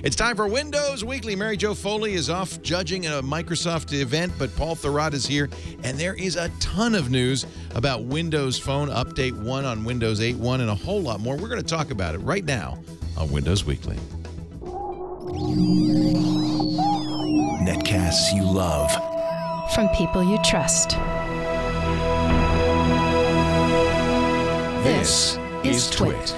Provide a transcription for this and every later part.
It's time for Windows Weekly. Mary Jo Foley is off judging a Microsoft event, but Paul Thurrott is here, and there is a ton of news about Windows Phone Update 1 on Windows 8.1 and a whole lot more. We're going to talk about it right now on Windows Weekly. Netcasts you love. From people you trust. This is Twit.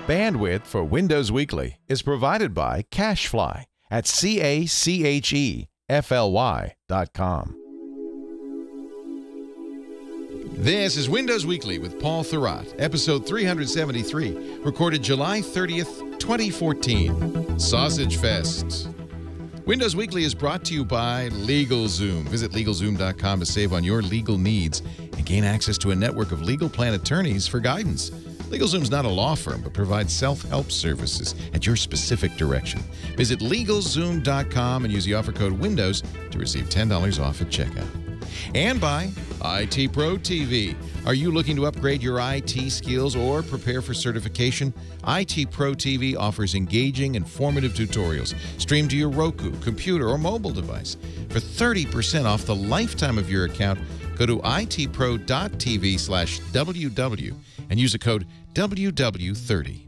Bandwidth for Windows Weekly is provided by CacheFly at CacheFly.com. This is Windows Weekly with Paul Thurrott, episode 373, recorded July 30th, 2014. Sausage Fest. Windows Weekly is brought to you by LegalZoom. Visit LegalZoom.com to save on your legal needs and gain access to a network of legal plan attorneys for guidance. LegalZoom's not a law firm, but provides self-help services at your specific direction. Visit LegalZoom.com and use the offer code WINDOWS to receive $10 off at checkout. And by IT Pro TV. Are you looking to upgrade your IT skills or prepare for certification? IT Pro TV offers engaging, informative tutorials streamed to your Roku, computer, or mobile device. For 30% off the lifetime of your account, go to itpro.tv/WW and use the code WW30.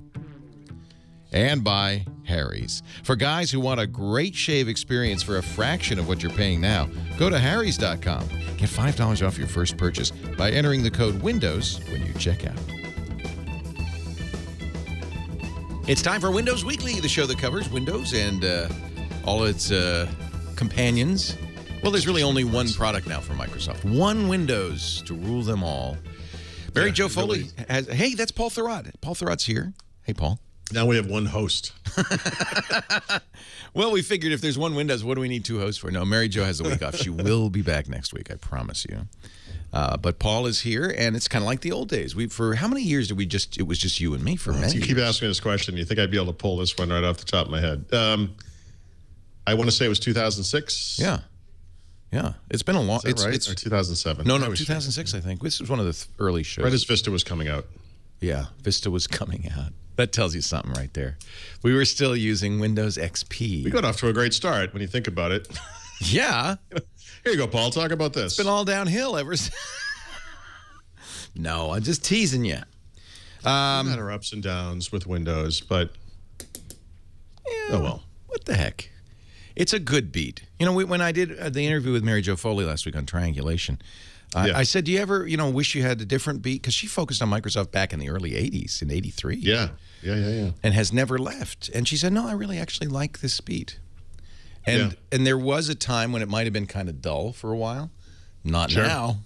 And by Harry's. For guys who want a great shave experience for a fraction of what you're paying now, go to harrys.com. Get $5 off your first purchase by entering the code WINDOWS when you check out. It's time for Windows Weekly, the show that covers Windows and all its companions. Well, there's really only one product now for Microsoft. One Windows to rule them all. Mary Jo Foley has... Hey, that's Paul Thurrott. Paul Thurrott's here. Hey, Paul. Now we have one host. Well, we figured if there's one Windows, what do we need two hosts for? No, Mary Jo has a week off. She will be back next week, I promise you. But Paul is here, and it's kind of like the old days. For how many years did we just... It was just you and me for many You keep asking this question. You think I'd be able to pull this one right off the top of my head. I want to say it was 2006. Yeah. Yeah, it's been a long... It's right? Or 2007? No, 2006, I think. This was one of the early shows. Right as Vista was coming out. Yeah, Vista was coming out. That tells you something right there. We were still using Windows XP. We got off to a great start when you think about it. Yeah. Here you go, Paul. Talk about this. It's been all downhill ever since. No, I'm just teasing you. We've had our ups and downs with Windows, but yeah, oh well. What the heck? It's a good beat. You know, when I did the interview with Mary Jo Foley last week on triangulation, I said, do you ever, wish you had a different beat? Because she focused on Microsoft back in the early 80s, in 83. Yeah. And has never left. And she said, no, I really actually like this beat. And there was a time when it might have been kind of dull for a while. Not now.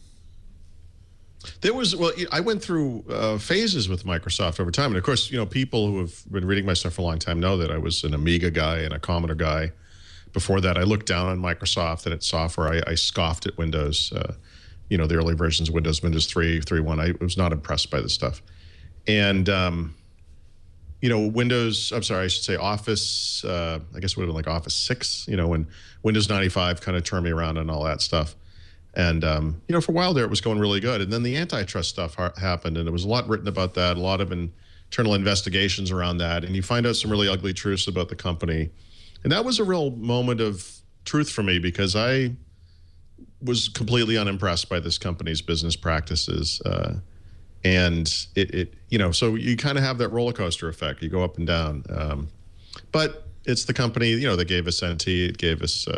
There was, well, I went through phases with Microsoft over time. And of course, people who have been reading my stuff for a long time know that I was an Amiga guy and a Commodore guy. Before that, I looked down on Microsoft and its software. I scoffed at Windows, the early versions of Windows 3, 3.1. I was not impressed by this stuff. And, Windows, I'm sorry, I should say Office, I guess it would have been like Office 6, when Windows 95 kind of turned me around and all that stuff. And, for a while there, it was going really good. And then the antitrust stuff happened, and there was a lot written about that, a lot of internal investigations around that. And you find out some really ugly truths about the company. And that was a real moment of truth for me because I was completely unimpressed by this company's business practices. And so you kind of have that roller coaster effect. You go up and down. But it's the company, that gave us NT. It gave us,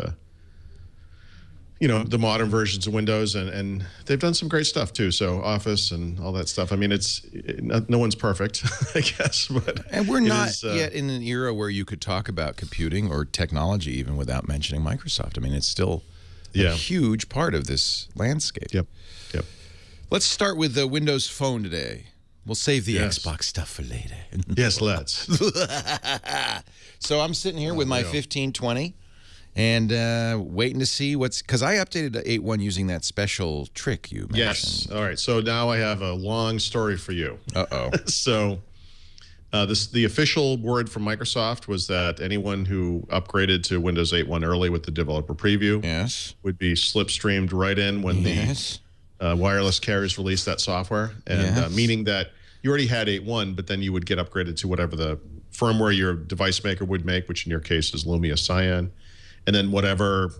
the modern versions of Windows. And they've done some great stuff, too. So Office and all that stuff. I mean, no one's perfect, I guess. And we're not yet in an era where you could talk about computing or technology even without mentioning Microsoft. I mean, it's still a huge part of this landscape. Yep. Let's start with the Windows Phone today. We'll save the Xbox stuff for later. Yes, let's. So I'm sitting here with my 1520 and waiting to see because I updated to 8.1 using that special trick you mentioned. Yes. All right. So now I have a long story for you. Uh-oh. So the official word from Microsoft was that anyone who upgraded to Windows 8.1 early with the developer preview would be slipstreamed right in when the wireless carriers released that software, and meaning that you already had 8.1, but then you would get upgraded to whatever the firmware your device maker would make, which in your case is Lumia Cyan, and then whatever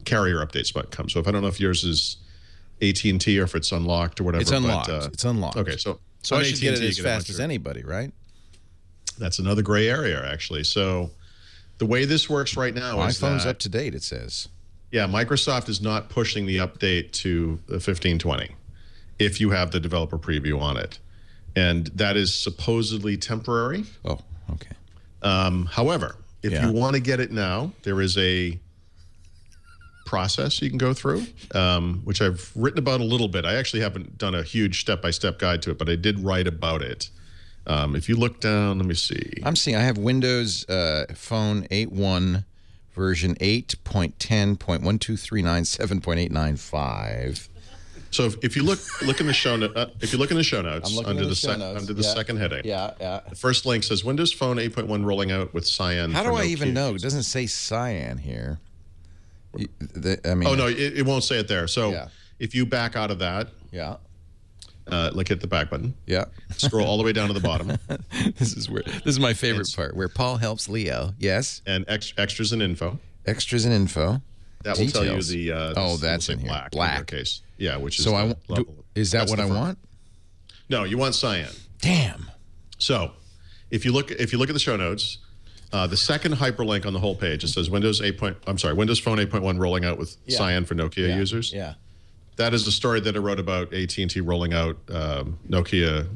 carrier updates might come. So if I don't know if yours is AT&T or if it's unlocked or whatever. It's unlocked. But, it's unlocked. Okay, so I should get it AT&T, as fast as anybody, right? That's another gray area, actually. So the way this works right now My is phone's that, up to date, it says. Yeah, Microsoft is not pushing the update to the 1520 if you have the developer preview on it. And that is supposedly temporary. Oh, okay. However, if you want to get it now, there is a process you can go through, which I've written about a little bit. I actually haven't done a huge step-by-step guide to it, but I did write about it. If you look down, let me see. I'm seeing I have Windows Phone 8.1 version 8.10.1239.7.895. So if you look in the show if you look in the show notes under the second heading, the first link says Windows Phone 8.1 rolling out with Cyan. How do I even know? It doesn't say Cyan here. I mean, oh no, it won't say it there. So if you back out of that, like hit the back button, scroll all the way down to the bottom. This is my favorite part, where Paul helps Leo. Yes, and extras and info. Extras and info. That will tell you the. That's in here. Black. In your case. Yeah, which is so is that what I want? No, you want Cyan. Damn. So, if you look at the show notes, the second hyperlink on the whole page, it says Windows Phone 8.1 rolling out with Cyan for Nokia users. Yeah. That is the story that I wrote about AT&T rolling out the Lumia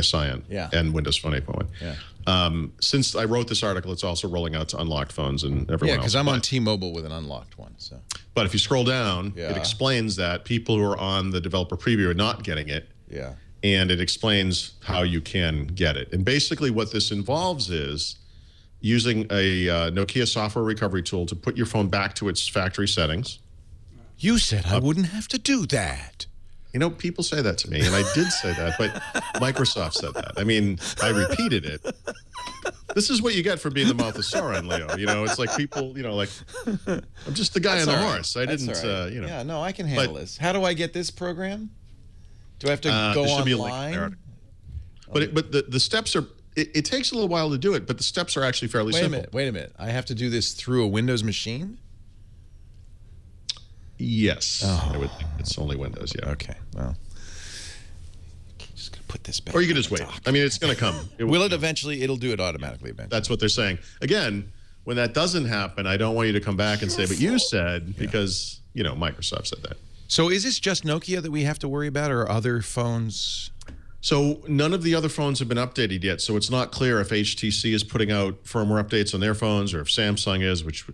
Cyan and Windows Phone 8.1. Yeah. Since I wrote this article, it's also rolling out to unlocked phones and everyone else. Yeah, because I'm on T-Mobile with an unlocked one. So. But if you scroll down, it explains that people who are on the developer preview are not getting it. Yeah. And it explains how you can get it. And basically what this involves is using a Nokia software recovery tool to put your phone back to its factory settings. You said I wouldn't have to do that. You know, people say that to me, and I did say that, but Microsoft said that. I mean, I repeated it. This is what you get for being the mouth of Sauron, Leo. You know, it's like people, you know, like, I'm just the guy on the horse. I didn't, you know. Yeah, no, I can handle this. How do I get this program? Do I have to go online? Be a link there. But the steps are, it takes a little while to do it, but the steps are actually fairly simple. Wait a minute. I have to do this through a Windows machine? Yes, I would think it's only Windows. Yeah. Okay. Well, just gonna put this back. Or you can just wait. I mean, it's going to come. Will it eventually? It'll do it automatically eventually. That's what they're saying. Again, when that doesn't happen, I don't want you to come back and say, "But you said," because you know Microsoft said that. So is this just Nokia that we have to worry about, or other phones? So none of the other phones have been updated yet. So it's not clear if HTC is putting out firmware updates on their phones, or if Samsung is, which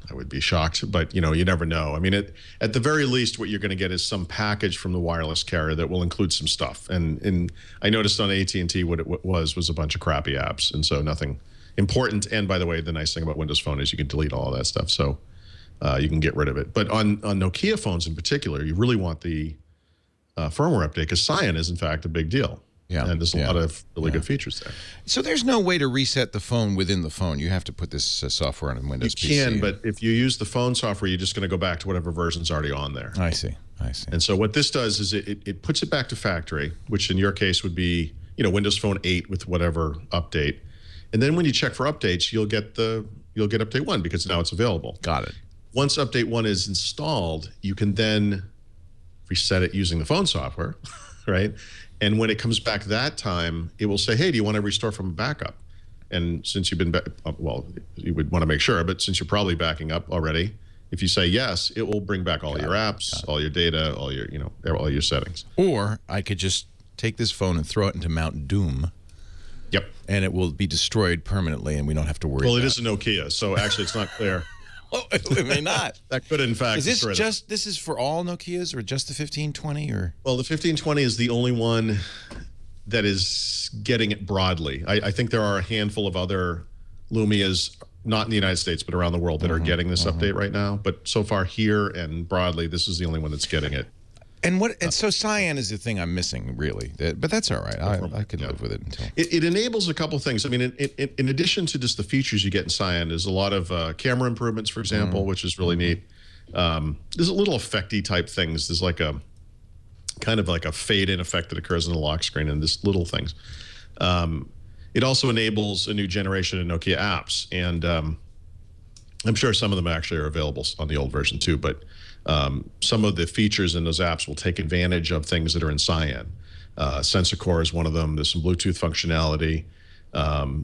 I would be shocked, but you know, you never know. I mean, at the very least, what you're going to get is some package from the wireless carrier that will include some stuff. And I noticed on AT&T what it was a bunch of crappy apps, and so nothing important. And by the way, the nice thing about Windows Phone is you can delete all of that stuff, so you can get rid of it. But on Nokia phones in particular, you really want the firmware update, because Cyan is in fact a big deal. Yeah, and there's a lot of really good features there. So there's no way to reset the phone within the phone. You have to put this software on a Windows PC. You can, but if you use the phone software, you're just going to go back to whatever version's already on there. I see. And so what this does is it puts it back to factory, which in your case would be, you know, Windows Phone 8 with whatever update. And then when you check for updates, you'll get update 1 because now it's available. Got it. Once update 1 is installed, you can then reset it using the phone software, right? And when it comes back that time, it will say, hey, do you want to restore from a backup? And since you've been, well, you would want to make sure, but since you're probably backing up already, if you say yes, it will bring back all your apps, all your data, all your, you know, all your settings. Or I could just take this phone and throw it into Mount Doom. Yep. And it will be destroyed permanently, and we don't have to worry about it. Well, it is a Nokia, so actually it's not clear. Oh, it may not. That could, in fact, is this is for all Nokias, or just the 1520, or? Well, the 1520 is the only one that is getting it broadly. I think there are a handful of other Lumias, not in the United States, but around the world, that are getting this update right now. But so far here and broadly, this is the only one that's getting it. And so Cyan is the thing I'm missing, really. But that's all right. I can live with it until. It enables a couple things. I mean, in addition to just the features you get in Cyan, there's a lot of camera improvements, for example, which is really neat. There's a little effecty type things. There's like a kind of like a fade-in effect that occurs in the lock screen, and this little things. It also enables a new generation of Nokia apps, and I'm sure some of them actually are available on the old version too, but some of the features in those apps will take advantage of things that are in Cyan. Sensor Core is one of them. There's some Bluetooth functionality.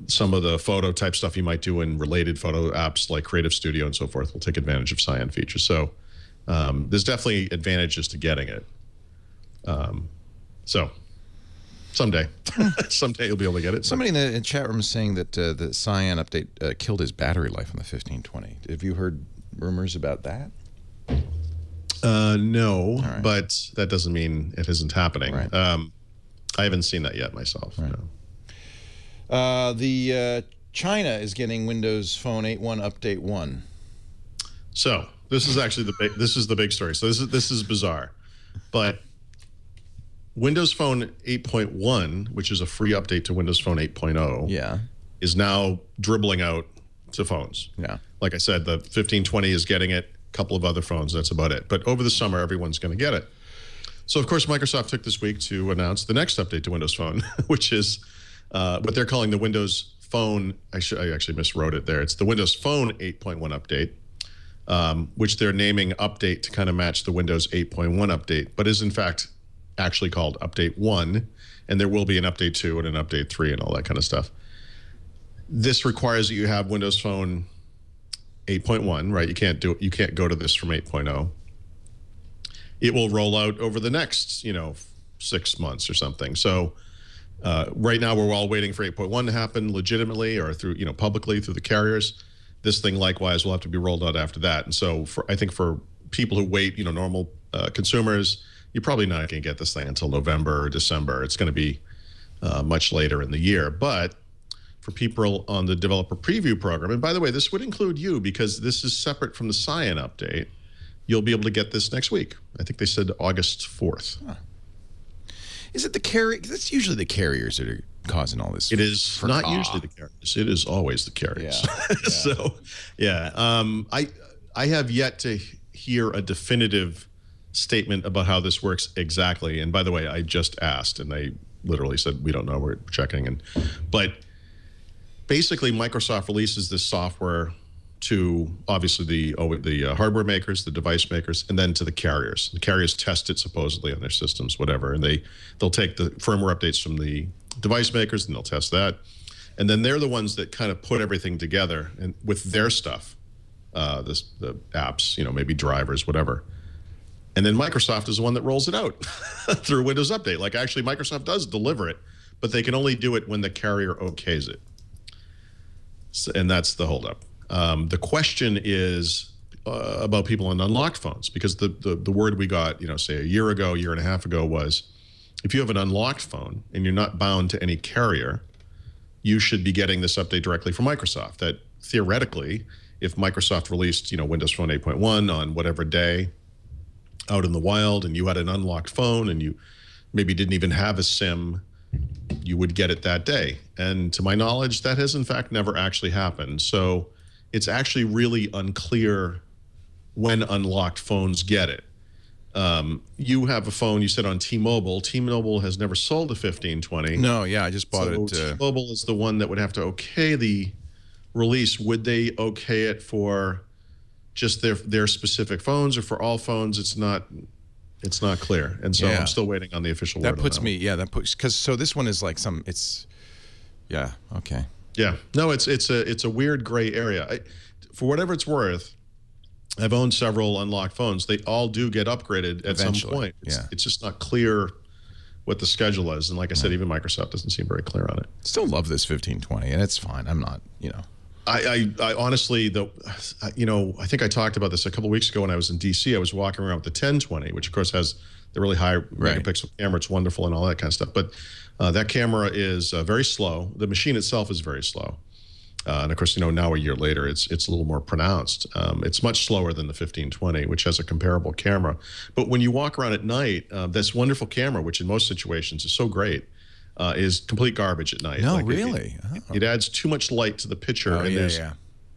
Some of the photo type stuff you might do in related photo apps like Creative Studio and so forth will take advantage of Cyan features. So there's definitely advantages to getting it. So someday, someday you'll be able to get it. Somebody in the chat room is saying that the Cyan update killed his battery life on the 1520. Have you heard rumors about that? No, right. But that doesn't mean it isn't happening. Right. I haven't seen that yet myself. Right. No. China is getting Windows Phone 8.1 Update 1. So this is actually the big story. So this is bizarre, but Windows Phone 8.1, which is a free update to Windows Phone 8.0, yeah, is now dribbling out to phones. Yeah. Like I said, the 1520 is getting it. A couple of other phones. That's about it. But over the summer, everyone's going to get it. So of course, Microsoft took this week to announce the next update to Windows Phone, which is what they're calling the Windows Phone. I actually miswrote it there. It's the Windows Phone 8.1 update, which they're naming update to kind of match the Windows 8.1 update, but is in fact actually called Update 1, and there will be an Update 2 and an Update 3 and all that kind of stuff. This requires that you have Windows Phone 8.1, right? You can't go to this from 8.0. It will roll out over the next, 6 months or something. So right now we're all waiting for 8.1 to happen legitimately or through, publicly through the carriers. This thing likewise will have to be rolled out after that. And so I think for people who wait, normal consumers, you're probably not going to get this thing until November or December. It's going to be much later in the year. But for people on the developer preview program, and by the way, this would include you because this is separate from the Cyan update, you'll be able to get this next week. I think they said August 4th. Huh. Is it the carrier? That's usually the carriers that are causing all this. It is not usually the carriers. It is always the carriers. Yeah. So, yeah. I have yet to hear a definitive statement about how this works exactly. And by the way, I just asked, and they literally said, we don't know, we're checking. But basically, Microsoft releases this software to obviously the hardware makers, the device makers, and then to the carriers. The carriers test it supposedly on their systems, whatever, and they'll take the firmware updates from the device makers and they'll test that, and then they're the ones that kind of put everything together and with their stuff, the apps, maybe drivers, whatever. And then Microsoft is the one that rolls it out through Windows Update. Like actually, Microsoft does deliver it, but they can only do it when the carrier okays it. So, and that's the holdup. The question is about people on unlocked phones, because the word we got, say a year and a half ago was, if you have an unlocked phone and you're not bound to any carrier, you should be getting this update directly from Microsoft. That theoretically, if Microsoft released, Windows Phone 8.1 on whatever day out in the wild, and you had an unlocked phone and you maybe didn't even have a SIM, you would get it that day. And to my knowledge, that has in fact never actually happened. So it's actually really unclear when unlocked phones get it. You have a phone, you said on T-Mobile. T-Mobile has never sold a 1520. No, yeah, I just bought it. T-Mobile is the one that would have to okay the release. Would they okay it for just their specific phones or for all phones? It's not clear, and so I'm still waiting on the official word. That puts me, that puts, because so this one is like okay. Yeah, no, it's a weird gray area. For whatever it's worth, I've owned several unlocked phones. They all do get upgraded at some point. It's just not clear what the schedule is, and like I said, even Microsoft doesn't seem very clear on it. Still love this 1520, and it's fine. I'm not, I honestly, though, I think I talked about this a couple of weeks ago when I was in DC. I was walking around with the 1020, which of course has the really high megapixel camera. It's wonderful and all that kind of stuff. But that camera is very slow. The machine itself is very slow. And of course, now a year later, it's a little more pronounced. It's much slower than the 1520, which has a comparable camera. But when you walk around at night, this wonderful camera, which in most situations is so great, is complete garbage at night. No, really? It adds too much light to the picture.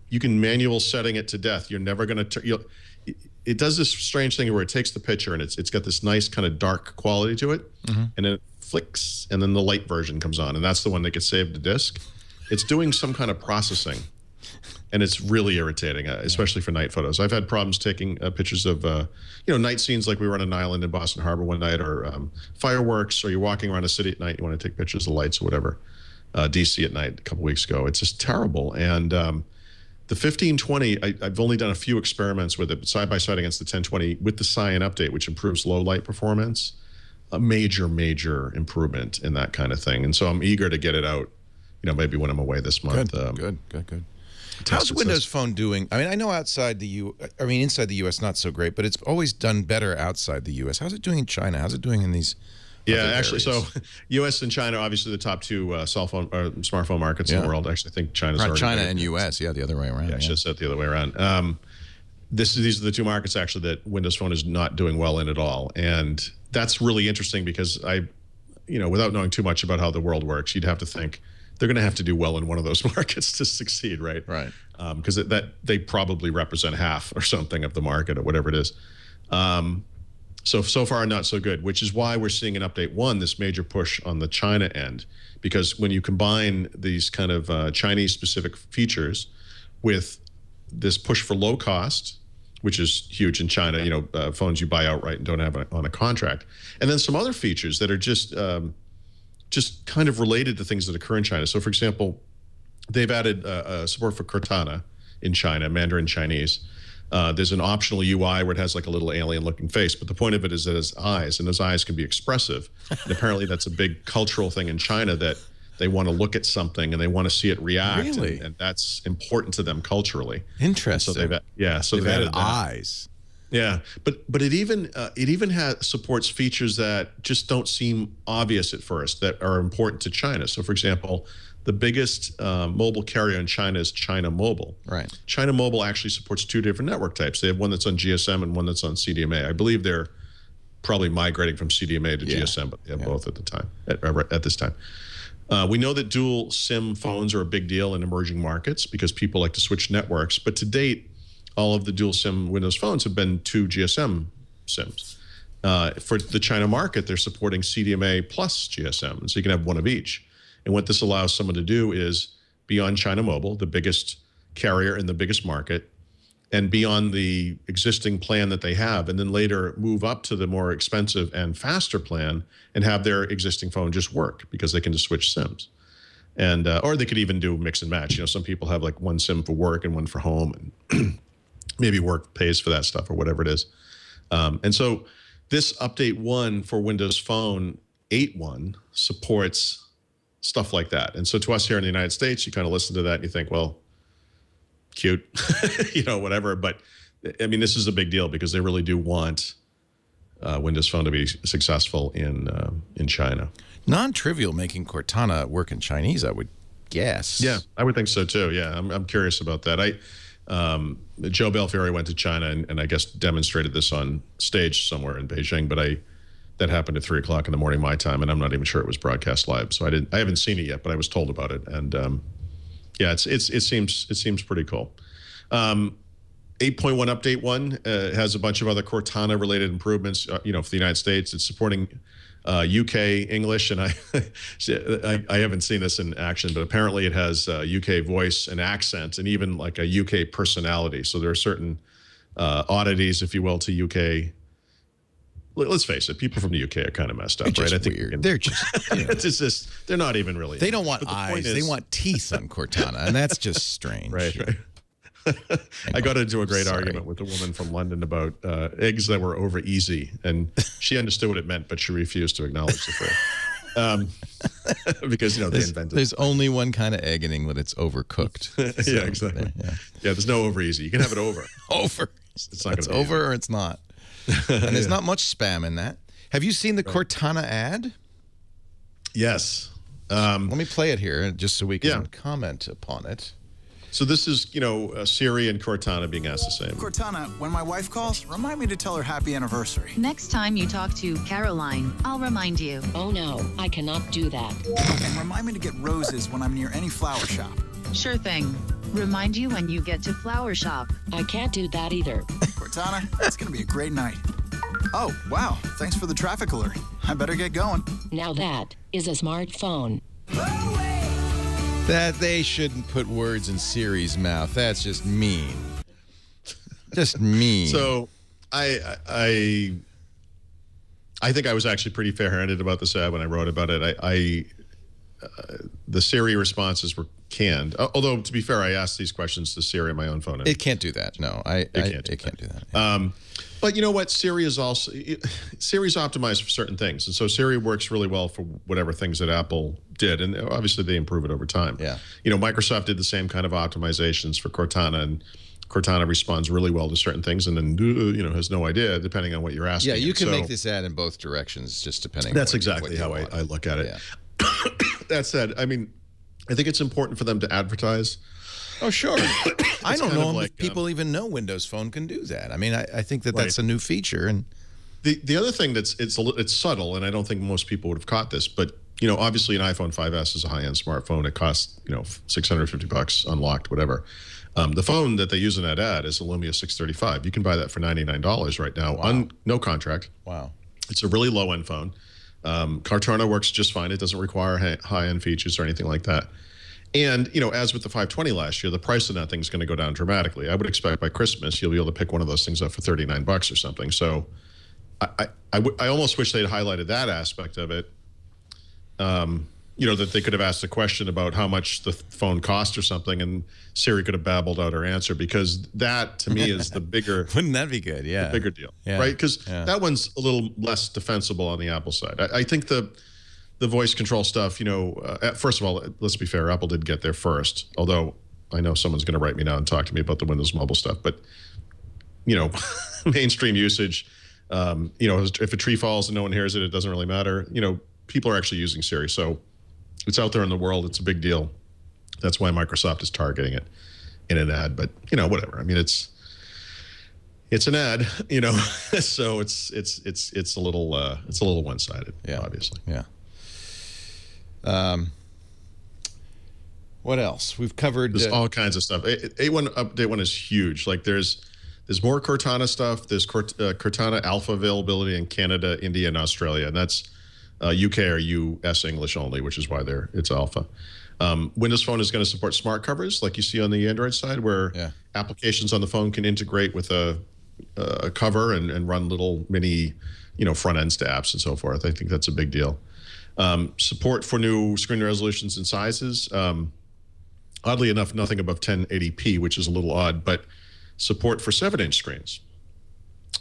You can manual setting it to death. You're never going to... It does this strange thing where it takes the picture and it's got this nice kind of dark quality to it. And then flicks, and then the light version comes on, and that's the one that gets saved to disk. It's doing some kind of processing, and it's really irritating, especially for night photos. I've had problems taking pictures of, night scenes, like we were on an island in Boston Harbor one night, or fireworks, or you're walking around a city at night, you want to take pictures of lights or whatever. DC at night a couple weeks ago. It's just terrible. And the 1520, I've only done a few experiments with it, side by side against the 1020 with the Cyan update, which improves low light performance. A major, major improvement in that kind of thing. And so I'm eager to get it out, maybe when I'm away this month. Good. How's Windows Phone doing? I mean, I know inside the U.S. not so great, but it's always done better outside the U.S. How's it doing in China? How's it doing in these? Yeah, actually, so U.S. and China, obviously the top two smartphone markets in the world. Actually, I think China's already China and U.S. Yeah, the other way around. Yeah, I should have said it the other way around. These are the two markets actually that Windows Phone is not doing well in at all, and that's really interesting because without knowing too much about how the world works, you'd have to think they're going to have to do well in one of those markets to succeed, right? Right. Because they probably represent half or something of the market or whatever it is. So far, not so good, which is why we're seeing in Update 1 this major push on the China end. Because when you combine these kind of Chinese-specific features with this push for low cost, which is huge in China, phones you buy outright and don't have on a contract, and then some other features that are just kind of related to things that occur in China. So, for example, they've added support for Cortana in China, Mandarin Chinese. There's an optional UI where it has like a little alien-looking face, but the point of it is that it has eyes, and those eyes can be expressive. And apparently that's a big cultural thing in China, that they want to look at something and they want to see it react, really? and that's important to them culturally. Interesting. So they've added eyes. Yeah, but it even supports features that just don't seem obvious at first that are important to China. So, for example, the biggest mobile carrier in China is China Mobile. Right. China Mobile actually supports two different network types. They have one that's on GSM and one that's on CDMA. I believe they're probably migrating from CDMA to GSM, but they have both at the time. At this time, we know that dual SIM phones are a big deal in emerging markets because people like to switch networks. But to date, all of the dual SIM Windows phones have been two GSM SIMs. For the China market, they're supporting CDMA plus GSM, so you can have one of each. And what this allows someone to do is be on China Mobile, the biggest carrier in the biggest market, and be on the existing plan that they have, and then later move up to the more expensive and faster plan and have their existing phone just work because they can just switch SIMs. And or they could even do mix and match. Some people have like one SIM for work and one for home, and maybe work pays for that stuff or whatever it is. And so this Update 1 for Windows Phone 8.1 supports stuff like that. And so to us here in the United States, you kind of listen to that and you think, well, cute, whatever. But I mean, this is a big deal because they really do want Windows Phone to be successful in Chine. Non-trivial making Cortana work in Chinese, I would guess. Yeah, I would think so too. Yeah, I'm curious about that. Joe Belfiore went to China and I guess demonstrated this on stage somewhere in Beijing, but that happened at 3 o'clock in the morning my time, and I'm not even sure it was broadcast live. So I haven't seen it yet, but I was told about it, and yeah, it seems pretty cool. 8.1 Update 1 has a bunch of other Cortana related improvements. For the United States, it's supporting UK English, and I haven't seen this in action, but apparently it has UK voice and accent, and even like a UK personality. So there are certain oddities, if you will, to UK. Let's face it, people from the UK are kind of messed up, right? I think weird. They're just, it's just, they're not even really. They don't want eyes. They want teeth on Cortana, and that's just strange. Right. I got into a great argument with a woman from London about eggs that were over easy, and she understood what it meant, but she refused to acknowledge the fact. Because, they invented There's only one kind of egg in England. It's overcooked. So, yeah, exactly. Yeah, there's no over easy. You can have it over. Over. It's not it's over or it's not. And there's not much spam in that. Have you seen the Cortana ad? Yes. Let me play it here just so we can comment upon it. So this is, Siri and Cortana being asked the same. Cortana, when my wife calls, remind me to tell her happy anniversary. Next time you talk to Caroline, I'll remind you. Oh no, I cannot do that. And remind me to get roses when I'm near any flower shop. Sure thing. Remind you when you get to flower shop. I can't do that either. Cortana, it's going to be a great night. Oh, wow. Thanks for the traffic alert. I better get going. Now that is a smartphone. That they shouldn't put words in Siri's mouth. That's just mean. Just mean. So I think I was actually pretty fair-handed about this ad when I wrote about it. The Siri responses were canned. Although, to be fair, I asked these questions to Siri on my own phone. It can't do that. No, it can't do that. Yeah. But you know what? Siri's optimized for certain things, and so Siri works really well for whatever things that Apple did, and obviously they improve it over time. Yeah. You know, Microsoft did the same kind of optimizations for Cortana, and Cortana responds really well to certain things, and then has no idea depending on what you're asking. Yeah, you can make this ad in both directions, just depending. That's on exactly how I look at it. Yeah. That said, I mean, I think it's important for them to advertise. Oh, sure. I don't know like, if people even know Windows Phone can do that. I mean, I think that's a new feature. And the other thing it's subtle, and I don't think most people would have caught this, but obviously an iPhone 5S is a high-end smartphone. It costs $650 unlocked, whatever. The phone that they use in that ad is a Lumia 635. You can buy that for $99 right now on no contract. Wow. It's a really low-end phone. Cortana works just fine. It doesn't require high-end features or anything like that. And, as with the 520 last year, the price of that thing is going to go down dramatically. I would expect by Christmas you'll be able to pick one of those things up for $39 or something. So I almost wish they'd highlighted that aspect of it. That they could have asked a question about how much the phone cost or something, and Siri could have babbled out her answer, because that, to me, is the bigger... Wouldn't that be good? Yeah. The bigger deal, right? Because that one's a little less defensible on the Apple side. I think the voice control stuff, first of all, let's be fair, Apple did get there first, although I know someone's going to write me now and talk to me about the Windows Mobile stuff, but, mainstream usage, if a tree falls and no one hears it, it doesn't really matter. People are actually using Siri, so it's out there in the world. It's a big deal. That's why Microsoft is targeting it in an ad. But whatever. I mean, it's an ad. So it's a little one-sided. Yeah. Obviously. Yeah. What else? We've covered. There's all kinds of stuff. A1 update 1 is huge. Like there's more Cortana stuff. There's Cortana alpha availability in Canada, India, and Australia, and that's UK or US English only, which is why it's alpha. Windows Phone is going to support smart covers like you see on the Android side, where applications on the phone can integrate with a cover and run little mini, front ends to apps and so forth. I think that's a big deal. Support for new screen resolutions and sizes. Oddly enough, nothing above 1080p, which is a little odd, but support for 7-inch screens.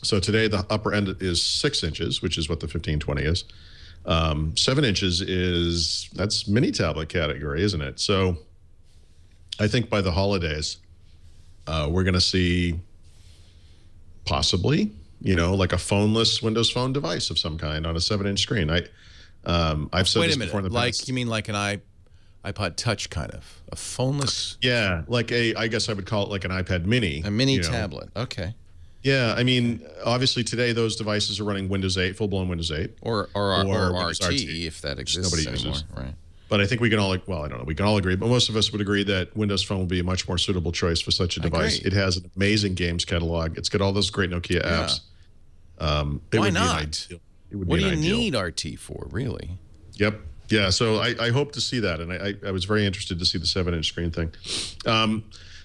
So today the upper end is 6 inches, which is what the 1520 is. 7 inches that's mini tablet category, isn't it? So I think by the holidays, we're going to see possibly, like a phoneless Windows Phone device of some kind on a 7-inch screen. I've said this before in the past. You mean like an iPod Touch kind of a phoneless? Yeah, like I guess I would call it like an iPad Mini. A mini tablet. Okay. Yeah, I mean, obviously today those devices are running Windows 8, full-blown Windows 8. Or RT, if that exists nobody anymore. Uses. Right. But I think we can all, well, I don't know, we can all agree, but most of us would agree that Windows Phone will be a much more suitable choice for such a device. It has an amazing games catalog. It's got all those great Nokia apps. Why not? What do you ideal. need RT for, really? Yep. Yeah, so I hope to see that, and I was very interested to see the 7-inch screen thing.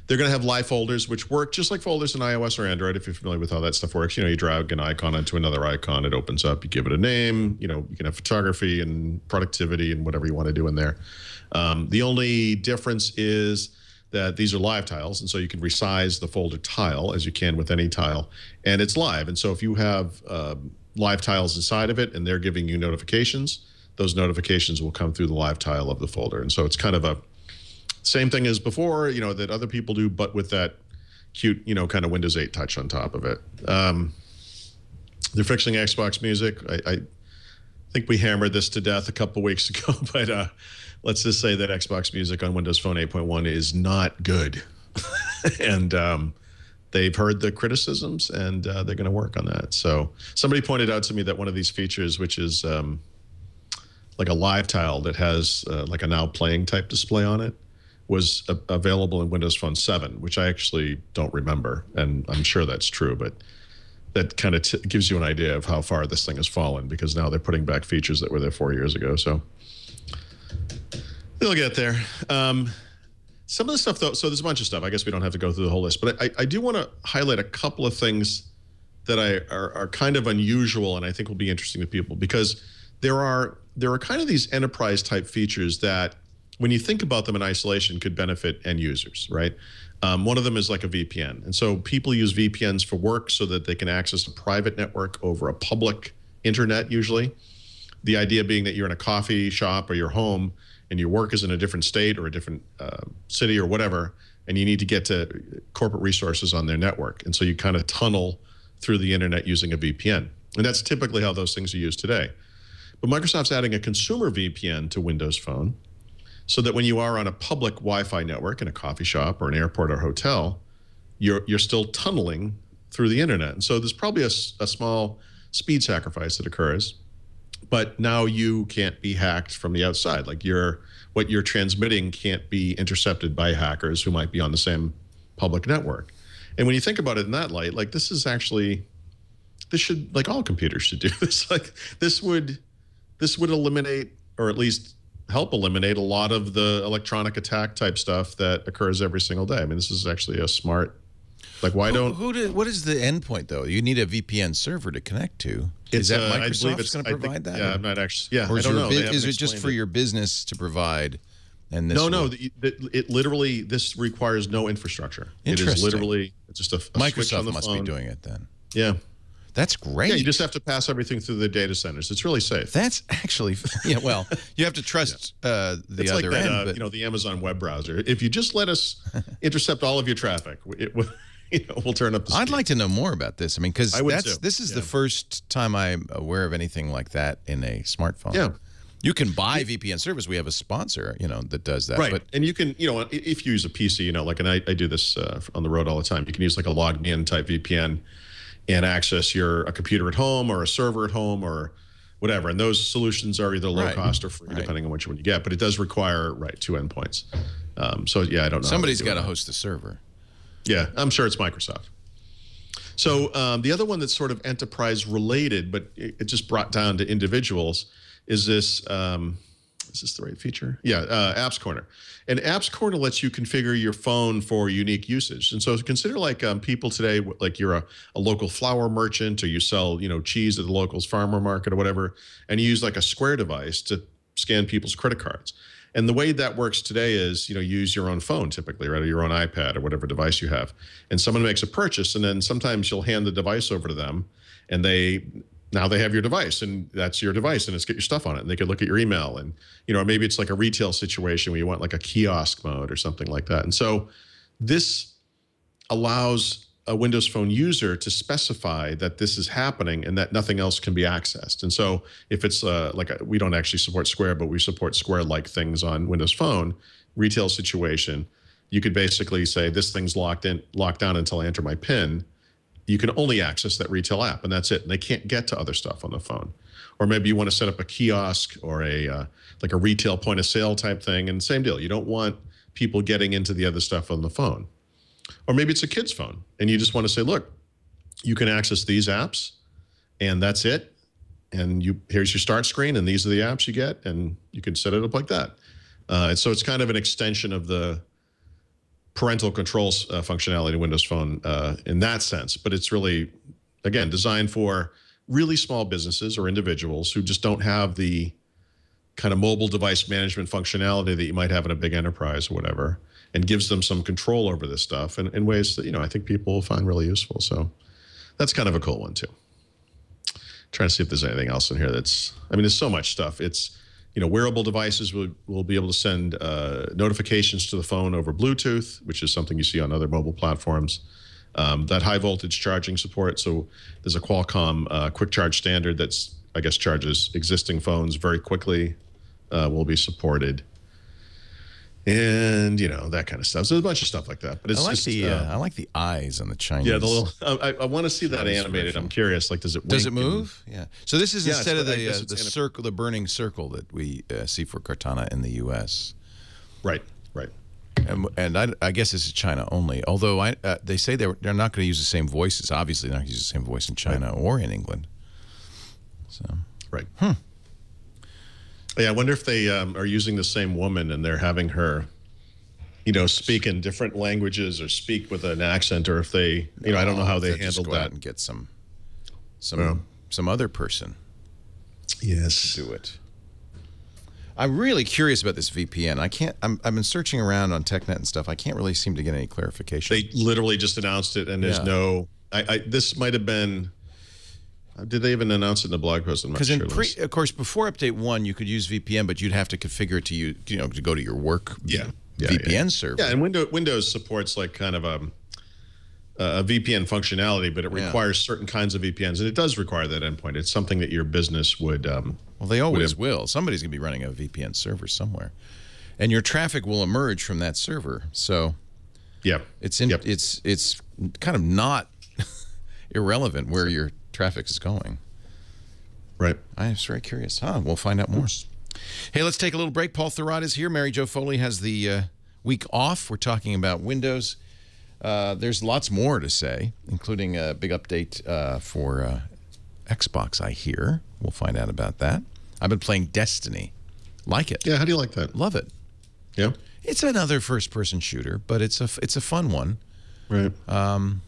They're going to have live folders, which work just like folders in iOS or Android, if you're familiar with how that stuff works. You drag an icon onto another icon, it opens up, you give it a name, you can have photography and productivity and whatever you want to do in there. The only difference is that these are live tiles, and so you can resize the folder tile as you can with any tile, and it's live. And so if you have live tiles inside of it and they're giving you notifications, those notifications will come through the live tile of the folder. And so it's kind of a same thing as before, that other people do, but with that cute, kind of Windows 8 touch on top of it. They're fixing Xbox Music. I think we hammered this to death a couple weeks ago, but let's just say that Xbox Music on Windows Phone 8.1 is not good. And they've heard the criticisms, and they're going to work on that. So somebody pointed out to me that one of these features, which is like a live tile that has like a now playing type display on it, was available in Windows Phone 7, which I actually don't remember, and I'm sure that's true, but that kind of gives you an idea of how far this thing has fallen, because now they're putting back features that were there 4 years ago. So they'll get there. Some of the stuff, though, so there's a bunch of stuff. I guess we don't have to go through the whole list, but I do want to highlight a couple of things that are kind of unusual and I think will be interesting to people, because there are kind of these enterprise type features that, when you think about them in isolation, could benefit end users, right? One of them is like a VPN. And so people use VPNs for work so that they can access a private network over a public internet, usually. The idea being that you're in a coffee shop or your home and your work is in a different state or a different city or whatever, and you need to get to corporate resources on their network. And so you kind of tunnel through the internet using a VPN. And that's typically how those things are used today. But Microsoft's adding a consumer VPN to Windows Phone, so that when you are on a public Wi-Fi network in a coffee shop or an airport or hotel, you're still tunneling through the internet. And so there's probably a small speed sacrifice that occurs, but now you can't be hacked from the outside. Like what you're transmitting can't be intercepted by hackers who might be on the same public network. And when you think about it in that light, like this should, like all computers should do this. Like this would eliminate, or at least help eliminate, a lot of the electronic attack type stuff that occurs every single day. I mean, this is actually a smart, like, why don't... What is the endpoint, though? You need a VPN server to connect to. Is that Microsoft's going to provide that? Yeah, I'm not actually... Yeah, or I don't know. Is it just for your business to provide? And this no. It literally, this requires no infrastructure. It is literally just a Microsoft switch on the must phone. be doing it then. Yeah. That's great. Yeah, you just have to pass everything through the data centers. It's really safe. That's actually, yeah, well, you have to trust the it's other like that, end. But... you know, the Amazon web browser. If you just let us intercept all of your traffic, we'll turn up the speed. I'd like to know more about this. I mean, because this is Yeah. the first time I'm aware of anything like that in a smartphone. Yeah. You can buy VPN service. We have a sponsor, that does that. Right. But, and you can, if you use a PC, like, and I do this on the road all the time, you can use like a logged in type VPN and access a computer at home or a server at home or whatever. And those solutions are either low cost or free, depending on which one you get. But it does require, two endpoints. So, yeah, I don't know. Somebody's got to host the server. Yeah, I'm sure it's Microsoft. So the other one that's sort of enterprise related, but it just brought down to individuals, is this, is this the right feature? Yeah, Apps Corner. And Apps Corner lets you configure your phone for unique usage. And so consider like people today, like you're a local flower merchant, or you sell, cheese at the local farmer market or whatever, and you use like a Square device to scan people's credit cards. And the way that works today is, you use your own phone typically, right, or your own iPad or whatever device you have. And someone makes a purchase, and then sometimes you'll hand the device over to them, and now they have your device, and that's your device, and it's got your stuff on it, and they can look at your email, and or maybe it's like a retail situation where you want like a kiosk mode or something like that. And so this allows a Windows Phone user to specify that this is happening and that nothing else can be accessed. And so if it's we don't actually support Square, but we support Square-like things on Windows Phone, retail situation, you could basically say this thing's locked down until I enter my PIN. You can only access that retail app, and that's it. And they can't get to other stuff on the phone. Or maybe you want to set up a kiosk or like a retail point of sale type thing, and same deal. You don't want people getting into the other stuff on the phone. Or maybe it's a kid's phone, and you just want to say, look, you can access these apps, and that's it. And here's your start screen, and these are the apps you get, and you can set it up like that. And so it's kind of an extension of the parental controls functionality in Windows Phone in that sense. But it's really, again, designed for really small businesses or individuals who just don't have the kind of mobile device management functionality that you might have in a big enterprise or whatever, and gives them some control over this stuff in ways that, I think people will find really useful. So that's kind of a cool one too. Trying to see if there's anything else in here there's so much stuff. It's, wearable devices will be able to send notifications to the phone over Bluetooth, which is something you see on other mobile platforms. That high voltage charging support. So there's a Qualcomm quick charge standard that's, I guess, charges existing phones very quickly, will be supported. And, that kind of stuff. So there's a bunch of stuff like that. But it's I like the eyes on the Chinese. Yeah, the little. I want to see that animated. I'm curious. Like, does it? Does it move? Yeah. So this is instead of the circle, the burning circle that we see for Cortana in the U.S. Right. And I guess this is China only. Although they say they're not going to use the same voices. Obviously, they're not going to use the same voice in China or in England. So right. Yeah, I wonder if they are using the same woman and they're having her, speak in different languages or speak with an accent, or if they, I don't know how they handled go out that. And get some other person. Yes. To do it. I'm really curious about this VPN. I've been searching around on TechNet and stuff. I can't really seem to get any clarification. They literally just announced it, and there's no. This might have been. Did they even announce it in the blog post? I'm not sure. Because of course, before update 1, you could use VPN, but you'd have to configure it to to go to your work VPN server. Yeah, and Windows supports like kind of a VPN functionality, but it requires certain kinds of VPNs, and it does require that endpoint. It's something that your business would. Well, they always will. Somebody's going to be running a VPN server somewhere, and your traffic will emerge from that server. So, it's kind of not irrelevant where your traffic is going. Right. I'm very curious. We'll find out more. Hey, let's take a little break. Paul Thurrott is here. Mary Jo Foley has the week off. We're talking about Windows. There's lots more to say, including a big update for Xbox, I hear. We'll find out about that. I've been playing Destiny. Like it. Yeah, how do you like that? Love it. Yeah. It's another first-person shooter, but it's a fun one. Right. I'm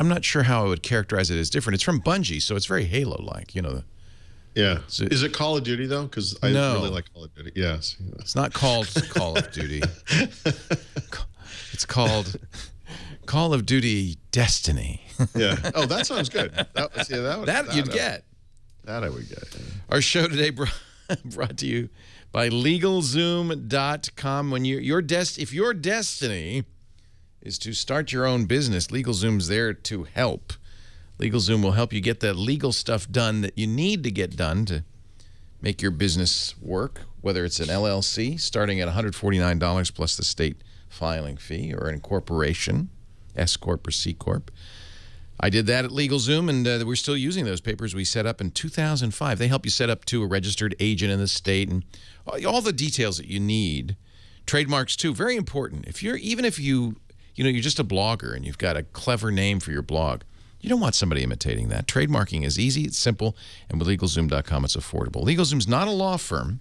not sure how I would characterize it as different. It's from Bungie, so it's very Halo-like, Yeah. So, is it Call of Duty, though? Because I really like Call of Duty. Yes. It's not called Call of Duty. It's called Call of Duty Destiny. Yeah. Oh, that sounds good. That you'd get. That I would get. Yeah. Our show today brought to you by LegalZoom.com. If your destiny is to start your own business, LegalZoom's there to help. LegalZoom will help you get the legal stuff done that you need to get done to make your business work, whether it's an LLC starting at $149 plus the state filing fee, or an incorporation, S Corp or C Corp. I did that at LegalZoom, and we're still using those papers we set up in 2005. They help you set up to a registered agent in the state and all the details that you need. Trademarks too, very important. Even if you're just a blogger and you've got a clever name for your blog, you don't want somebody imitating that. Trademarking is easy, it's simple, and with LegalZoom.com, it's affordable. LegalZoom's not a law firm.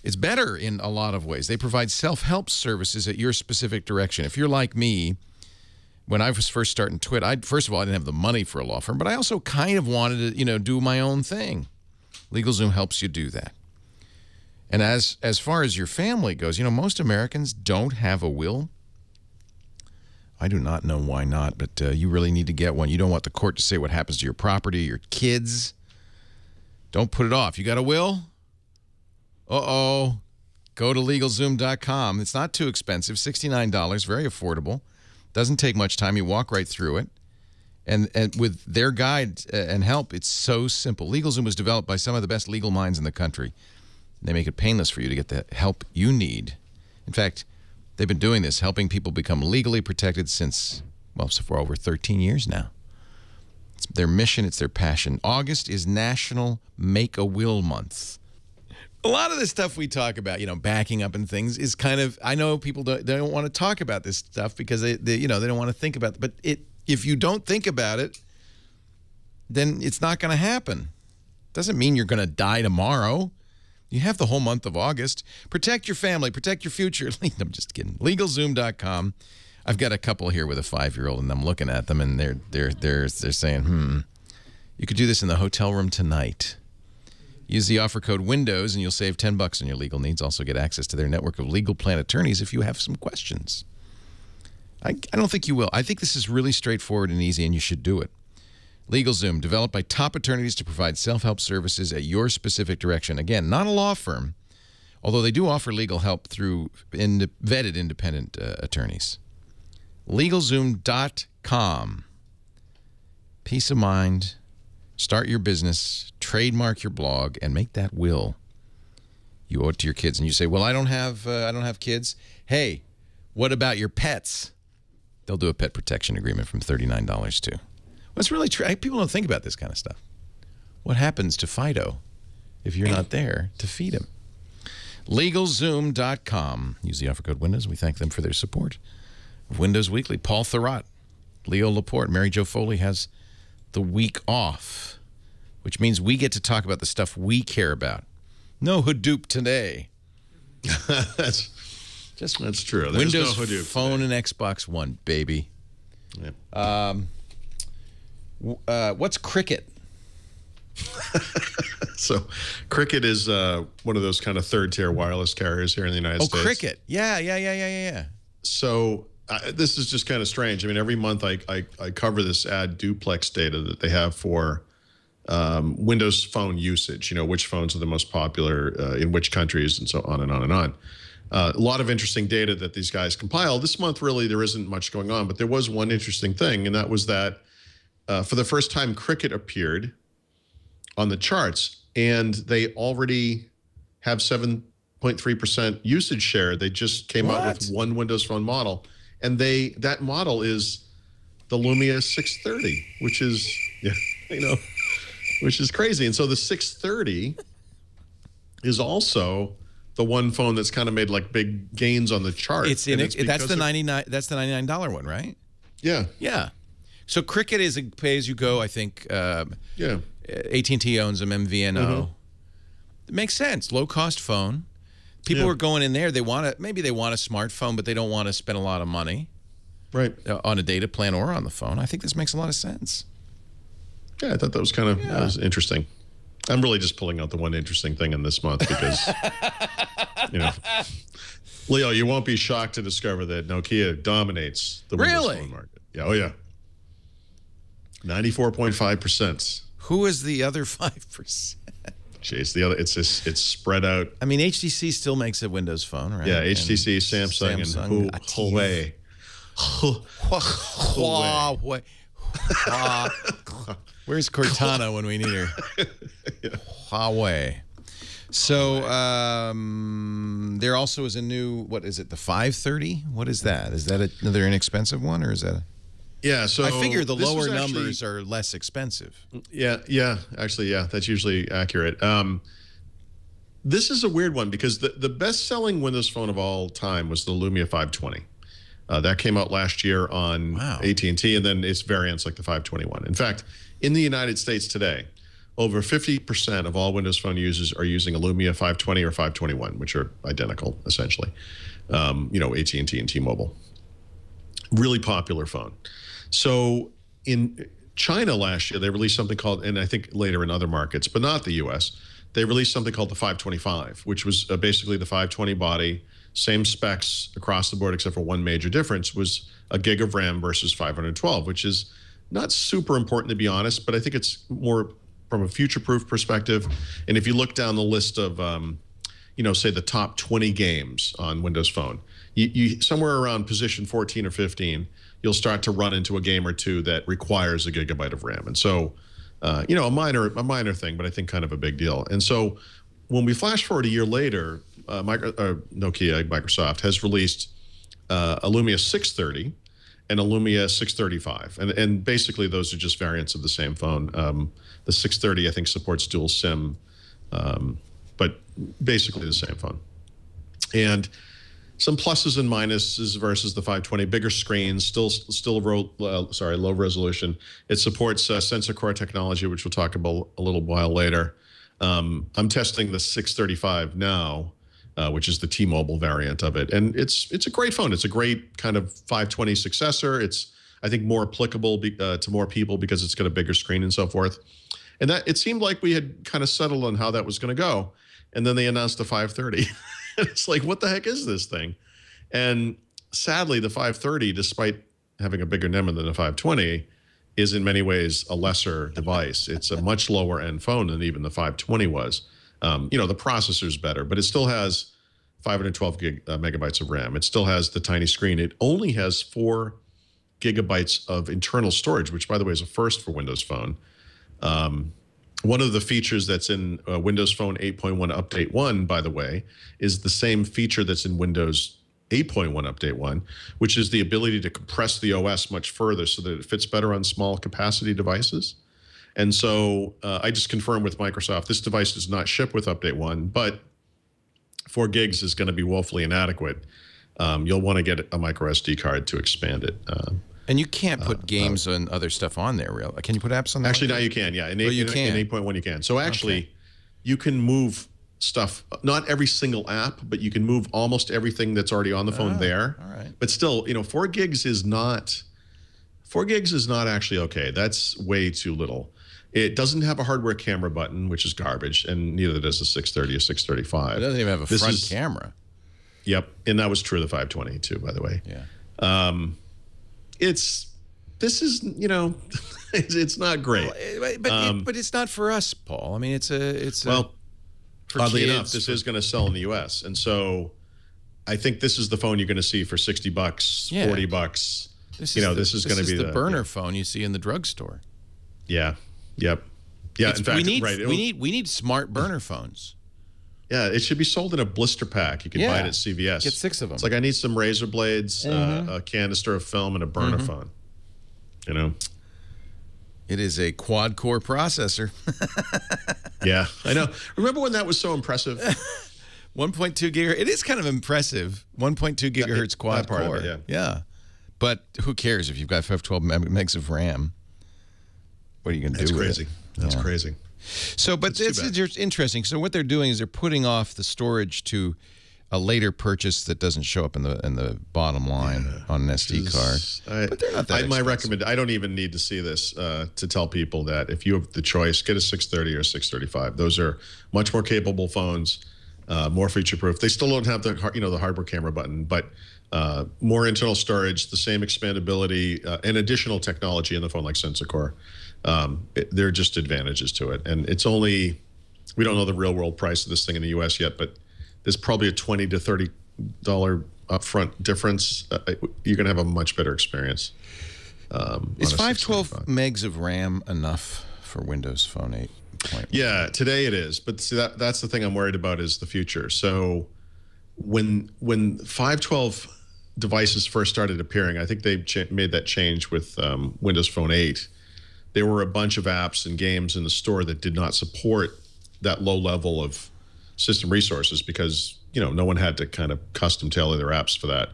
It's better in a lot of ways. They provide self-help services at your specific direction. If you're like me, when I was first starting Twit, first of all, I didn't have the money for a law firm, but I also kind of wanted to, do my own thing. LegalZoom helps you do that. And as far as your family goes, most Americans don't have a will. I do not know why not, but you really need to get one. You don't want the court to say what happens to your property, your kids. Don't put it off. You got a will? Uh-oh. Go to LegalZoom.com. It's not too expensive, $69, very affordable. Doesn't take much time. You walk right through it. And with their guide and help, it's so simple. LegalZoom was developed by some of the best legal minds in the country. They make it painless for you to get the help you need. In fact, they've been doing this, helping people become legally protected for over 13 years now. It's their mission, it's their passion. August is National Make-A-Will Month. A lot of the stuff we talk about, backing up and things, is kind of, I know people don't want to talk about this stuff because they don't want to think about it. But if you don't think about it, then it's not going to happen. Doesn't mean you're going to die tomorrow. You have the whole month of August. Protect your family. Protect your future. I'm just kidding. LegalZoom.com. I've got a couple here with a 5-year-old, and I'm looking at them, and they're saying, you could do this in the hotel room tonight. Use the offer code WINDOWS, and you'll save $10 on your legal needs. Also get access to their network of legal plan attorneys if you have some questions. I don't think you will. I think this is really straightforward and easy, and you should do it. LegalZoom, developed by top attorneys to provide self-help services at your specific direction. Again, not a law firm, although they do offer legal help through vetted independent attorneys. LegalZoom.com. Peace of mind. Start your business, trademark your blog, and make that will. You owe it to your kids, and you say, "Well, I don't have kids." Hey, what about your pets? They'll do a pet protection agreement from $39 too. Well, it's really true. People don't think about this kind of stuff. What happens to Fido if you're not there to feed him? LegalZoom.com. Use the offer code Windows. We thank them for their support of Windows Weekly. Paul Thurrott, Leo Laporte, Mary Jo Foley has the week off, which means we get to talk about the stuff we care about. No Hadoop today. That's true. There's Windows no Hadoop Phone today. and Xbox One, baby. Yeah. What's Cricket? So Cricket is one of those kind of third-tier wireless carriers here in the United States. Oh, Cricket. Yeah. So this is just kind of strange. I mean, every month I cover this ad duplex data that they have for Windows Phone usage, which phones are the most popular in which countries and so on and on and on. A lot of interesting data that these guys compile. This month, really, there isn't much going on, but there was one interesting thing, and that was that for the first time, Cricket appeared on the charts, and they already have 7.3% usage share. They just came out with one Windows Phone model, and that model is the Lumia 630, which is which is crazy. And so the 630 is also the one phone that's kind of made like big gains on the chart. That's the $99. That's the $99 one, right? Yeah. Yeah. So Cricket is a pay-as-you-go, I think. Yeah. AT&T owns them, MVNO. It makes sense. Low-cost phone. People are going in there. Maybe they want a smartphone, but they don't want to spend a lot of money. Right. On a data plan or on the phone. I think this makes a lot of sense. Yeah, I thought that was kind of that was interesting. I'm really just pulling out the one interesting thing in this month because, Leo, you won't be shocked to discover that Nokia dominates the Windows Phone market. Yeah, oh yeah. 94.5%. Who is the other 5%? Jeez, the other it's spread out. I mean, HTC still makes a Windows Phone, right? Yeah, HTC, Samsung, and Huawei. Huawei. Where's Cortana when we need her? Huawei. So there also is a new, what is it, the 530? What is that? Is that another inexpensive one, or is that? Yeah, so I figure the lower numbers are less expensive. Yeah. Actually, yeah, that's usually accurate. This is a weird one because the best-selling Windows Phone of all time was the Lumia 520. That came out last year on AT&T, and then its variants like the 521. In fact, in the United States today, over 50% of all Windows Phone users are using a Lumia 520 or 521, which are identical, essentially. AT&T and T-Mobile. Really popular phone. So in China last year, they released something called, and I think later in other markets, but not the U.S., they released something called the 525, which was basically the 520 body, same specs across the board, except for one major difference was a gig of RAM versus 512, which is not super important, to be honest, but I think it's more from a future-proof perspective. And if you look down the list of, say the top 20 games on Windows Phone, you somewhere around position 14 or 15, you'll start to run into a game or two that requires a gigabyte of RAM. And so, a minor thing, but I think kind of a big deal. And so when we flash forward a year later, Nokia, Microsoft, has released a Lumia 630 and a Lumia 635. And basically those are just variants of the same phone. The 630, I think, supports dual SIM, but basically the same phone. And some pluses and minuses versus the 520. Bigger screens, still low resolution. It supports sensor core technology, which we'll talk about a little while later. I'm testing the 635 now, which is the T-Mobile variant of it, and it's a great phone. It's a great kind of 520 successor. It's, I think, more applicable to more people because it's got a bigger screen and so forth. And that it seemed like we had kind of settled on how that was going to go, and then they announced the 530. It's like, what the heck is this thing? And sadly, the 530, despite having a bigger NEMA than the 520, is in many ways a lesser device. It's a much lower end phone than even the 520 was. The processor's better, but it still has 512 megabytes of RAM. It still has the tiny screen. It only has 4 gigabytes of internal storage, which, by the way, is a first for Windows Phone. One of the features that's in Windows Phone 8.1 Update 1, by the way, is the same feature that's in Windows 8.1 Update 1, which is the ability to compress the OS much further so that it fits better on small capacity devices. And so I just confirmed with Microsoft, this device does not ship with Update 1, but 4 gigs is going to be woefully inadequate. You'll want to get a micro SD card to expand it. And you can't put games and other stuff on there, really. Can you put apps on there? Actually, now you can, yeah. In you can. In 8.1, you can. So actually, you can move stuff, not every single app, but you can move almost everything that's already on the phone there. All right. But still, 4 gigs is not actually okay. That's way too little. It doesn't have a hardware camera button, which is garbage, and neither does the 630 or 635. It doesn't even have a front camera. Yep, and that was true of the 520 too, by the way. Yeah. It's not great. But it's not for us, Paul. I mean, it's well, for oddly kids, enough, this is going to sell in the U.S. And so I think this is the phone you're going to see for $60, $40. This is going to be the burner phone you see in the drugstore. Yeah. Yep. Yeah. In fact, we need smart burner phones. Yeah, it should be sold in a blister pack. You can buy it at CVS. Get 6 of them. It's like I need some razor blades, a canister of film, and a burner phone. It is a quad-core processor. Yeah, I know. Remember when that was so impressive? 1.2 gigahertz. It is kind of impressive. 1.2 gigahertz quad core. Part of it, yeah. But who cares if you've got 512 megs of RAM? What are you going to do with crazy. it? That's crazy. So, but it's interesting. So what they're doing is they're putting off the storage to a later purchase that doesn't show up in the bottom line on an SD card. But they're not that expensive. I don't even need to see this to tell people that if you have the choice, get a 630 or 635. Those are much more capable phones, more feature-proof. They still don't have the hardware camera button, but more internal storage, the same expandability, and additional technology in the phone like Sensor Core. There are just advantages to it, and it's only, we don't know the real world price of this thing in the U.S. yet, but there's probably a $20 to $30 upfront difference. You're going to have a much better experience. Is 512 megs of RAM enough for Windows Phone 8? Yeah, today it is, but see, that's the thing I'm worried about is the future. So when 512 devices first started appearing, I think they made that change with Windows Phone 8. There were a bunch of apps and games in the store that did not support that low level of system resources because, no one had to kind of custom tailor their apps for that.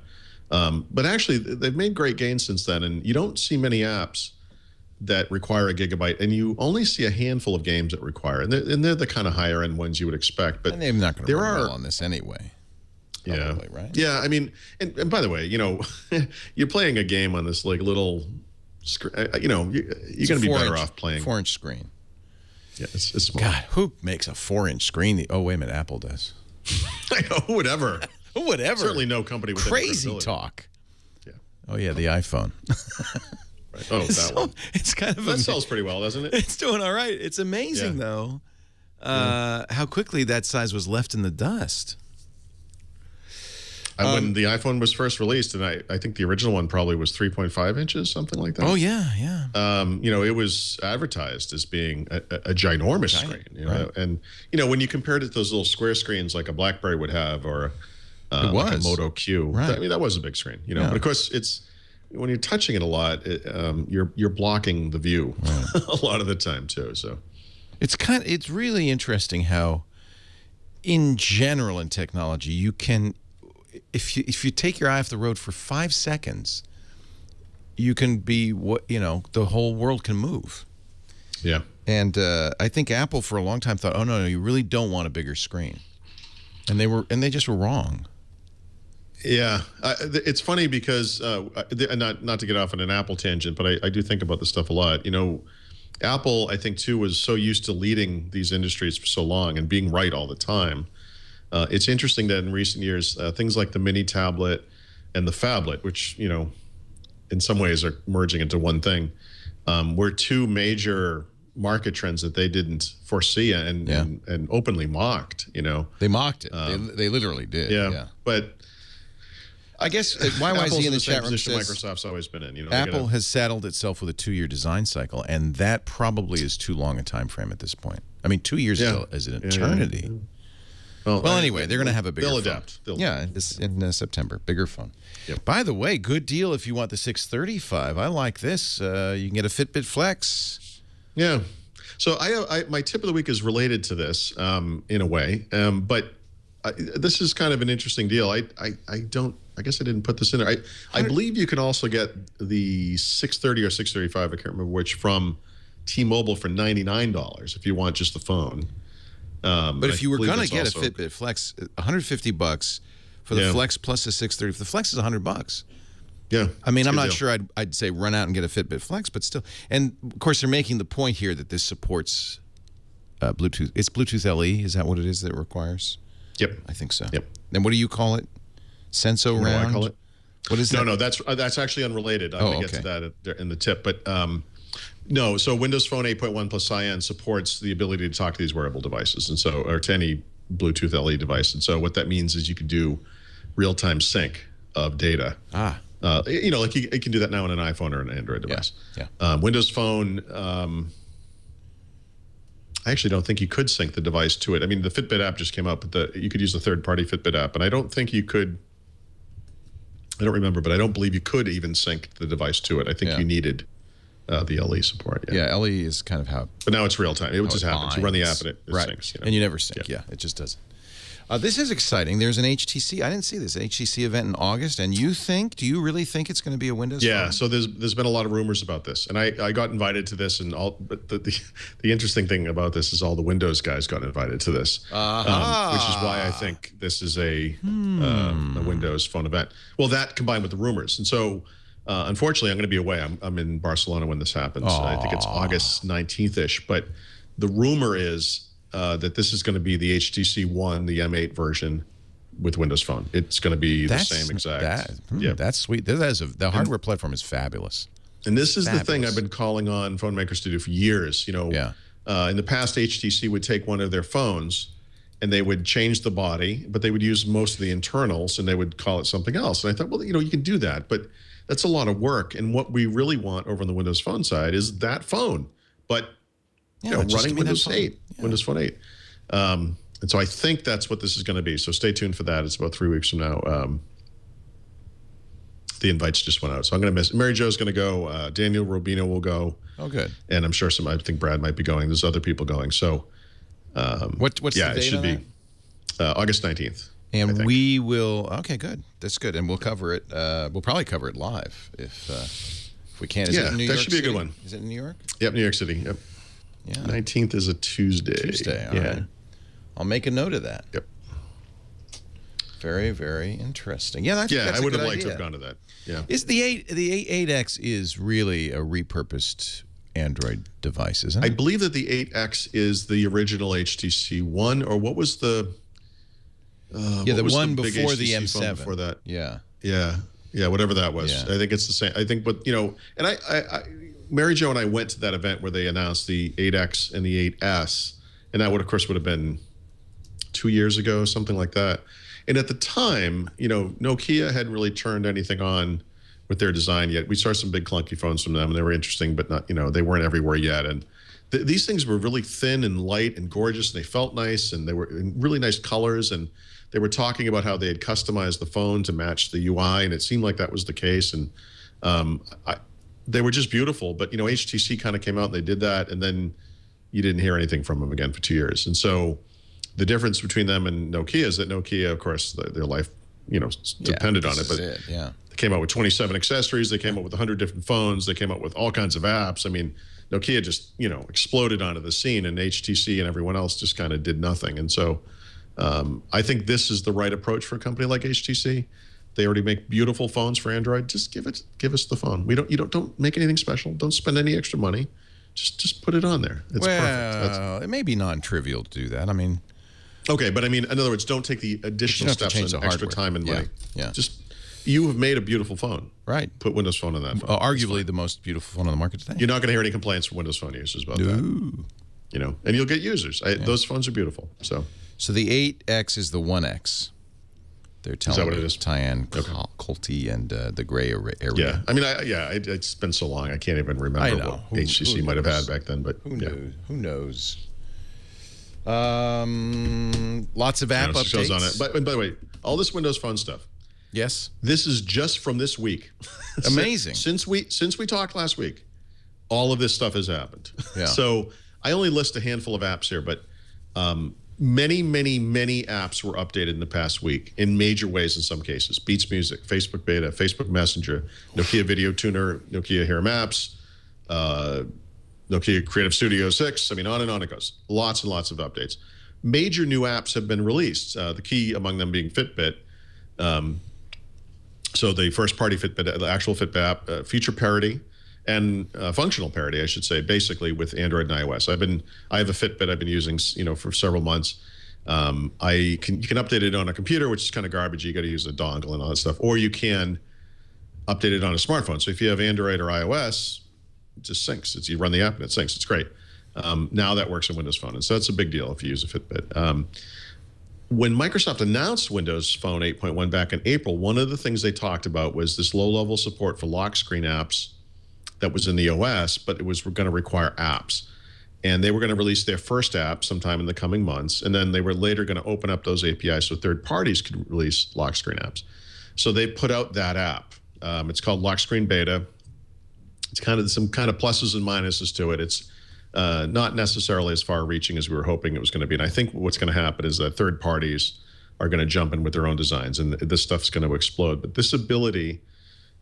But actually, they've made great gains since then, and you don't see many apps that require a gigabyte, and you only see a handful of games that require, and they're the kind of higher end ones you would expect. But and they're not going to run well on this anyway. Probably, yeah, right? Yeah, I mean, and by the way, you're playing a game on this like little screen. You're going to be better off playing 4-inch screen. Yeah, it's small. God, who makes a 4-inch screen? Oh, wait a minute, Apple does. I know, whatever. Whatever. Certainly no company with crazy talk. Yeah. Oh yeah, the iPhone. Right. Oh, that one. It's kind of that sells pretty well, doesn't it? It's doing all right. It's amazing though, how quickly that size was left in the dust. When the iPhone was first released, and I think the original one probably was 3.5 inches, something like that. Oh yeah, yeah. It was advertised as being a ginormous screen. And when you compared it to those little square screens like a BlackBerry would have, or like a Moto Q, right. that was a big screen. But of course, it's when you're touching it a lot, you're blocking the view a lot of the time too. So it's really interesting how, in general, in technology, you can. If you take your eye off the road for 5 seconds, you can be the whole world can move. Yeah. And I think Apple for a long time thought, oh no, you really don't want a bigger screen, and they just were wrong. Yeah, it's funny because not to get off on an Apple tangent, but I do think about this stuff a lot. Apple, I think too, was so used to leading these industries for so long and being right all the time. It's interesting that in recent years, things like the mini tablet and the phablet, which, in some ways are merging into one thing, were two major market trends that they didn't foresee and openly mocked, They mocked it. They literally did. Yeah. But I guess YYZ in the chat room says Microsoft's always been in. Apple has saddled itself with a 2-year design cycle, and that probably is too long a time frame at this point. I mean, 2 years is an eternity. Yeah. Well, anyway, they're going to have a bigger phone. They'll adapt. In September, bigger phone. Yep. By the way, good deal if you want the 635. I like this. You can get a Fitbit Flex. Yeah. So my tip of the week is related to this in a way, but this is kind of an interesting deal. I guess I didn't put this in there. I believe you can also get the 630 or 635, I can't remember which, from T-Mobile for $99 if you want just the phone. But if you were going to get a Fitbit Flex, $150 for the Flex plus the 630. The Flex is $100. Yeah. I mean, I'm not sure I'd say run out and get a Fitbit Flex, but still. And, of course, they're making the point here that this supports Bluetooth. It's Bluetooth LE. Is that what it is that it requires? Yep. I think so. Yep. And what do you call it? Senso round? What do I call it? What is that? No, that's actually unrelated. I'm going to get to that in the tip. But no, so Windows Phone 8.1 plus Cyan supports the ability to talk to these wearable devices, and so, or to any Bluetooth LE device. And so what that means is you can do real-time sync of data. You know, like you can do that now on an iPhone or an Android device. Yeah. Windows Phone, I actually don't think you could sync the device to it. I mean, the Fitbit app just came out, but you could use the third-party Fitbit app, and I don't think you could. I don't remember, but I don't believe you could even sync the device to it. I think you needed the LE support. Yeah, LE is kind of how. But now it's real time. It just happens. You run the app and it syncs. You know? And you never sync. Yeah, it just doesn't. This is exciting. There's an HTC. I didn't see this HTC event in August. And do you really think it's going to be a Windows phone? phone? So there's been a lot of rumors about this, and I got invited to this, and but the interesting thing about this is all the Windows guys got invited to this, which is why I think this is a Windows phone event. Well, that combined with the rumors, and so unfortunately, I'm going to be away. I'm in Barcelona when this happens. I think it's August 19th-ish, but the rumor is that this is going to be the HTC One, the M8 version with Windows Phone. It's going to be the same exact. That's sweet. The hardware platform is fabulous. And this is the thing I've been calling on phone makers to do for years. You know, in the past, HTC would take one of their phones and they would change the body, but they would use most of the internals and they would call it something else. And I thought, well, you know, you can do that, but that's a lot of work. And what we really want over on the Windows Phone side is that phone, but running Windows 8, Windows Phone 8. And so I think that's what this is going to be. So stay tuned for that. It's about 3 weeks from now. The invites just went out. So I'm going to miss. Mary Jo's going to go. Daniel Robino will go. Oh, good. And I'm sure I think Brad might be going. There's other people going. So what's the date it should on be August 19th. And we will. Okay, good. That's good. And we'll cover it. We'll probably cover it live if we can. Is it in New York that should be a good one. Is it in New York? Yep, New York City. Yep. Yeah. 19th is a Tuesday. All right. I'll make a note of that. Yep. Very, very interesting. Yeah, that's I would have liked idea. to have gone to that. Yeah. Is the 8X is really a repurposed Android device, isn't it? I believe that the 8X is the original HTC One, or what was the the one before the M7 before that. Yeah, whatever that was. Yeah. I think it's the same. I think, but you know, and I Mary Jo and I went to that event where they announced the 8X and the 8S, and that would, of course, would have been 2 years ago, something like that. And at the time, you know, Nokia hadn't really turned anything on with their design yet. We saw some big clunky phones from them, and they were interesting, but not, you know, they weren't everywhere yet. And these things were really thin and light and gorgeous, and they felt nice, and they were in really nice colors. And they were talking about how they had customized the phone to match the UI, and it seemed like that was the case. And they were just beautiful. But, you know, HTC kind of came out and they did that, and then you didn't hear anything from them again for 2 years. And so the difference between them and Nokia is that Nokia, of course, their life, you know, depended on it. But they came out with 27 accessories. They came out with 100 different phones. They came out with all kinds of apps. I mean, Nokia just, you know, exploded onto the scene, and HTC and everyone else just kind of did nothing. And so I think this is the right approach for a company like HTC. They already make beautiful phones for Android. Just give us the phone. Don't make anything special. Don't spend any extra money. Just put it on there. It's perfect. It may be non-trivial to do that. I mean, okay, but I mean, in other words, don't take the additional steps and extra time and money. Just you have made a beautiful phone. Right. Put Windows Phone on that phone. Arguably the most beautiful phone on the market today. You're not going to hear any complaints from Windows Phone users about that. You know, and you'll get users. Those phones are beautiful. So the 8X is the 1X. They're telling is that what it is? Tyann, Colty, and the gray area. Yeah, I mean, it's been so long, I can't even remember what HTC might have had back then. But who knows? Who knows? Lots of app updates on it. But by the way, all this Windows Phone stuff. Yes. This is just from this week. Amazing. Since we talked last week, all of this stuff has happened. Yeah. So I only list a handful of apps here, but Many, many, many apps were updated in the past week in major ways in some cases. Beats Music, Facebook Beta, Facebook Messenger, Nokia Video Tuner, Nokia Here Maps, Nokia Creative Studio 6. I mean, on and on it goes. Lots and lots of updates. Major new apps have been released, the key among them being Fitbit. So the first-party Fitbit, the actual Fitbit app, feature parity and functional parity, I should say, basically with Android and iOS. I have a Fitbit I've been using, for several months. You can update it on a computer, which is kind of garbage. You got to use a dongle and all that stuff, or you can update it on a smartphone. So if you have Android or iOS, it just syncs. You run the app and it syncs. It's great. Now that works on Windows Phone, and so that's a big deal if you use a Fitbit. When Microsoft announced Windows Phone 8.1 back in April, one of the things they talked about was this low-level support for lock screen apps that was in the OS, but it was going to require apps. And they were going to release their first app sometime in the coming months, and then they were later going to open up those APIs so third parties could release lock screen apps. So they put out that app. It's called Lock Screen Beta. It's kind of some kind of pluses and minuses to it. It's not necessarily as far-reaching as we were hoping it was going to be. And I think what's going to happen is that third parties are going to jump in with their own designs, and this stuff's going to explode. But this ability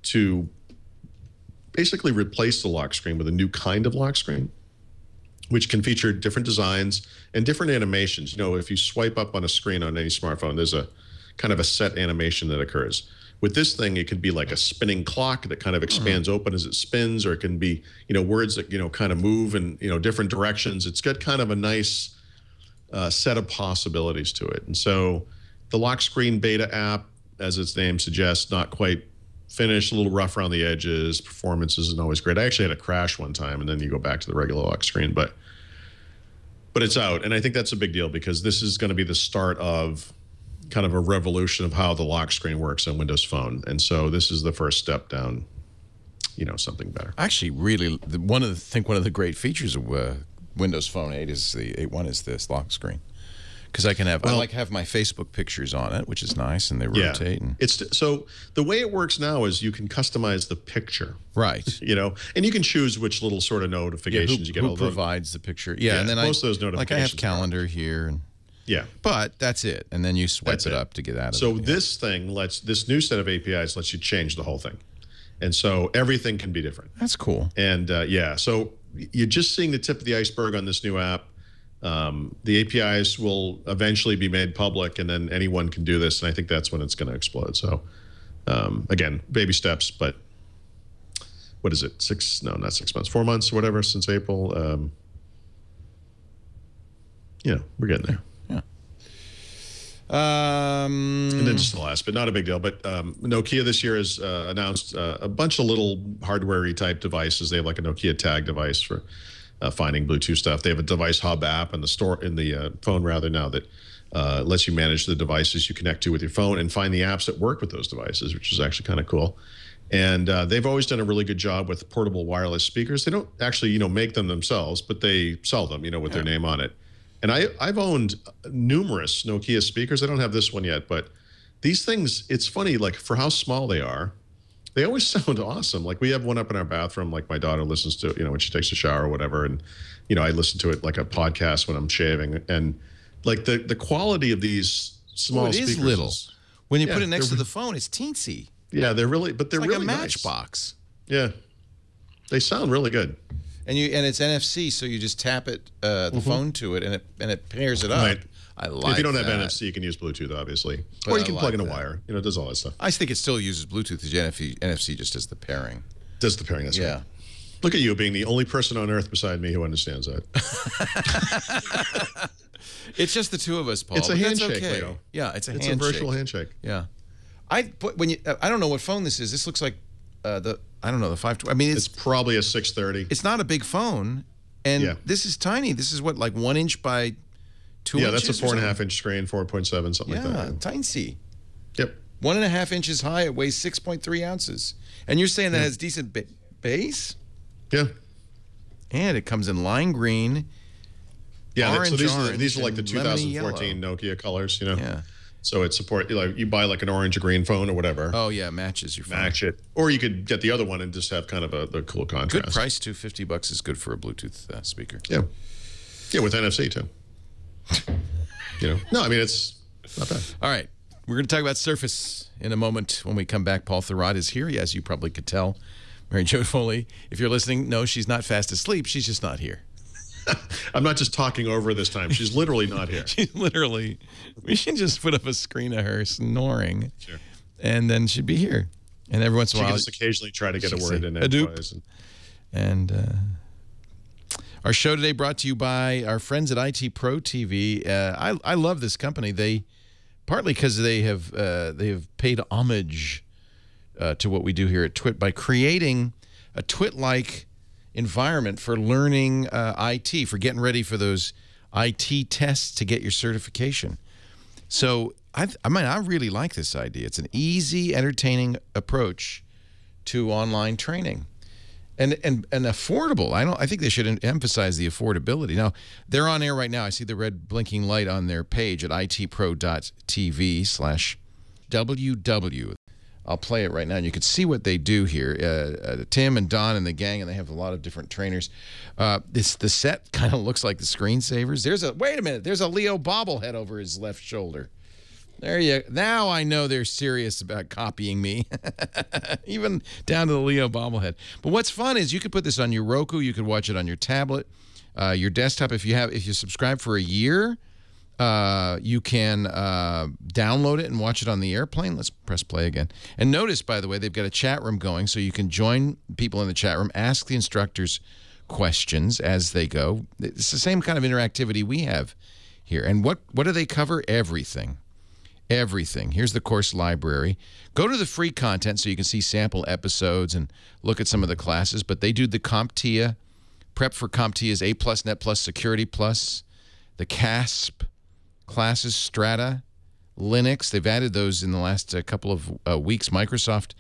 to basically replace the lock screen with a new kind of lock screen, which can feature different designs and different animations. If you swipe up on a screen on any smartphone, there's a kind of a set animation that occurs. With this thing, it could be like a spinning clock that kind of expands open as it spins, or it can be, words that, kind of move in, different directions. It's got kind of a nice set of possibilities to it. And so the lock screen beta app, as its name suggests, not quite finished, a little rough around the edges. Performance isn't always great. I actually had a crash one time, and then you go back to the regular lock screen, but it's out. And I think that's a big deal, because this is going to be the start of kind of a revolution of how the lock screen works on Windows Phone. And so this is the first step down, something better. Actually, really, one of the great features of Windows Phone 8 is the 8.1 is this lock screen. Because I can have, I have my Facebook pictures on it, which is nice, and they rotate. And so the way it works now is you can customize the picture, right? And you can choose which little sort of notifications you get. Who provides the picture? Yeah, and then most of those notifications. Like I have calendar here, and but that's it. And then you swipe it up to get out of it. So this thing this new set of APIs lets you change the whole thing, and so everything can be different. That's cool. And so you're just seeing the tip of the iceberg on this new app. The APIs will eventually be made public, and then anyone can do this, and I think that's when it's going to explode. So again, baby steps, but what is it? Not 6 months, 4 months or whatever since April. We're getting there. Yeah. And then just the last, but not a big deal. But Nokia this year has announced a bunch of little hardware-y type devices. They have like a Nokia tag device for finding Bluetooth stuff. They have a device hub app in the phone now that lets you manage the devices you connect to with your phone and find the apps that work with those devices, which is actually kind of cool. And they've always done a really good job with portable wireless speakers. They don't actually, make them themselves, but they sell them, with their name on it. And I've owned numerous Nokia speakers. I don't have this one yet, but these things, it's funny, like for how small they are, they always sound awesome. Like we have one up in our bathroom, like my daughter listens to, when she takes a shower or whatever. And, I listen to it like a podcast when I'm shaving. And like the quality of these small speakers. It is little. When you put it next to the phone, it's teensy. Yeah, they're really, but they're like really a matchbox. Nice. Yeah. They sound really good. And it's NFC, so you just tap it, the phone to it, and it pairs it up. Right. I like If you don't have that. NFC, you can use Bluetooth, obviously. But or you can plug in a that. wire. It does all that stuff. I think it still uses Bluetooth as NFC just does the pairing. Does the pairing, that's right. Look at you being the only person on earth beside me who understands that. It's just the two of us, Paul. It's a handshake, okay. Leo. Yeah, it's a It's handshake. a virtual handshake. Yeah. I don't know what phone this is. This looks like the 512. I mean, it's probably a 630. It's not a big phone, and this is tiny. This is what, like 1 inch by 2 inches? Yeah, that's a 4.5 inch screen, 4.7, something like that. Yeah, tiny. Yep. 1.5 inches high. It weighs 6.3 ounces. And you're saying that has decent base? Yeah. And it comes in lime green. Yeah, orange, so these are like the lemony 2014 Nokia colors, Yeah. So it support you buy like an orange or green phone or whatever. Oh yeah, matches your phone. Match it, or you could get the other one and just have kind of the cool contrast. Good price too. $50 is good for a Bluetooth speaker. Yeah, yeah, with NFC too. No, I mean, it's not bad. All right. We're going to talk about Surface in a moment when we come back. Paul Thurrott is here, as you probably could tell. Mary Jo Foley, if you're listening, no, she's not fast asleep. She's just not here. I'm not just talking over this time. She's literally not here. She's literally. We should just put up a screen of her snoring. Sure. And then she'd be here. And every once in a while, she can just occasionally try to get a word in edgewise. And our show today brought to you by our friends at IT Pro TV. I love this company. They partly because they have paid homage to what we do here at Twit by creating a Twit-like environment for learning IT, for getting ready for those IT tests to get your certification. So I really like this idea. It's an easy, entertaining approach to online training, and affordable. I think they should emphasize the affordability. Now they're on air right now. I see the red blinking light on their page at itpro.tv/ww. I'll play it right now, and you can see what they do here. Tim and Don and the gang, and they have a lot of different trainers. The set kind of looks like the screensavers. Wait a minute. There's a Leo bobblehead over his left shoulder. Now I know they're serious about copying me, even down to the Leo bobblehead. But what's fun is you could put this on your Roku. You could watch it on your tablet, your desktop. If you subscribe for a year, you can download it and watch it on the airplane. Let's press play again. And notice, by the way, they've got a chat room going, so you can join people in the chat room, ask the instructors questions as they go. It's the same kind of interactivity we have here. And what do they cover? Everything. Everything. Here's the course library. Go to the free content so you can see sample episodes and look at some of the classes. But they do the CompTIA, Prep for CompTIA's A+, Net+, Security+, the CASP classes, Strata, Linux. They've added those in the last couple of weeks. Microsoft,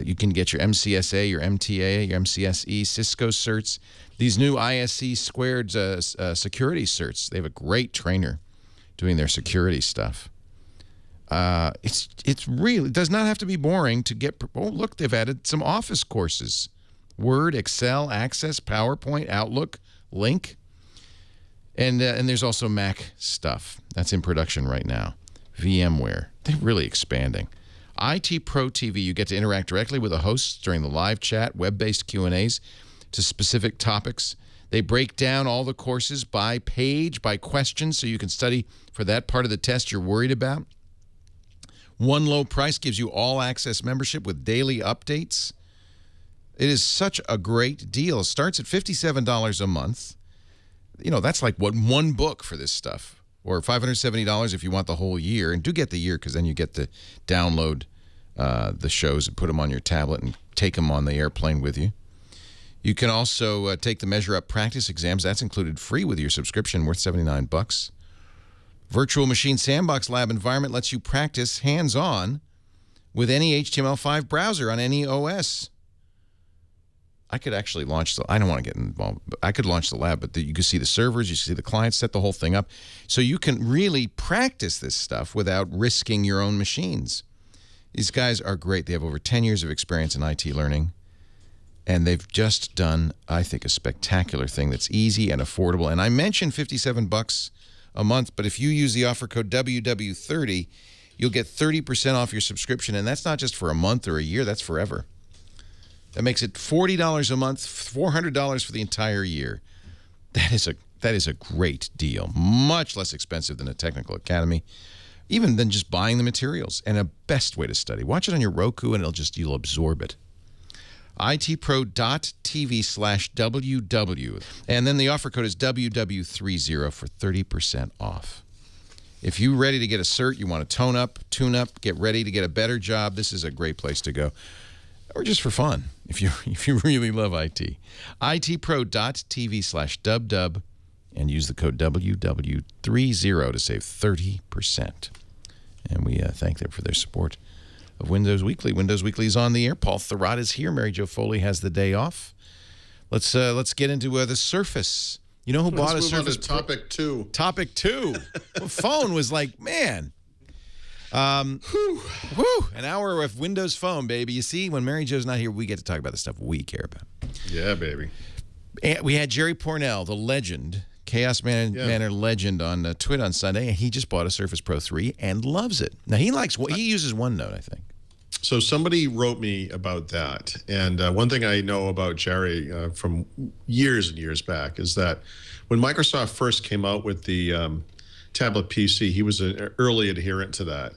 you can get your MCSA, your MTA, your MCSE, Cisco certs. These new ISC squared security certs. They have a great trainer doing their security stuff. It does not have to be boring to get. Oh, look, they've added some Office courses: Word, Excel, Access, PowerPoint, Outlook, Link, and there's also Mac stuff that's in production right now. VMware. They're really expanding. IT Pro TV. You get to interact directly with the hosts during the live chat, web-based Q&As to specific topics. They break down all the courses by page, by question, so you can study for that part of the test you're worried about. One low price gives you all-access membership with daily updates. It is such a great deal. It starts at $57 a month. You know, that's like one book for this stuff. Or $570 if you want the whole year. And do get the year, because then you get to download the shows and put them on your tablet and take them on the airplane with you. You can also take the Measure Up practice exams. That's included free with your subscription, worth $79. Virtual Machine Sandbox Lab environment lets you practice hands-on with any HTML5 browser on any OS. I could actually launch I don't want to get involved, but I could launch the lab, but you can see the servers, you can see the clients, set the whole thing up. So you can really practice this stuff without risking your own machines. These guys are great. They have over 10 years of experience in IT learning, and they've just done, I think, a spectacular thing that's easy and affordable. And I mentioned $57 a month, but if you use the offer code WW30, you'll get 30% off your subscription, and that's not just for a month or a year, that's forever. That makes it $40 a month, $400 for the entire year. That is a great deal. Much less expensive than a technical academy, even than just buying the materials, and a best way to study. Watch it on your Roku, and you'll absorb it. itpro.tv/WW. And then the offer code is WW30 for 30% off. If you're ready to get a cert, you want to tune up, get ready to get a better job, this is a great place to go. Or just for fun, if you really love IT. itpro.tv/WW and use the code WW30 to save 30%. And we thank them for their support of Windows Weekly. Windows Weekly is on the air. Paul Thurrott is here. Mary Jo Foley has the day off. Let's get into the Surface. You know who bought a Surface? Topic 2. Topic 2. The phone was like, man. An hour of Windows Phone, baby. You see, when Mary Jo's not here, we get to talk about the stuff we care about. Yeah, baby. And we had Jerry Pournell, the legend, Chaos Manor Legend on Twitter on Sunday, and he just bought a Surface Pro 3 and loves it. Now, he uses OneNote, I think. So somebody wrote me about that. And one thing I know about Jerry from years and years back is that when Microsoft first came out with the tablet PC, he was an early adherent to that.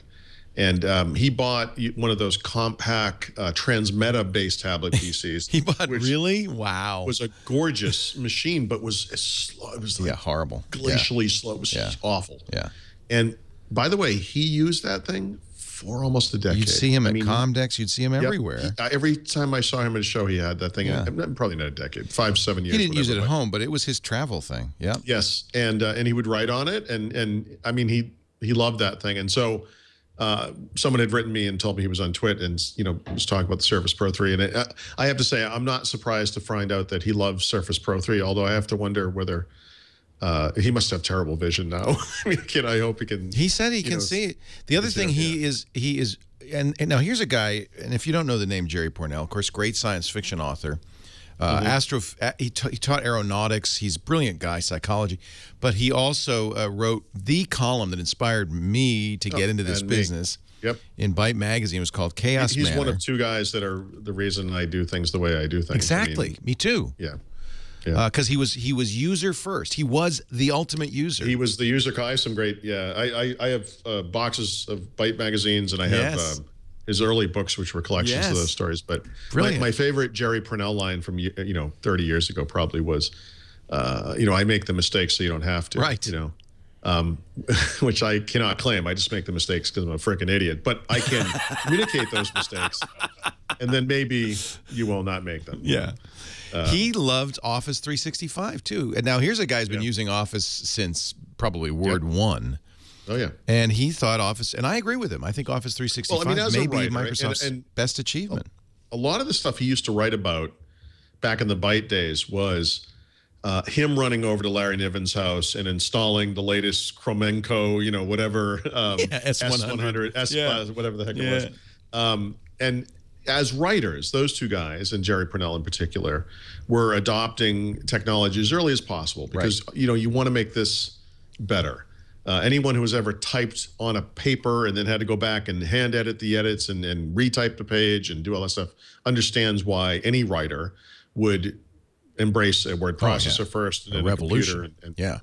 And he bought one of those compact Transmeta-based tablet PCs. He bought really? Wow. It was a gorgeous machine, but was slow. It was like horrible. Glacially slow. It was awful. Yeah. And by the way, he used that thing for almost a decade. You'd see him at Comdex. You'd see him everywhere. Every time I saw him at a show, he had that thing. Probably not a decade, 5-7 years. He didn't use it at home, but it was his travel thing. Yeah. Yes, and he would write on it, and I mean he loved that thing, and so. Someone had written me and told me he was on Twit and was talking about the Surface Pro 3, and I have to say I'm not surprised to find out that he loves Surface Pro 3. Although I have to wonder whether he must have terrible vision now. I mean, I hope he can. He said he can see it. The other thing he is, and now here's a guy, and if you don't know the name Jerry Pournelle, of course, great science fiction author. He taught aeronautics. He's a brilliant guy, psychology, but he also wrote the column that inspired me to get into this business. Yep. In Byte magazine, it was called Chaos Manor. He's one of two guys that are the reason I do things the way I do things. Exactly. I mean, me too. Yeah. Because he was user first. He was the ultimate user. He was the user. I have some great. Yeah. I have boxes of Byte magazines, and I have. His early books, which were collections of those stories. But my favorite Jerry Pournelle line from 30 years ago probably was, I make the mistakes so you don't have to. Right. Which I cannot claim. I just make the mistakes because I'm a freaking idiot. But I can communicate those mistakes, and then maybe you will not make them. Yeah. He loved Office 365 too. And now here's a guy who's been using Office since probably Word 1. Oh, yeah. And he thought Office, and I agree with him. I think Office 365 may be Microsoft's best achievement. A lot of the stuff he used to write about back in the Byte days was him running over to Larry Niven's house and installing the latest Chromenko, whatever, S100, S5, whatever the heck it was. And as writers, those two guys, and Jerry Pournelle in particular, were adopting technology as early as possible because, you want to make this better. Anyone who has ever typed on a paper and then had to go back and hand edit the edits and retype the page and do all that stuff understands why any writer would embrace a word processor first and then a revolution. Yeah.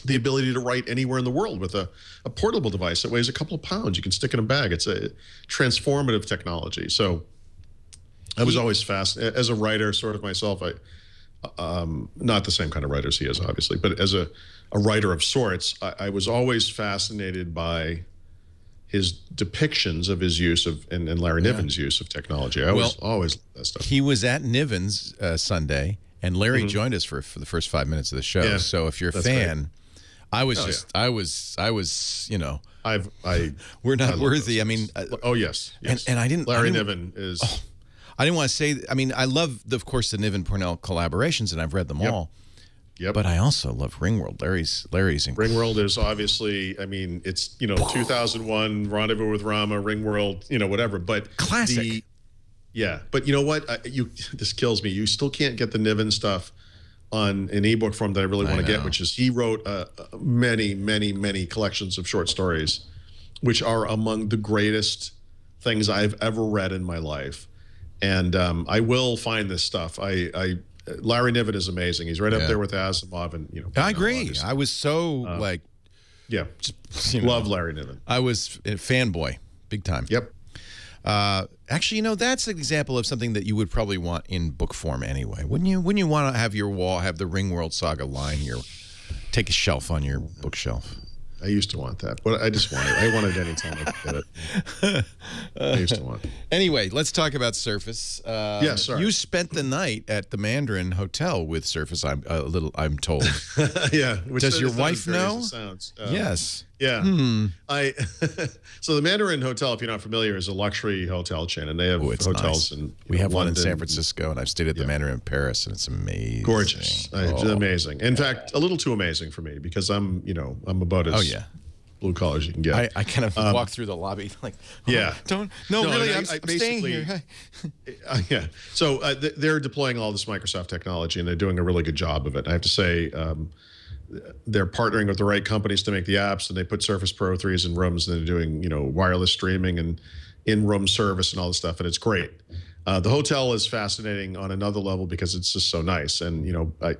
The ability to write anywhere in the world with a portable device that weighs a couple of pounds. You can stick in a bag. It's a transformative technology. So I was always fascinated as a writer, sort of myself. Not the same kind of writer as he is, obviously, but as a writer of sorts, I was always fascinated by his depictions of his use of and Larry Niven's use of technology. I was always that stuff. He was at Niven's Sunday, and Larry joined us for the first 5 minutes of the show. Yeah, so if you're a fan, I was we're not worthy. I mean, yes. And I didn't. Larry Niven is. I didn't want to say. I mean, I love of course the Niven Pournelle collaborations, and I've read them all. Yep. But I also love Ringworld. Larry's Ringworld is obviously, I mean, it's 2001, Rendezvous with Rama, Ringworld, whatever. But classic. But you know what? This kills me. You still can't get the Niven stuff on an ebook form that I really want to get, which is he wrote many, many, many collections of short stories, which are among the greatest things I've ever read in my life. And I will find this stuff. Larry Niven is amazing. He's right up there with Asimov, and I agree. I was so love Larry Niven. I was a fanboy, big time. Yep. Actually, that's an example of something that you would probably want in book form anyway. Wouldn't you? Wouldn't you want to have your wall have the Ringworld Saga line here? Take a shelf on your bookshelf. I used to want that, but I just wanted. I wanted any time I could get it. I used to want it. Anyway, let's talk about Surface. Sorry. You spent the night at the Mandarin Hotel with Surface. I'm told. Yeah. Does your wife know? Sounds. Yes. Yeah. So the Mandarin Hotel, if you're not familiar, is a luxury hotel chain, and they have hotels in we have one in London. San Francisco, and I've stayed at the Mandarin in Paris, and it's amazing. Gorgeous. It's amazing. In fact, a little too amazing for me because I'm about as blue collars you can get. I kind of walk through the lobby like, yeah. Really, I'm staying here. Yeah. So they're deploying all this Microsoft technology, and they're doing a really good job of it. I have to say, they're partnering with the right companies to make the apps, and they put Surface Pro 3s in rooms, and they're doing, wireless streaming and in-room service and all this stuff, and it's great. The hotel is fascinating on another level because it's just so nice. And,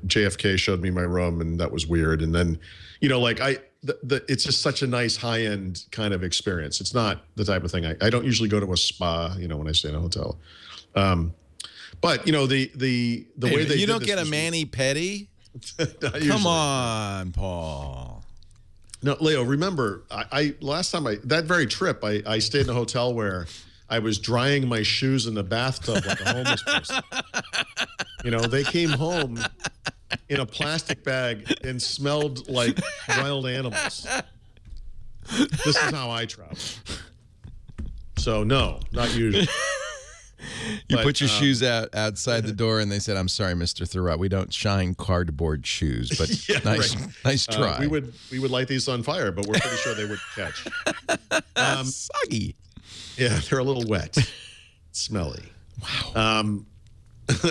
JFK showed me my room, and that was weird. And then, it's just such a nice high-end kind of experience. It's not the type of thing I don't usually go to a spa, when I stay in a hotel. But, the way they you did don't this get a was- mani-pedi? Come on, Paul. No, Leo, remember, last time that very trip, I stayed in a hotel where I was drying my shoes in the bathtub like a homeless person. They came home in a plastic bag and smelled like wild animals. This is how I travel. So, no, not usually. You put your shoes outside the door, and they said, "I'm sorry, Mr. Thurrott, we don't shine cardboard shoes." But yeah, nice try. We would light these on fire, but we're pretty sure they wouldn't catch. Soggy. Yeah, they're a little wet, smelly. Wow.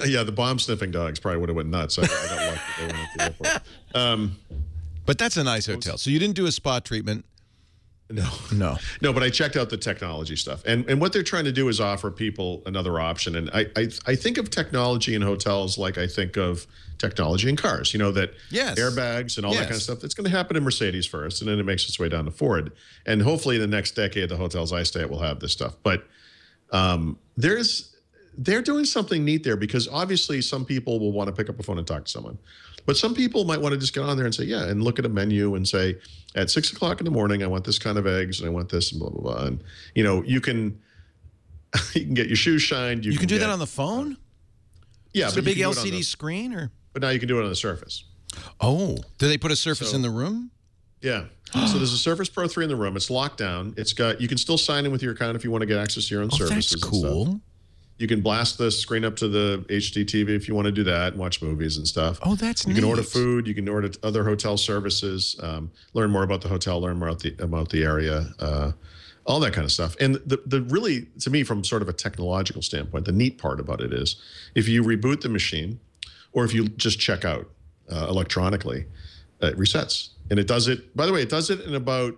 Yeah, the bomb sniffing dogs probably would have went nuts. I got lucky that they went at the airport. But that's a nice hotel. So you didn't do a spa treatment. No, but I checked out the technology stuff, and what they're trying to do is offer people another option. And I think of technology in hotels like I think of technology in cars. That airbags and all that kind of stuff. It's going to happen in Mercedes first, and then it makes its way down to Ford, and hopefully in the next decade the hotels I stay at will have this stuff. But they're doing something neat there, because obviously some people will want to pick up a phone and talk to someone. But some people might want to just get on there and say, yeah, and look at a menu and say, at 6 o'clock in the morning, I want this kind of eggs, and I want this, and blah, blah, blah. And, you can get your shoes shined. You can do that on the phone? Yeah. It's a big LCD screen? But now you can do it on the Surface. Oh. Do they put a Surface in the room? Yeah. So there's a Surface Pro 3 in the room. It's locked down. You can still sign in with your account if you want to get access to your own services. That's cool. You can blast the screen up to the HD TV if you want to do that and watch movies and stuff. Oh, that's neat. You can order food. You can order other hotel services, learn more about the hotel, learn more about the area, all that kind of stuff. And the really, to me, from sort of a technological standpoint, the neat part about it is if you reboot the machine or if you just check out electronically, it resets. And it does it, by the way, it does it in about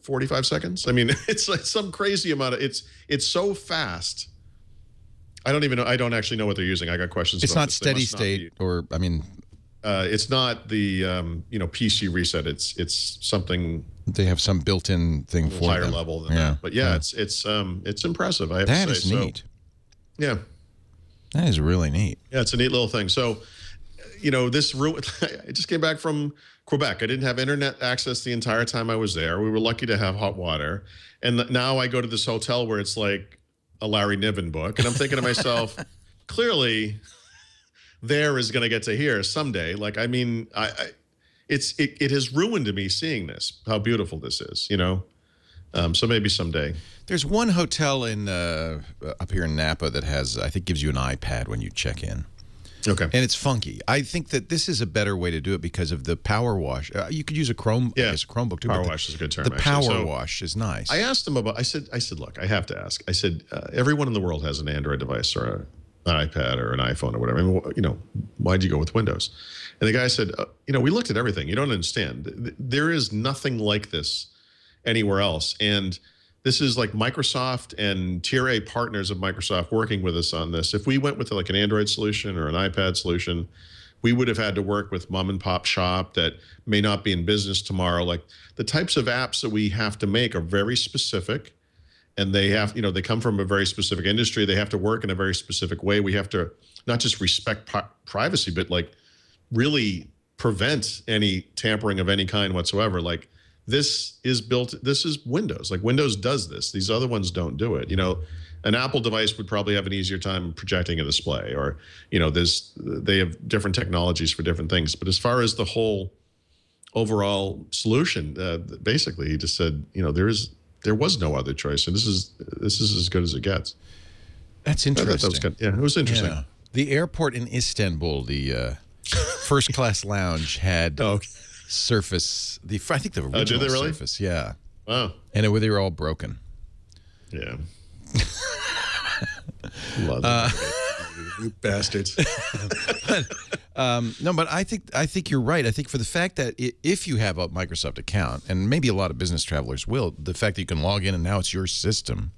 45 seconds. I mean, it's like some crazy amount of, it's so fast. I don't even know. I don't actually know what they're using. I got questions. It's about not this. steady state, or I mean, it's not the PC reset. It's something. They have some built-in thing for higher them. level than that. But yeah, it's impressive. I have that to say. is neat. Yeah, that is really neat. Yeah, it's a neat little thing. So, this room. I just came back from Quebec. I didn't have internet access the entire time I was there. We were lucky to have hot water. And now I go to this hotel where it's like a Larry Niven book. And I'm thinking to myself, clearly there is going to get to here someday. Like, I mean, it has ruined me seeing this, how beautiful this is, so maybe someday. There's one hotel in up here in Napa that has, I think, gives you an iPad when you check in. Okay. And it's funky. I think that this is a better way to do it because of the power wash. You could use a Chromebook too. Power wash is a good term. The power wash is nice. I asked him about. I said, look, I have to ask. I said, everyone in the world has an Android device or an iPad or an iPhone or whatever. I mean, why'd you go with Windows? And the guy said, we looked at everything. You don't understand. There is nothing like this anywhere else. And this is like Microsoft and Tier A partners of Microsoft working with us on this. If we went with like an Android solution or an iPad solution, we would have had to work with mom and pop shop that may not be in business tomorrow. Like the types of apps that we have to make are very specific, and they have, they come from a very specific industry. They have to work in a very specific way. We have to not just respect privacy, but like really prevent any tampering of any kind whatsoever. Like, this is Windows. Like, Windows does this. These other ones don't do it. An Apple device would probably have an easier time projecting a display, or, they have different technologies for different things. But as far as the whole overall solution, basically, he just said, there was no other choice, and this is as good as it gets. That's interesting. That was good. Yeah, it was interesting. Yeah. The airport in Istanbul, the first class lounge had Surface. I think the original did they really? Surface. Yeah. Wow. And they were all broken. Yeah. Love them. You bastards. No, but I think you're right. I think for the fact that if you have a Microsoft account, and maybe a lot of business travelers will, the fact that you can log in and now it's your system.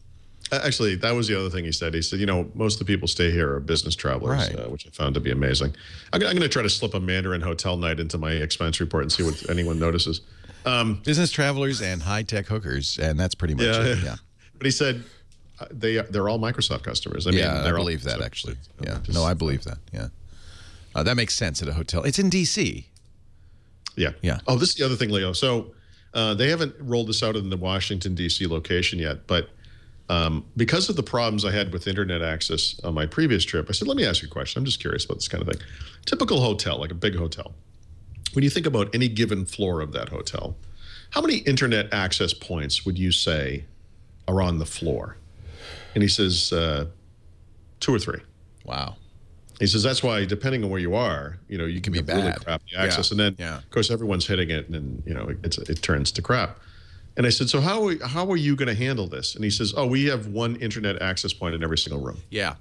Actually, that was the other thing he said. He said, most of the people stay here are business travelers, Right. Which I found to be amazing. I'm going to try to slip a Mandarin hotel night into my expense report and see what anyone notices. Business travelers and high-tech hookers, and that's pretty much it. Yeah. But he said they're all Microsoft customers. I believe that, actually. Yeah. No, I believe that. Yeah. That makes sense at a hotel. It's in D.C. Yeah. Yeah. Oh, this is the other thing, Leo. So they haven't rolled this out in the Washington, D.C. location yet, but because of the problems I had with internet access on my previous trip, I said, let me ask you a question. I'm just curious about this kind of thing. Typical hotel, like a big hotel. When you think about any given floor of that hotel, how many internet access points would you say are on the floor? And he says 2 or 3. Wow. He says that's why, depending on where you are, you can be have really bad. crappy access, and then of course everyone's hitting it, and then it turns to crap. And I said, so how are you going to handle this? And he says, oh, we have one internet access point in every single room. Yeah,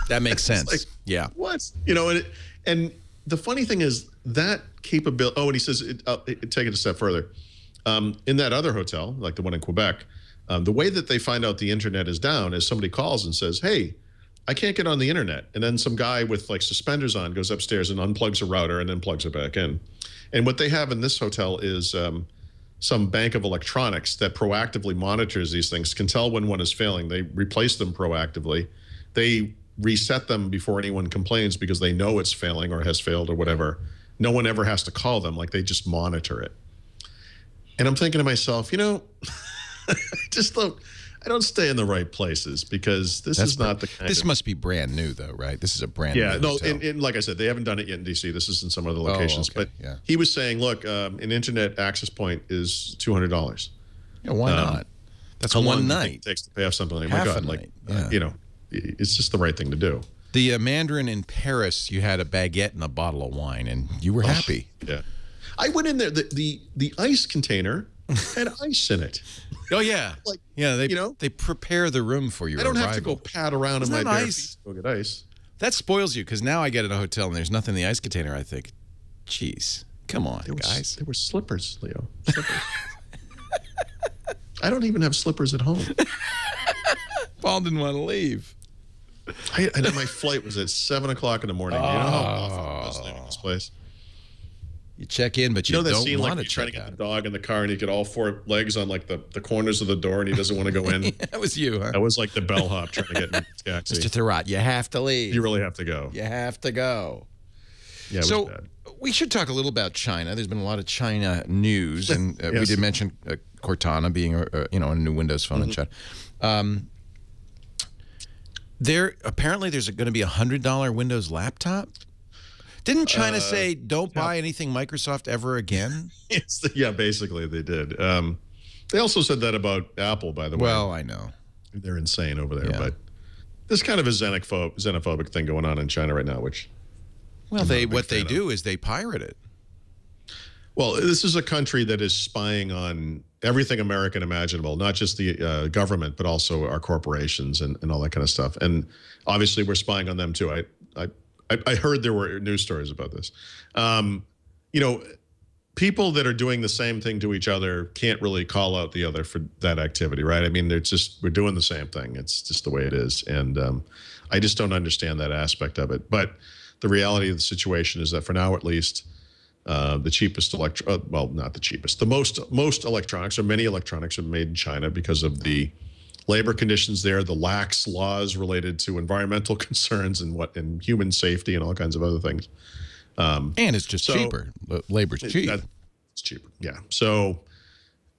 that makes sense. Like, yeah. What? And the funny thing is that capability. Oh, and he says, take it a step further. In that other hotel, like the one in Quebec, the way that they find out the internet is down is somebody calls and says, hey, I can't get on the internet. And then some guy with like suspenders on goes upstairs and unplugs a router and then plugs it back in. And what they have in this hotel is some bank of electronics that proactively monitors these things, can tell when one is failing. They replace them proactively. They reset them before anyone complains because they know it's failing or has failed or whatever. No one ever has to call them. Like, they just monitor it. And I'm thinking to myself, I don't stay in the right places because this is not the kind This must be brand new, though, right? This is a brand new hotel. and like I said, they haven't done it yet in D.C. This is in some other locations. Okay. But he was saying, look, an internet access point is $200. Yeah, why not? That's how one long night. it takes to pay off something like, Half my a God, night. it's just the right thing to do. The Mandarin in Paris, you had a baguette and a bottle of wine, and you were happy. Yeah. I went in there. The ice container had ice in it. Oh, yeah. They prepare the room for your I don't arrival. have to go pat around in my bare feet to go get ice. That spoils you, because now I get in a hotel and there's nothing in the ice container. I think, geez, come on, guys. There were slippers, Leo. Slippers. I don't even have slippers at home. Paul didn't want to leave. My flight was at 7 o'clock in the morning. You know how awful it was leaving this place? You check in, but you know that don't scene, want like, to you're trying check to get out. the dog in the car and you get all 4 legs on like the corners of the door and he doesn't want to go in. That was you, huh? That was like the bellhop trying to get in the taxi. Mr. Thurrott, you have to leave. You really have to go. You have to go. Yeah, it was bad. We should talk a little about China. There's been a lot of China news, and we did mention Cortana being a new Windows phone in China. Apparently there's going to be a $100 Windows laptop. Didn't China say don't buy anything Microsoft ever again? Yeah, basically they did. They also said that about Apple, by the way. Well, I know. They're insane over there, Yeah. but there's kind of a xenophobic thing going on in China right now, which... Well, what they do is they pirate it. Well, this is a country that is spying on everything American imaginable, not just the government, but also our corporations and all that kind of stuff. And obviously, we're spying on them too. I heard there were news stories about this. People that are doing the same thing to each other can't really call out the other for that activity, right? I mean, we're doing the same thing. It's just the way it is. And I just don't understand that aspect of it. But the reality of the situation is that for now, at least, the cheapest not the cheapest, the most electronics, or many electronics, are made in China because of the labor conditions there, the lax laws related to environmental concerns and human safety and all kinds of other things. And it's just cheaper. Labor's cheap. It's cheaper, yeah. So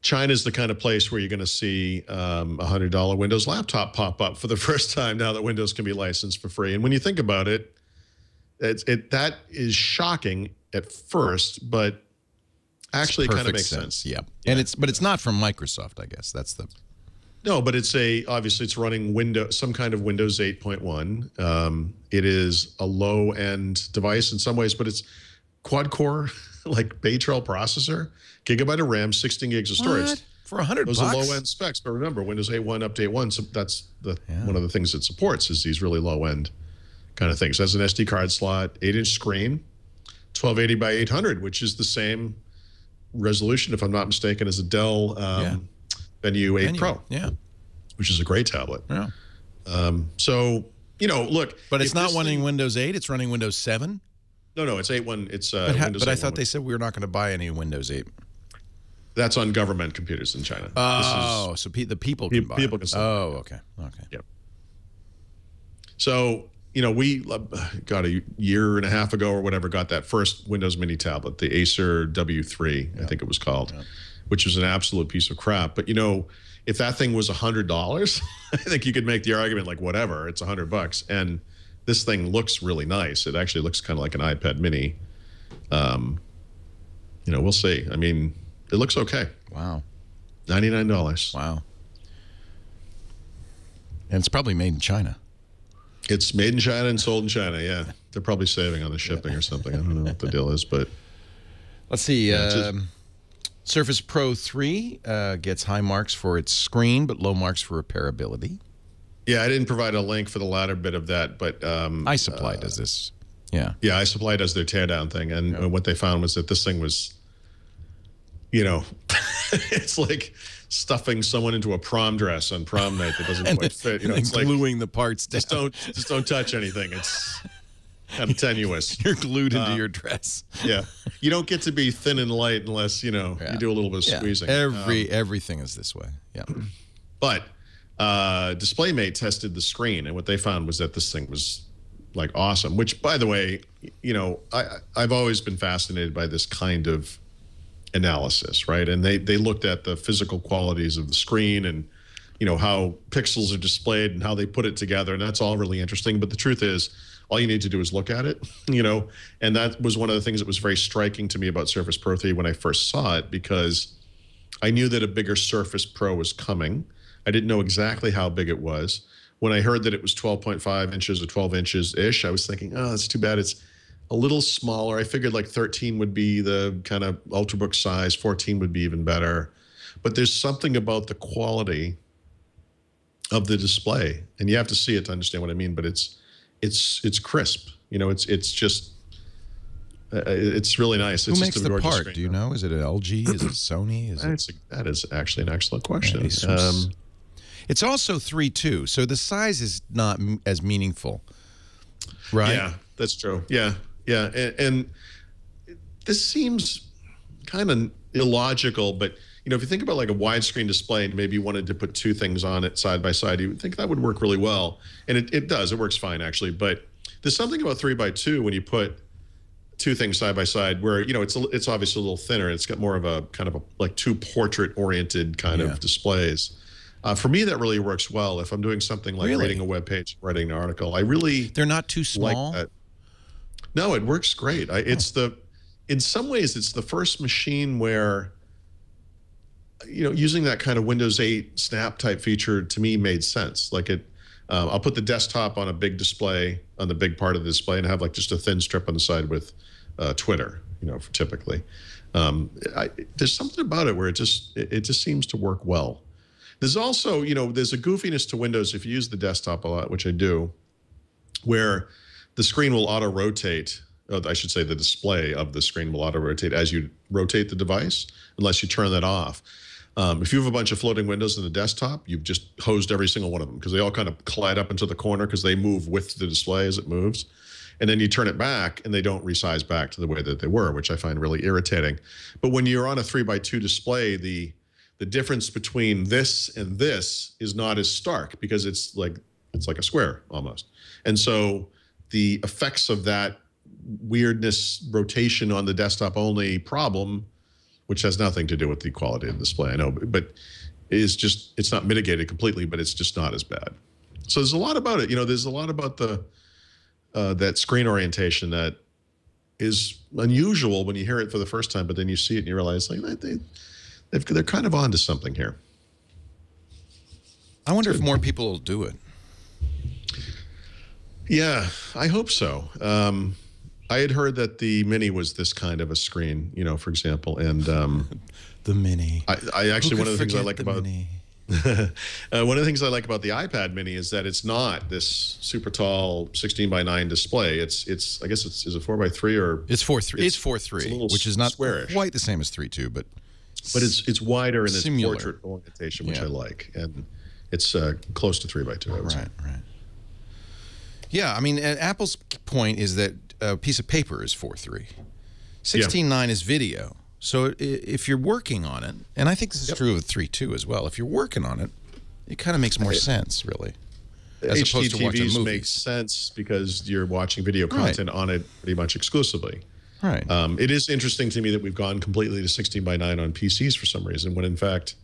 China's the kind of place where you're going to see a $100 Windows laptop pop up for the first time now that Windows can be licensed for free. And when you think about it, that is shocking at first, but actually it kind of makes sense. Yeah. And it's not from Microsoft, I guess. That's the... No, but obviously it's running some kind of Windows 8.1. It is a low-end device in some ways, but it's quad-core like Bay Trail processor, gigabyte of RAM, 16 gigs of storage. What? For $100 Those are low-end specs. But remember, Windows 8.1 Update 1, so that's one of the things it supports is these really low-end kind of things. It has an SD card slot, 8-inch screen, 1280 by 800, which is the same resolution, if I'm not mistaken, as a Dell Venue 8 Pro. Yeah. Which is a great tablet. Yeah. So, look. But it's not running Windows 8. It's running Windows 7. No, it's 8.1. It's Windows. But I thought they said we were not going to buy any Windows 8. That's on government computers in China. Oh, so the people can buy it. People can sell it. Okay. Yep. So, we got a year and a half ago or whatever, got that first Windows Mini tablet, the Acer W3, I think it was called, which was an absolute piece of crap. But, if that thing was $100, I think you could make the argument like, whatever, it's $100. And this thing looks really nice. It actually looks kind of like an iPad mini. We'll see. I mean, it looks okay. Wow. $99. Wow. And it's probably made in China. It's made in China and sold in China, yeah. They're probably saving on the shipping or something. I don't know what the deal is, but... Let's see. Surface Pro 3 gets high marks for its screen, but low marks for repairability. Yeah, I didn't provide a link for the latter bit of that, but... iSupply does this. Yeah. Yeah, iSupply does their teardown thing, and what they found was that this thing was... it's like stuffing someone into a prom dress on prom night that doesn't quite fit. It's gluing the parts down. Just don't touch anything. It's kind of tenuous. You're glued into your dress. Yeah, you don't get to be thin and light unless you do a little bit of squeezing. Everything is this way. Yeah, but DisplayMate tested the screen, and what they found was that this thing was like awesome. Which, by the way, I've always been fascinated by this kind of analysis, right? And they looked at the physical qualities of the screen and how pixels are displayed and how they put it together, and that's all really interesting. But the truth is, all you need to do is look at it, and that was one of the things that was very striking to me about Surface Pro 3 when I first saw it, because I knew that a bigger Surface Pro was coming. I didn't know exactly how big it was. When I heard that it was 12.5 inches or 12 inches ish, I was thinking, oh, that's too bad. It's a little smaller. I figured like 13 would be the kind of Ultrabook size, 14 would be even better. But there's something about the quality of the display, and you have to see it to understand what I mean, but it's crisp. It's just it's really nice. Who it's makes just a the part? screen. Do you know? Is it LG? Is it Sony? That is actually an excellent question. It's also 3.2, so the size is not as meaningful, right? Yeah, that's true. Yeah. And this seems kind of illogical, but if you think about like a widescreen display and maybe you wanted to put two things on it side by side, you would think that would work really well. And it does. It works fine, actually. But there's something about 3x2 when you put two things side by side where, it's obviously a little thinner. It's got more of a kind of like two portrait-oriented kind of displays. For me, that really works well. If I'm doing something like reading a web page, writing an article, they're not too small. Like that. No, it works great. In some ways, it's the first machine where, using that kind of Windows 8 snap type feature to me made sense. Like I'll put the desktop on a big display, on the big part of the display, and have like just a thin strip on the side with Twitter, typically. There's something about it where it just seems to work well. There's also, there's a goofiness to Windows if you use the desktop a lot, which I do, where the screen will auto-rotate. I should say the display of the screen will auto-rotate as you rotate the device, unless you turn that off. If you have a bunch of floating windows in the desktop, you've just hosed every single one of them because they all kind of collide up into the corner because they move with the display as it moves. And then you turn it back and they don't resize back to the way that they were, which I find really irritating. But when you're on a 3x2 display, the difference between this and this is not as stark because it's like a square almost. And so the effects of that weirdness rotation on the desktop only problem, which has nothing to do with the quality of the display, I know, but it's not mitigated completely, but it's just not as bad. So there's a lot about it. There's a lot about that screen orientation that is unusual when you hear it for the first time, but then you see it and you realize like they're kind of onto something here. I wonder if more people will do it. Yeah, I hope so. I had heard that the Mini was this kind of a screen, you know, for example, and the Mini. I actually one of the things I like about Mini? one of the things I like about the iPad Mini is that it's not this super tall 16:9 display. It's I guess is it 4:3 or it's 4:3. It's 4:3, which is not squarish. Quite the same as 3.2, but it's wider in its similar. portrait orientation, which I like, and it's close to 3:2. I would say. Right. Yeah, I mean, Apple's point is that a piece of paper is 4:3. 16:9 is video. So if you're working on it, and I think this is true with 3.2 as well, if you're working on it, it kind of makes more sense, really, as opposed to watching HDTVs movies. makes sense because you're watching video content on it pretty much exclusively. Right. It is interesting to me that we've gone completely to 16:9 on PCs for some reason, when in fact,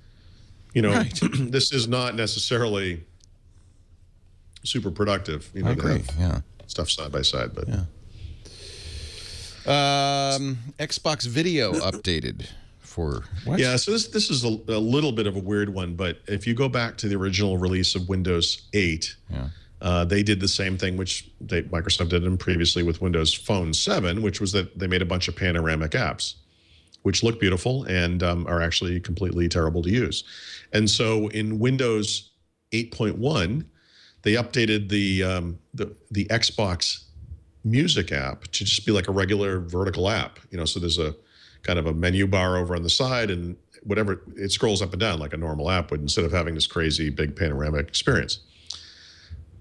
you know, this is not necessarily super productive. You know, I agree. Yeah. Stuff side by side, but yeah. Xbox Video updated for what? Yeah, so this is a little bit of a weird one, but if you go back to the original release of Windows 8, they did the same thing, which Microsoft did them previously with Windows Phone 7, which was that they made a bunch of panoramic apps, which look beautiful and are actually completely terrible to use. And so in Windows 8.1, they updated the Xbox Music app to just be like a regular vertical app, you know, so there's a kind of a menu bar over on the side and whatever, it scrolls up and down like a normal app would instead of having this crazy big panoramic experience.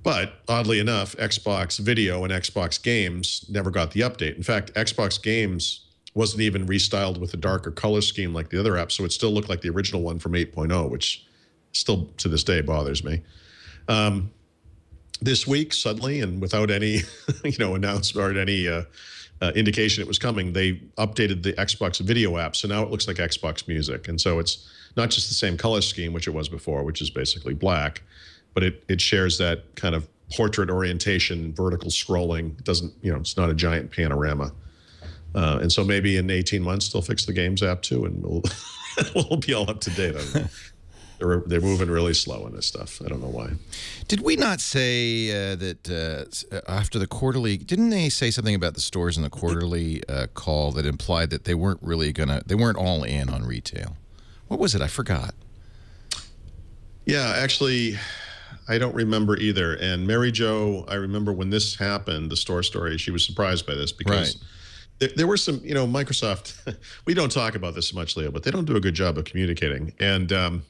But oddly enough, Xbox Video and Xbox Games never got the update. In fact, Xbox Games wasn't even restyled with a darker color scheme like the other apps, so it still looked like the original one from 8.0, which still to this day bothers me. This week, suddenly, and without any, you know, announcement or any indication it was coming, they updated the Xbox Video app, so now it looks like Xbox Music, and so it's not just the same color scheme, which it was before, which is basically black, but it shares that kind of portrait orientation, vertical scrolling. It doesn't, you know, it's not a giant panorama, and so maybe in 18 months they'll fix the Games app too, and we'll be all up to date on it. They're moving really slow on this stuff. I don't know why. Did we not say that after the quarterly, didn't they say something about the stores in the quarterly call that implied that they weren't really they weren't all in on retail? What was it? I forgot. Yeah, actually, I don't remember either. And Mary Jo, I remember when this happened, the store story, she was surprised by this because there were some, you know, Microsoft, we don't talk about this much, Leo, but they don't do a good job of communicating. And no.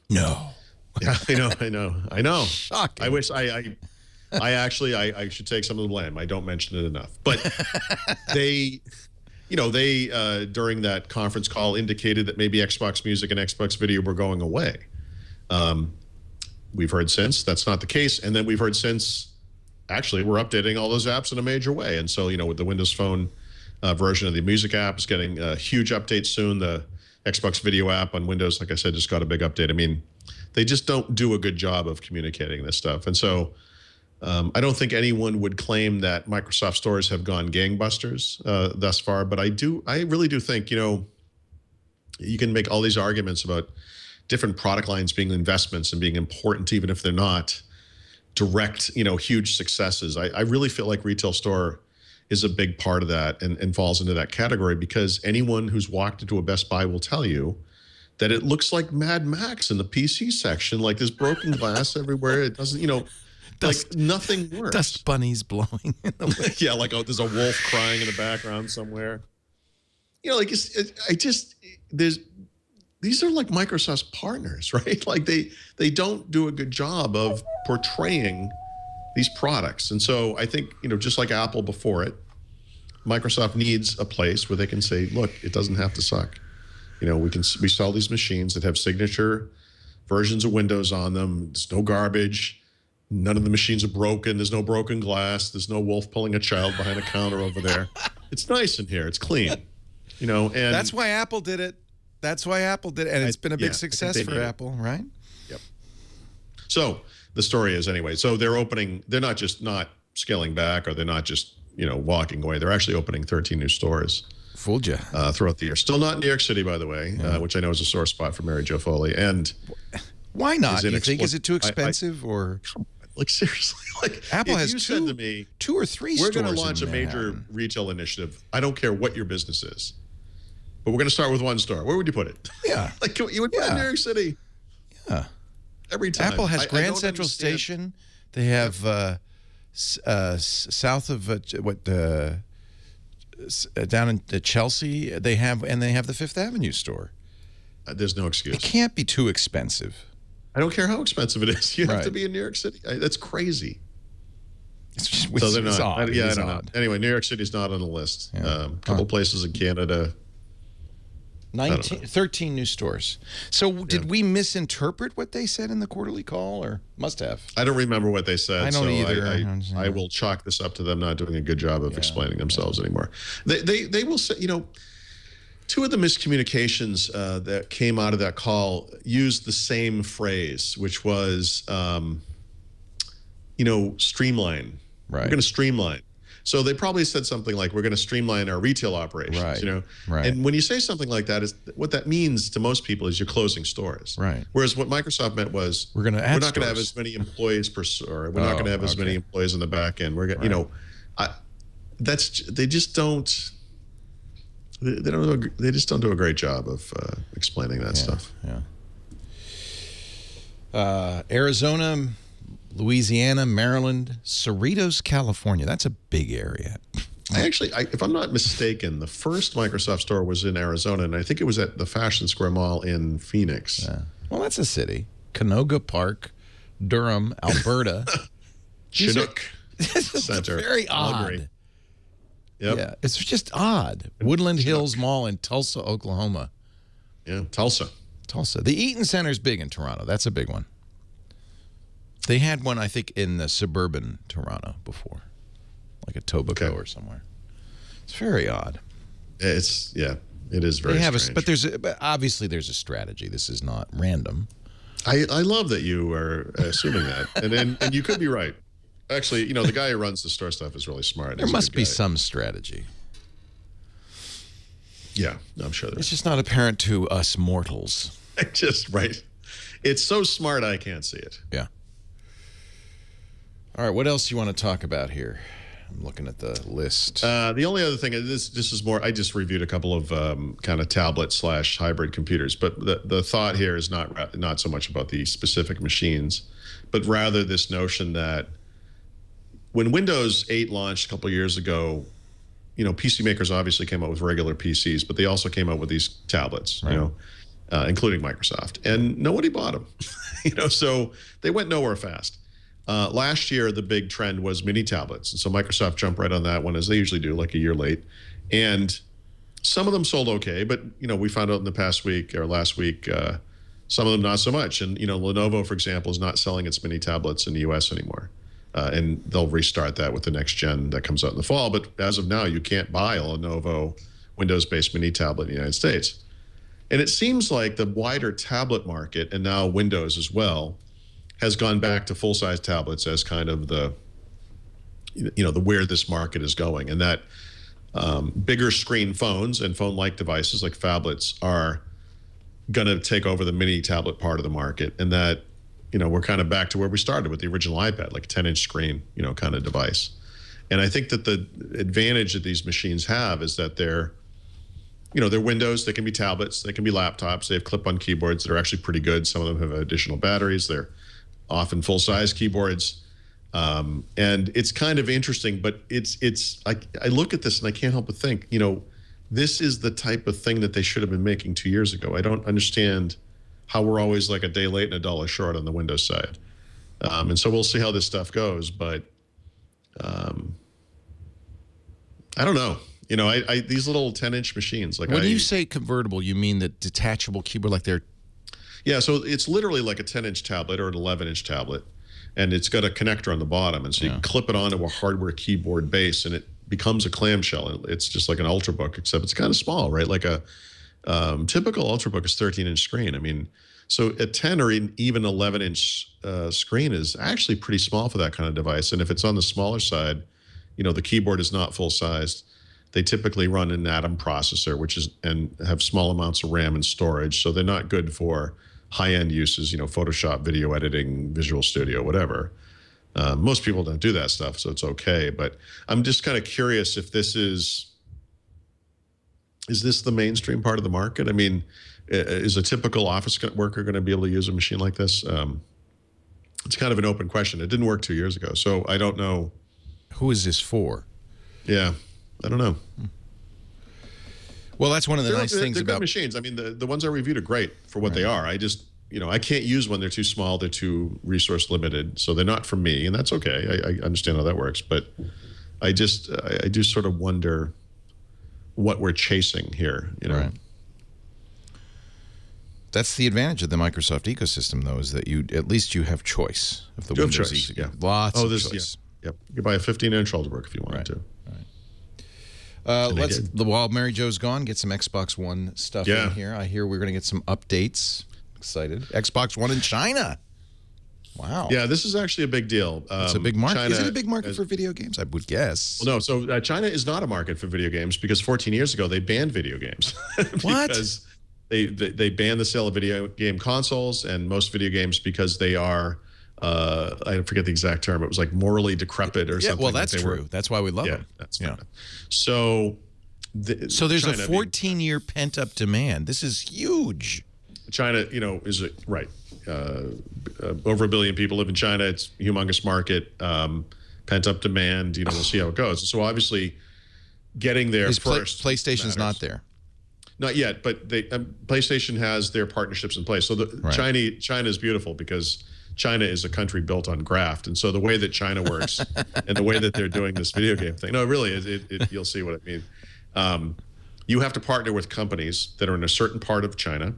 Yeah, I know. Shocking. I wish I should take some of the blame. I don't mention it enough. But they during that conference call indicated that maybe Xbox Music and Xbox Video were going away. We've heard since that's not the case. And then we've heard since, actually, we're updating all those apps in a major way. And so, you know, with the Windows Phone version of the music app is getting a huge update soon. The Xbox Video app on Windows, like I said, just got a big update. I mean, they just don't do a good job of communicating this stuff. And so I don't think anyone would claim that Microsoft stores have gone gangbusters thus far. But I really do think, you know, you can make all these arguments about different product lines being investments and being important, even if they're not direct, you know, huge successes. I really feel like retail store is a big part of that and falls into that category because anyone who's walked into a Best Buy will tell you that it looks like Mad Max in the PC section, like there's broken glass everywhere. It doesn't, you know, like nothing works. Dust bunnies blowing in the wind. Yeah, like, oh, there's a wolf crying in the background somewhere. You know, like these are like Microsoft's partners, right? Like they don't do a good job of portraying these products. And so I think, you know, just like Apple before it, Microsoft needs a place where they can say, look, it doesn't have to suck. You know, we sell these machines that have signature versions of Windows on them. There's no garbage. None of the machines are broken. There's no broken glass. There's no wolf pulling a child behind a counter over there. It's nice in here. It's clean. You know, and that's why Apple did it. That's why Apple did it. And it's been a big success for Apple, right? Yep. So the story is anyway, so they're not just not scaling back or they're not just, you know, walking away. They're actually opening 13 new stores. Fooled you. Throughout the year. Still not in New York City, by the way, which I know is a sore spot for Mary Jo Foley. And why not? Do you think? Is it too expensive or? Like seriously, like Apple if has you said to me, 2 or 3 we're stores going to launch a in major Manhattan. retail initiative. I don't care what your business is, but we're going to start with one store. Where would you put it? Yeah. Like you would put it in New York City. Yeah. Every time. Apple has I Grand don't Central understand. Station. They have south of down in Chelsea. They have the Fifth Avenue store. There's no excuse. It can't be too expensive. I don't care how expensive it is. You have Right. to be in New York City. That's crazy. It's just So they're it's not. odd. Yeah, It I is don't know. odd. Anyway, New York City's not on the list. Yeah. Couple places in Canada. 13 new stores. So did we misinterpret what they said in the quarterly call, or must have? I don't remember what they said. I don't so either. I will chalk this up to them not doing a good job of explaining themselves anymore. They will say, two of the miscommunications that came out of that call used the same phrase, which was, streamline. Right. We're going to streamline. So they probably said something like, we're going to streamline our retail operations, Right. Right. And when you say something like that, what that means to most people is you're closing stores. Right. Whereas what Microsoft meant was, We're gonna add not going to have stores. as many employees per store. We're not going to have as many okay. employees on the back end. We're going, they just don't. They just don't do a great job of explaining that stuff. Yeah. Arizona, Louisiana, Maryland, Cerritos, California. That's a big area. If I'm not mistaken, the first Microsoft store was in Arizona, and I think it was at the Fashion Square Mall in Phoenix. Yeah. Well, that's a city. Canoga Park, Durham, Alberta. Chinook This is Center. very Calgary. odd. Yep. Yeah, it's just odd. Woodland Hills Mall in Tulsa, Oklahoma. Yeah, Tulsa. The Eaton Center's big in Toronto. That's a big one. They had one, I think, in the suburban Toronto before, like a Tobago or somewhere. It's very odd. It is very strange. But obviously there's a strategy. This is not random. I love that you are assuming that, and you could be right. Actually, the guy who runs the store stuff is really smart. There must be some strategy. Yeah, I'm sure there It's is. just not apparent to us mortals. Right. It's so smart I can't see it. Yeah. All right, what else do you want to talk about here? I'm looking at the list. The only other thing, this is more, I just reviewed a couple of kind of tablet/hybrid computers, but the thought here is not so much about the specific machines, but rather this notion that when Windows 8 launched a couple of years ago, PC makers obviously came out with regular PCs, but they also came out with these tablets, including Microsoft, and nobody bought them. So they went nowhere fast. Last year, the big trend was mini tablets. And so Microsoft jumped right on that one, as they usually do, like a year late. And some of them sold okay, but, we found out in the past week or last week, some of them not so much. And, Lenovo, for example, is not selling its mini tablets in the U.S. anymore. And they'll restart that with the next gen that comes out in the fall. But as of now, you can't buy a Lenovo Windows-based mini tablet in the United States. And it seems like the wider tablet market, and now Windows as well, has gone back to full-size tablets as kind of the where this market is going, and that bigger screen phones and phone-like devices like phablets are going to take over the mini tablet part of the market, and that we're kind of back to where we started with the original iPad, like a 10-inch screen, kind of device. And I think that the advantage that these machines have is that they're Windows. They can be tablets, they can be laptops. They have clip-on keyboards that are actually pretty good. Some of them have additional batteries. They're often full-size keyboards, and it's kind of interesting. But I look at this and I can't help but think, this is the type of thing that they should have been making 2 years ago. I don't understand how we're always like a day late and a dollar short on the Windows side. And so we'll see how this stuff goes. But I don't know. These little 10-inch machines. Like when you say convertible, you mean the detachable keyboard, like they're. Yeah, so it's literally like a 10-inch tablet or an 11-inch tablet, and it's got a connector on the bottom, and so you clip it onto a hardware keyboard base, and it becomes a clamshell. It's just like an Ultrabook, except it's kind of small, right? Like a typical Ultrabook is 13-inch screen. I mean, so a 10 or even 11-inch screen is actually pretty small for that kind of device. And if it's on the smaller side, the keyboard is not full-sized. They typically run an Atom processor, and have small amounts of RAM and storage, so they're not good for high-end uses, Photoshop, video editing, Visual Studio, whatever. Most people don't do that stuff, so it's okay. But I'm just kind of curious if this is this the mainstream part of the market? I mean, is a typical office worker going to be able to use a machine like this? It's kind of an open question. It didn't work 2 years ago, so I don't know. Who is this for? Yeah, I don't know. Well, that's one of the nice things they're about good machines. I mean, the ones I reviewed are great for what they are. I just, I can't use when they're too small, they're too resource limited, so they're not for me, and that's okay. I understand how that works, but I do sort of wonder what we're chasing here. Right. That's the advantage of the Microsoft ecosystem, though, is that at least you have choice of the Windows choice, ecosystem. yeah. Lots of choice. Yeah. Yep. You could buy a 15-inch Ultrabook if you wanted to. While Mary Jo's gone, get some Xbox One stuff in here. I hear we're going to get some updates. Excited. Xbox One in China. Wow. Yeah, this is actually a big deal. It's a big market. China, is it a big market for video games? I would guess. Well, no. So China is not a market for video games because 14 years ago they banned video games. What? Because they banned the sale of video game consoles and most video games because they are, I forget the exact term. It was like morally decrepit or something. Well, that's true. That's why we love them. That's so. So there's a 14-year pent-up demand. This is huge. China, is right. Over 1 billion people live in China. It's a humongous market. Pent-up demand. We'll see how it goes. So obviously, getting there first. PlayStation's not there. Not yet, but PlayStation has their partnerships in place. So China is beautiful because China is a country built on graft, and so the way that China works and the way that they're doing this video game thing, no, really, you'll see what I mean. You have to partner with companies that are in a certain part of China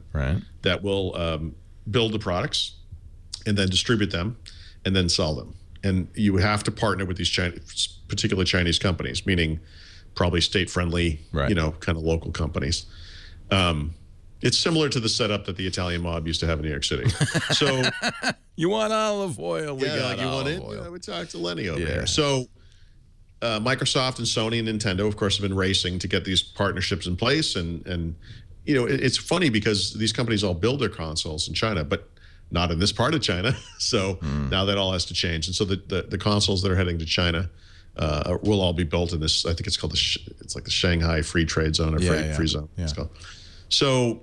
that will build the products and then distribute them and then sell them. And you have to partner with these particular Chinese companies, meaning probably state-friendly, kind of local companies. It's similar to the setup that the Italian mob used to have in New York City. So you want olive oil? We got olive oil. I would talk to Lenny over here. So Microsoft and Sony and Nintendo, of course, have been racing to get these partnerships in place. And it's funny because these companies all build their consoles in China, but not in this part of China. So now that all has to change. And so the consoles that are heading to China will all be built in this. I think it's called it's like the Shanghai Free Trade Zone or Free Zone. It's called. So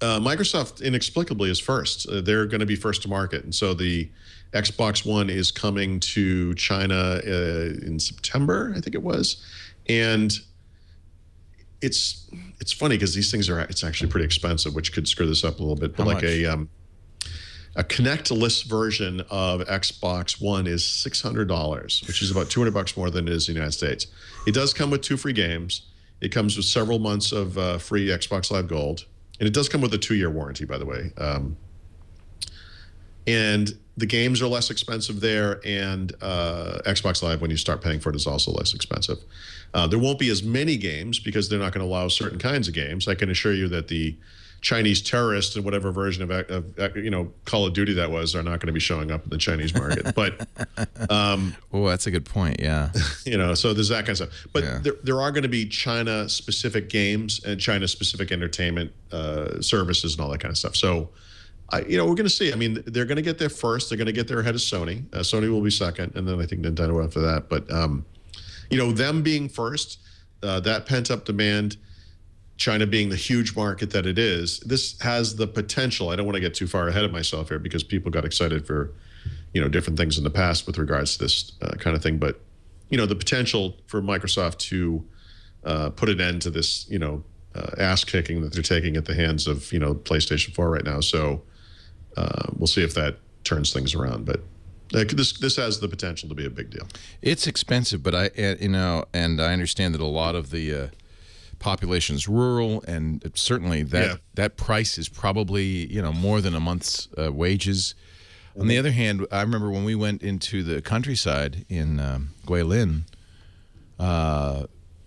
Microsoft inexplicably is first. They're going to be first to market, and so the Xbox One is coming to China in September, I think it was, and it's funny because these things it's actually pretty expensive, which could screw this up a little bit. But like a Connect-less version of Xbox One is $600, which is about $200 more than it is in the United States. It does come with 2 free games. It comes with several months of free Xbox Live Gold. And it does come with a 2-year warranty, by the way. And the games are less expensive there. And Xbox Live, when you start paying for it, is also less expensive. There won't be as many games because they're not going to allow certain kinds of games. I can assure you that the Chinese terrorists and whatever version of Call of Duty that was are not going to be showing up in the Chinese market. But oh, that's a good point. Yeah. So there's that kind of stuff. But there are going to be China-specific games and China-specific entertainment services and all that kind of stuff. So, we're going to see. I mean, they're going to get there first. They're going to get there ahead of Sony. Sony will be second, and then I think Nintendo after that. But them being first, that pent-up demand. China being the huge market that it is, this has the potential. I don't want to get too far ahead of myself here because people got excited for, different things in the past with regards to this kind of thing. But, the potential for Microsoft to put an end to this, ass kicking that they're taking at the hands of, PlayStation 4 right now. So we'll see if that turns things around. But this has the potential to be a big deal. It's expensive, but and I understand that a lot of the population's rural, and certainly that price is probably more than a month's wages. On the other hand, I remember when we went into the countryside in Guilin,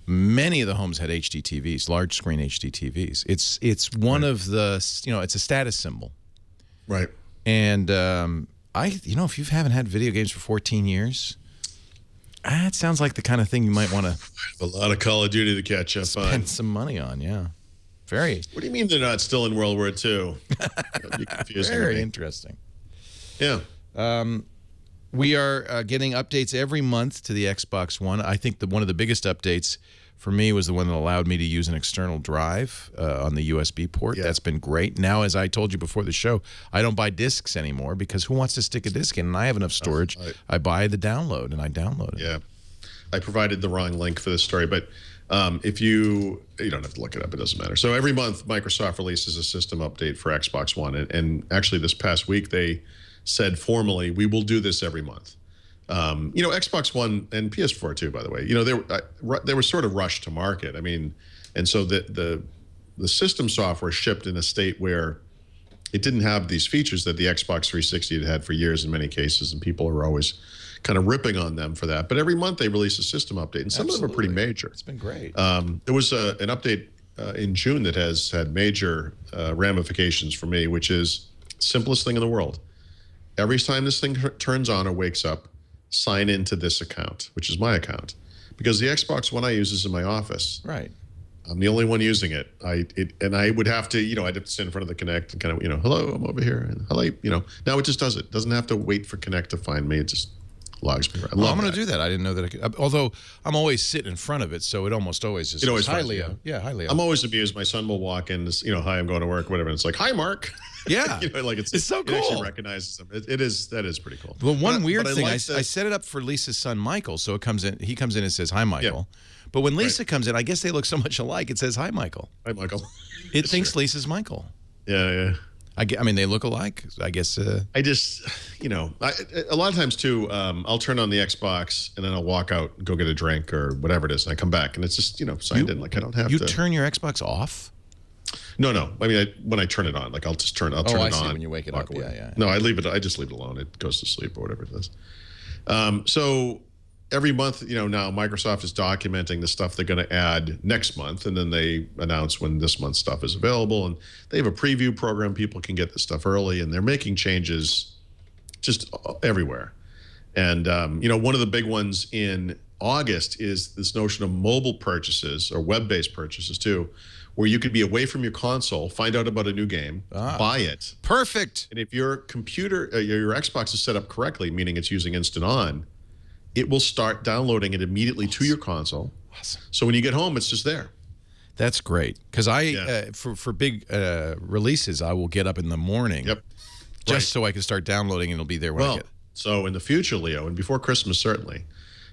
many of the homes had HD TVs, large screen HD TVs. It's one of the it's a status symbol, right? And if you haven't had video games for 14 years. That sounds like the kind of thing you might want to... A lot of Call of Duty to catch up on. Spend some money on, yeah. Very. What do you mean they're not still in World War II? Very interesting. Yeah. We are getting updates every month to the Xbox One. I think one of the biggest updates for me was the one that allowed me to use an external drive on the USB port. Yeah. That's been great. Now, as I told you before the show, I don't buy discs anymore because who wants to stick a disc in? And I have enough storage. I buy the download, and I download it. Yeah. I provided the wrong link for this story, but if you don't have to look it up, it doesn't matter. So every month, Microsoft releases a system update for Xbox One. And actually this past week, they said formally, we will do this every month. Xbox One and PS4 too, by the way, they were sort of rushed to market. I mean, and so the system software shipped in a state where it didn't have these features that the Xbox 360 had for years in many cases, and people are always kind of ripping on them for that. But every month they release a system update, and some of them are pretty major. It's been great. There was an update in June that has had major ramifications for me, which is simplest thing in the world. Every time this thing turns on or wakes up, sign into this account, which is my account, because the Xbox One I use is in my office. Right. I'm the only one using it. And I would have to, I'd have to sit in front of the Kinect and kind of, hello, I'm over here, and hello, Now it just does it. Doesn't have to wait for Kinect to find me. It just logs me. I'm going to do that. I didn't know that I could. Although I'm always sitting in front of it, so it almost always just says, hi, Leo. Yeah, hi, Leo. I'm always amused. My son will walk in, hi, I'm going to work, whatever. And it's like, hi, Mark. Yeah. It's so cool. It actually recognizes them. That is pretty cool. Well, one weird thing, I set it up for Lisa's son, Michael, so he comes in and says, hi, Michael. Yeah. But when Lisa comes in, I guess they look so much alike, it says, hi, Michael. Hi, Michael. It thinks Lisa's Michael. Yeah, yeah. I mean, they look alike, I guess. I just, a lot of times, too, I'll turn on the Xbox, and then I'll walk out and go get a drink or whatever it is, and I come back, and it's just, signed in. Like, I don't have to. You turn your Xbox off? No. I mean, when I turn it on, like, I'll turn it on. I see, when you wake it up. Away. Yeah. No, I leave it. I just leave it alone. It goes to sleep or whatever it does. So every month, now Microsoft is documenting the stuff they're going to add next month, and then they announce when this month's stuff is available, and they have a preview program. People can get this stuff early, and they're making changes just everywhere. And, one of the big ones in August is this notion of mobile purchases or web-based purchases too, where you could be away from your console, find out about a new game, buy it. Perfect. And if your computer, your Xbox is set up correctly, meaning it's using Instant On, it will start downloading it immediately to your console. Awesome. So when you get home, it's just there. That's great. Because for big releases, I will get up in the morning. Yep. Just so I can start downloading, and it'll be there when I get it. So in the future, Leo, and before Christmas certainly,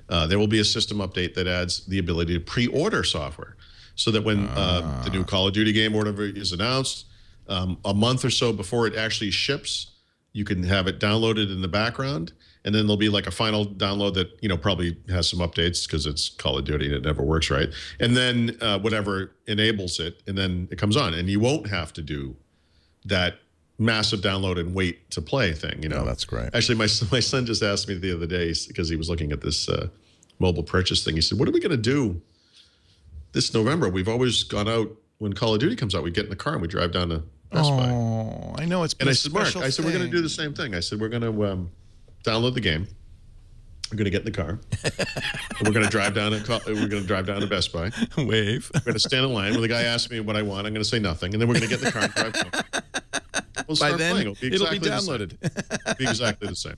there will be a system update that adds the ability to pre-order software, so that when the new Call of Duty game or whatever is announced, a month or so before it actually ships, you can have it downloaded in the background, and then there'll be like a final download that probably has some updates because it's Call of Duty and it never works right, and then whatever enables it, and then it comes on, and you won't have to do that massive download and wait to play thing. Oh, that's great. Actually, my son just asked me the other day, because he was looking at this mobile purchase thing. He said, "What are we going to do this November? We've always gone out when Call of Duty comes out. We get in the car and we drive down to Best Buy." Oh, I know it's been and I said, Mark, I said, we're going to do the same thing. I said, we're going to download the game. We're going to get in the car. And we're going to drive down. We're going to drive down to Best Buy. Wave. We're going to stand in line. When the guy asks me what I want, I'm going to say nothing, and then we're going to get in the car and drive home. We'll By start then, playing. it'll be downloaded. It'll be exactly the same.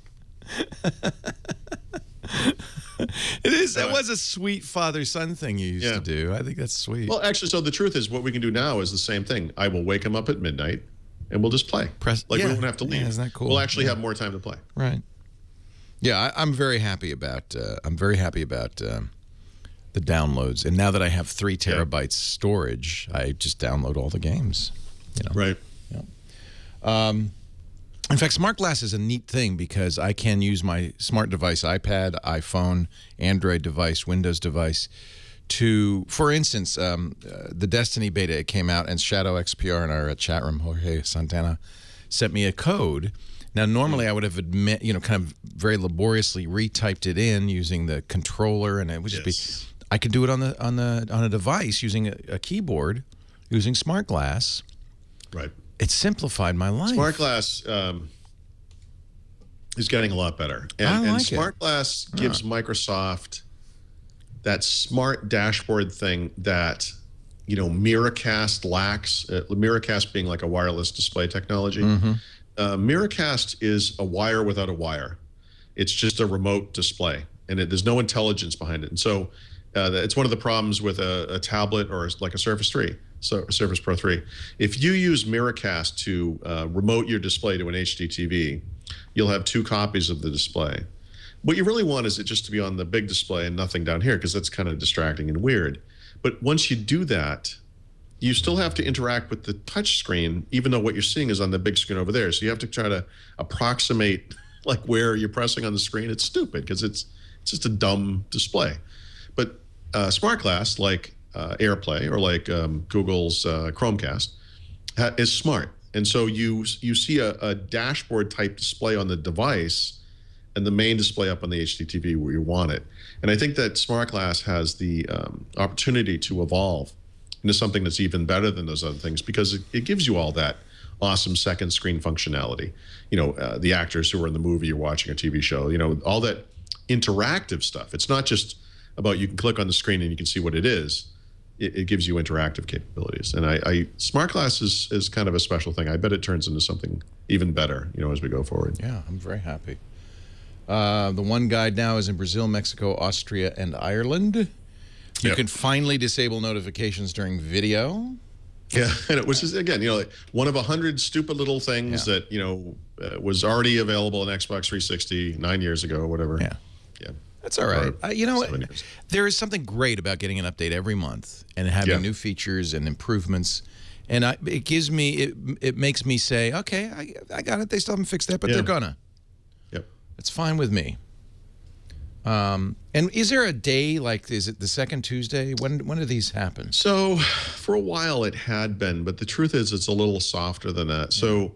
It is. That was a sweet father-son thing you used to do. I think that's sweet. Well, actually, so the truth is, what we can do now is the same thing. I will wake him up at midnight, and we'll just play. We won't have to leave. Yeah, isn't that cool? We'll actually have more time to play. Right. Yeah, I'm very happy about. The downloads, and now that I have 3 terabytes storage, I just download all the games. Right. Yeah. In fact, Smart Glass is a neat thing because I can use my smart device, iPad, iPhone, Android device, Windows device, to, for instance, the Destiny beta, it came out, and Shadow XPR in our chat room, Jorge Santana, sent me a code. Now, normally I would have kind of very laboriously retyped it in using the controller, and it would just be. I could do it on a device using a keyboard, using Smart Glass. Right. It simplified my life. Smart Glass is getting a lot better, and Smart Glass gives Microsoft that smart dashboard thing that Miracast lacks. Miracast being like a wireless display technology. Miracast is a wire without a wire, It's just a remote display, and there's no intelligence behind it. And so it's one of the problems with a tablet or like a Surface 3, so Surface Pro 3. If you use Miracast to remote your display to an HD TV, you'll have 2 copies of the display. What you really want is it just to be on the big display and nothing down here, because that's kind of distracting and weird. But once you do that, you still have to interact with the touch screen, even though what you're seeing is on the big screen over there. So you have to try to approximate like where you're pressing on the screen. It's stupid because it's just a dumb display. But smart glass like AirPlay or like Google's Chromecast is smart. And so you see a dashboard type display on the device and the main display up on the HDTV where you want it. And I think that smart glass has the opportunity to evolve into something that's even better than those other things, because it gives you all that awesome second screen functionality. You know, the actors who are in the movie you're watching, a TV show, you know, all that interactive stuff. It's not just about you can click on the screen and you can see what it is. It gives you interactive capabilities. And smart glass is kind of a special thing. I bet it turns into something even better, you know, as we go forward. Yeah, I'm very happy. The one guide now is in Brazil, Mexico, Austria, and Ireland. You can finally disable notifications during video. Yeah, and it was just, again, you know, like one of 100 stupid little things that, you know, was already available in Xbox 360 9 years ago or whatever. Yeah. Yeah. That's all right. You know, there is something great about getting an update every month and having new features and improvements. And it gives me, it makes me say, okay, I got it. They still haven't fixed that, but they're gonna. Yep. It's fine with me. And is there a day, like, is it the second Tuesday? When do these happen? So for a while it had been, but the truth is it's a little softer than that. So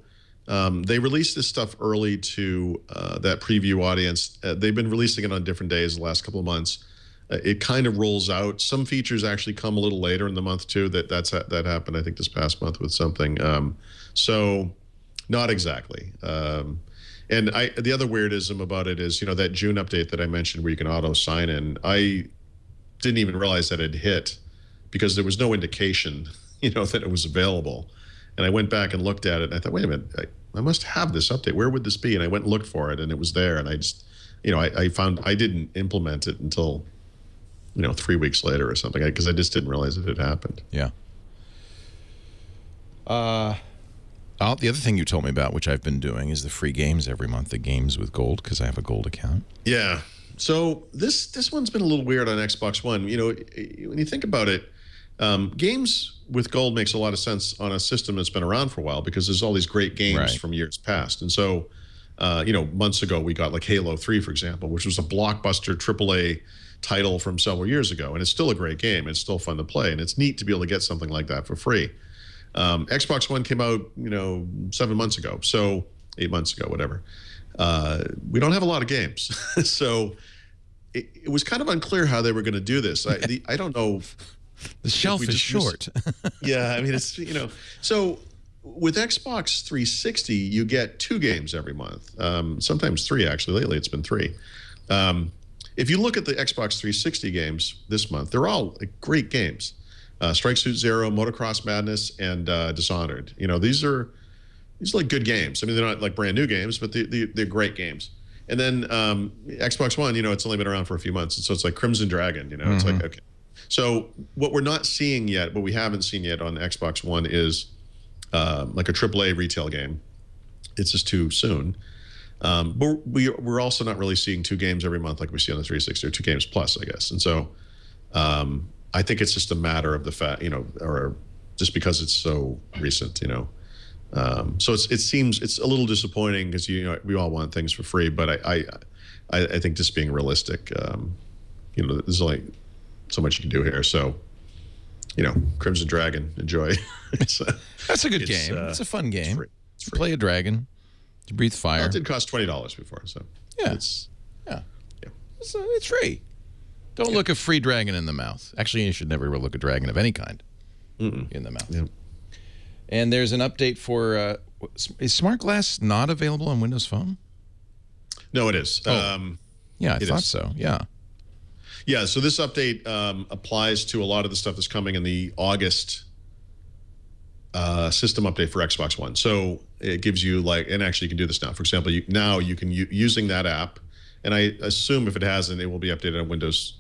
they released this stuff early to that preview audience. They've been releasing it on different days the last couple of months. It kind of rolls out. Some features actually come a little later in the month too. That happened, I think, this past month with something. So not exactly. And the other weirdism about it is, you know, that June update that I mentioned where you can auto sign in, I didn't even realize that it hit because there was no indication, you know, that it was available. And I went back and looked at it and I thought, wait a minute, I must have this update. Where would this be? And I went and looked for it and it was there. And I just, you know, I found I didn't implement it until, you know, 3 weeks later or something, because I just didn't realize it had happened. Yeah. The other thing you told me about, which I've been doing, is the free games every month, the games with gold, because I have a gold account. Yeah. So this one's been a little weird on Xbox One. You know, when you think about it, games with gold makes a lot of sense on a system that's been around for a while, because there's all these great games from years past. And so, you know, months ago we got like Halo 3, for example, which was a blockbuster AAA title from several years ago. And it's still a great game. It's still fun to play. And it's neat to be able to get something like that for free. Xbox One came out, you know, 7 months ago, so 8 months ago, whatever. We don't have a lot of games, so it was kind of unclear how they were going to do this. I don't know. The shelf is short. Yeah, I mean, it's, you know, so with Xbox 360, you get 2 games every month, sometimes 3 actually. Lately, it's been 3. If you look at the Xbox 360 games this month, they're all great games. Strike Suit Zero, Motocross Madness, and Dishonored. You know, these are like good games. I mean, they're not like brand new games, but they're great games. And then Xbox One, you know, it's only been around for a few months, and so it's like Crimson Dragon. You know, it's like, okay. So what we're not seeing yet, what we haven't seen yet on Xbox One is like a AAA retail game. It's just too soon. But we're also not really seeing 2 games every month like we see on the 360, or 2 games plus, I guess. And so I think it's just a matter of the fact, you know, or just because it's so recent, you know. So it seems it's a little disappointing because, you know, we all want things for free, but I think just being realistic, you know, there's only so much you can do here. So, you know, Crimson Dragon, enjoy. That's a good game. It's a fun game. It's free. Play a dragon. You breathe fire. Well, it did cost $20 before, so yeah, it's free. Don't look a free dragon in the mouth. Actually, you should never look a dragon of any kind in the mouth. Yeah. And there's an update for is Smart Glass not available on Windows Phone? No, it is. Yeah, I thought so. Yeah. Yeah, so this update applies to a lot of the stuff that's coming in the August system update for Xbox One. So it gives you, like, and actually you can do this now. For example, you can using that app And I assume if it hasn't, it will be updated on Windows,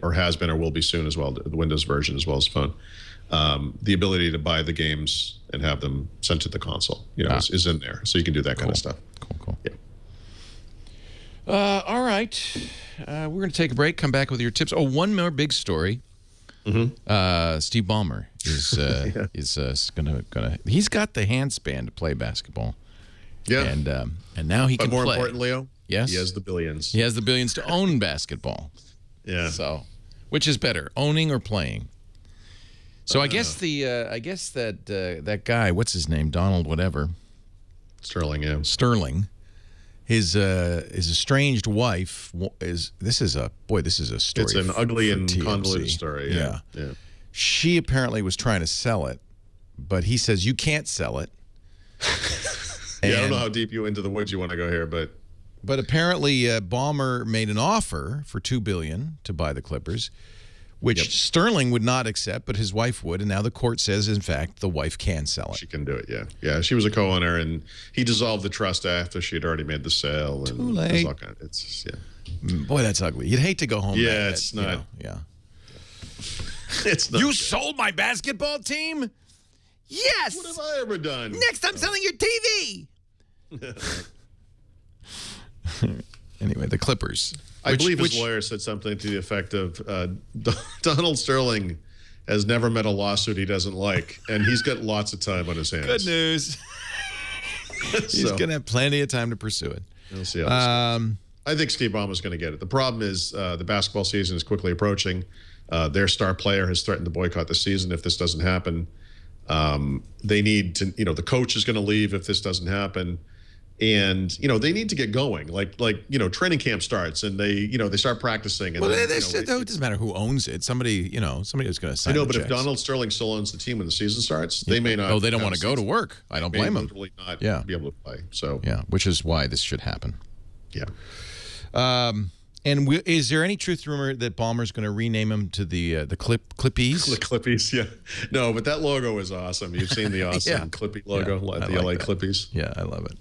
or has been or will be soon as well, the Windows version as well as phone. The ability to buy the games and have them sent to the console, is in there. So you can do that kind of stuff. Cool. Yeah. All right. We're going to take a break, come back with your tips. Oh, one more big story. Steve Ballmer is gonna he's got the handspan to play basketball. Yeah. And now he can more play. important, Leo, yes, he has the billions. He has the billions to own basketball. Yeah. So, which is better, owning or playing? So I guess that guy, what's his name, Donald whatever, Sterling, yeah. Sterling, his estranged wife this is a story. It's an ugly and TMZ. convoluted story. Yeah. She apparently was trying to sell it, but he says you can't sell it. I don't know how deep into the woods you want to go here, but apparently Ballmer made an offer for $2 billion to buy the Clippers, which Sterling would not accept, but his wife would, and now the court says, in fact, the wife can sell it. She can do it, yeah. She was a co-owner, and he dissolved the trust after she had already made the sale. And too late. It's Boy, that's ugly. You'd hate to go home. Yeah, it's not. It's not. You sold my basketball team? Yes. What have I ever done? Next, I'm selling your TV. Anyway, the Clippers. I believe his lawyer said something to the effect of Donald Sterling has never met a lawsuit he doesn't like, and he's got lots of time on his hands. Good news. He's going to have plenty of time to pursue it. We'll see how this goes. I think Steve Ballmer's going to get it. The problem is the basketball season is quickly approaching. Their star player has threatened to boycott the season if this doesn't happen. They need to, the coach is going to leave if this doesn't happen. And, they need to get going. Like training camp starts and they start practicing. And it doesn't matter who owns it. Somebody who's going to sign I know, but checks. if Donald Sterling still owns the team when the season starts, they may not. Oh, they don't want to go to work. I don't blame them. Literally not be able to play. So which is why this should happen. Yeah. And is there any truth rumor that Ballmer's going to rename him to the Clippies? The Clippies, yeah. No, but that logo is awesome. You've seen the awesome Clippy logo, the LA Clippies. Yeah, I love it.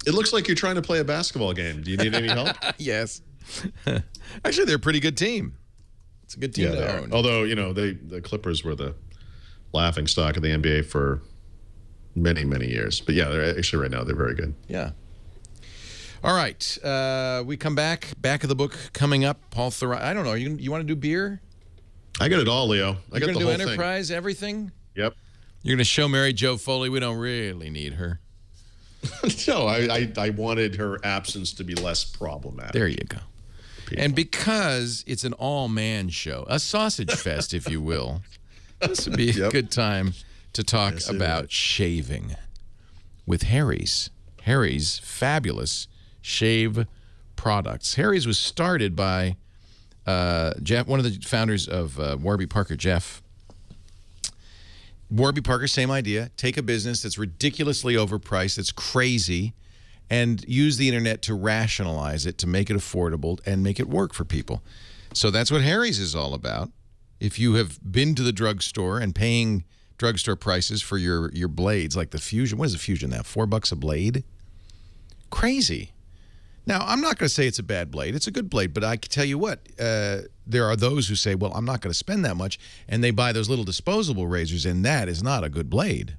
It looks like you're trying to play a basketball game. Do you need any help? Yes. Actually, they're a pretty good team. It's a good team to own. Although, the Clippers were the laughing stock of the NBA for many, many years. But they're actually right now they're very good. Yeah. All right, we come back of the book coming up. Paul Thurrott. I don't know. You want to do beer? I got it all, Leo. I got the whole thing. Enterprise, everything? Yep. You're going to show Mary Jo Foley we don't really need her. No, I wanted her absence to be less problematic. There you go. And because it's an all-man show, a sausage fest, if you will, this would be a good time to talk about shaving with Harry's. Harry's fabulous shave products. Harry's was started by Jeff, one of the founders of Warby Parker, Jeff. Warby Parker, same idea. Take a business that's ridiculously overpriced, that's crazy, and use the internet to rationalize it, to make it affordable and make it work for people. So that's what Harry's is all about. If you have been to the drugstore and paying drugstore prices for your blades, like the Fusion. What is the Fusion now? $4 a blade? Crazy. Now, I'm not going to say it's a bad blade. It's a good blade, but I can tell you what, there are those who say, well, I'm not going to spend that much, and they buy those little disposable razors, and that is not a good blade.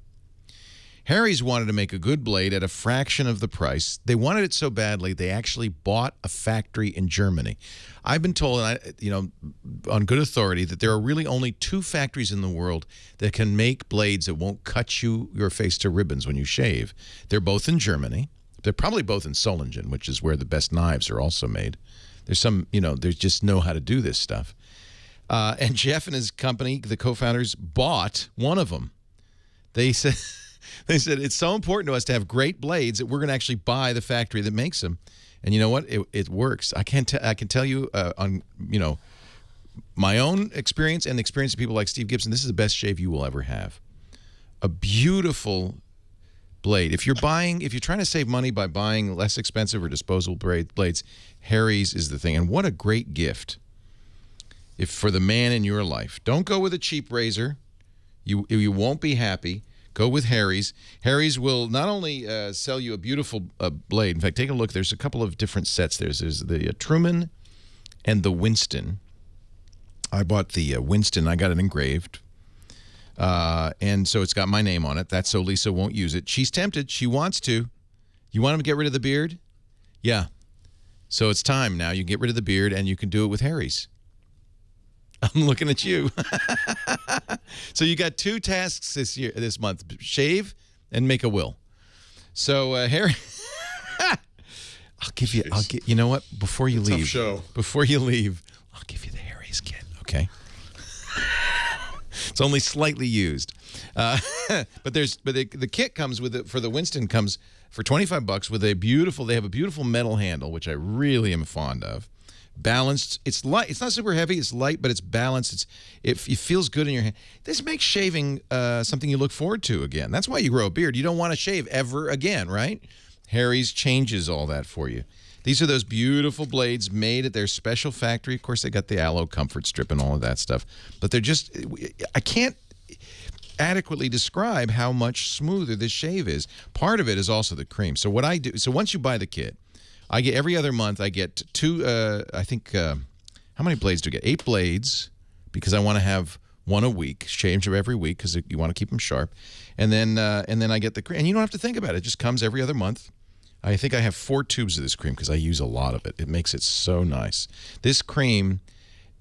Harry's wanted to make a good blade at a fraction of the price. They wanted it so badly, they actually bought a factory in Germany. I've been told, on good authority, that there are really only 2 factories in the world that can make blades that won't cut your face to ribbons when you shave. They're both in Germany. They're probably both in Solingen, which is where the best knives are also made. There's some, they just know how to do this stuff. And Jeff and his company, the co-founders, bought one of them. They said, it's so important to us to have great blades that we're going to actually buy the factory that makes them. And you know what? It works. I can tell you on my own experience and the experience of people like Steve Gibson, this is the best shave you will ever have. A beautiful blade. If you're trying to save money by buying less expensive or disposable blades, Harry's is the thing. And what a great gift for the man in your life. Don't go with a cheap razor. You won't be happy. go with Harry's. Harry's will not only sell you a beautiful blade. In fact, take a look. There's a couple of different sets. There's the Truman and the Winston. I bought the Winston. I got it engraved. And so it's got my name on it. That's so Lisa won't use it. She's tempted. She wants to. You want him to get rid of the beard? Yeah. So it's time now. You can get rid of the beard, and you can do it with Harry's. I'm looking at you. So you got 2 tasks this month: shave and make a will. So Harry, I'll give you. You know what? Before you leave, before you leave, I'll give you the Harry's kit. Okay. It's only slightly used, but the kit comes with it for the Winston comes for $25 with a beautiful. They have a beautiful metal handle, which I really am fond of. Balanced. It's light. It's not super heavy. It's light, but it's balanced. It feels good in your hand. This makes shaving something you look forward to again. That's why you grow a beard. You don't want to shave ever again, right? Harry's changes all that for you. These are those beautiful blades made at their special factory. Of course, they got the aloe comfort strip and all of that stuff. But they're just, I can't adequately describe how much smoother this shave is. Part of it is also the cream. So what I do, so once you buy the kit, I get every other month, I get 2, I think, how many blades do I get? 8 blades, because I want to have 1 a week, change them every week, because you want to keep them sharp. And then I get the cream. And you don't have to think about it. It just comes every other month. I think I have 4 tubes of this cream because I use a lot of it. It makes it so nice. This cream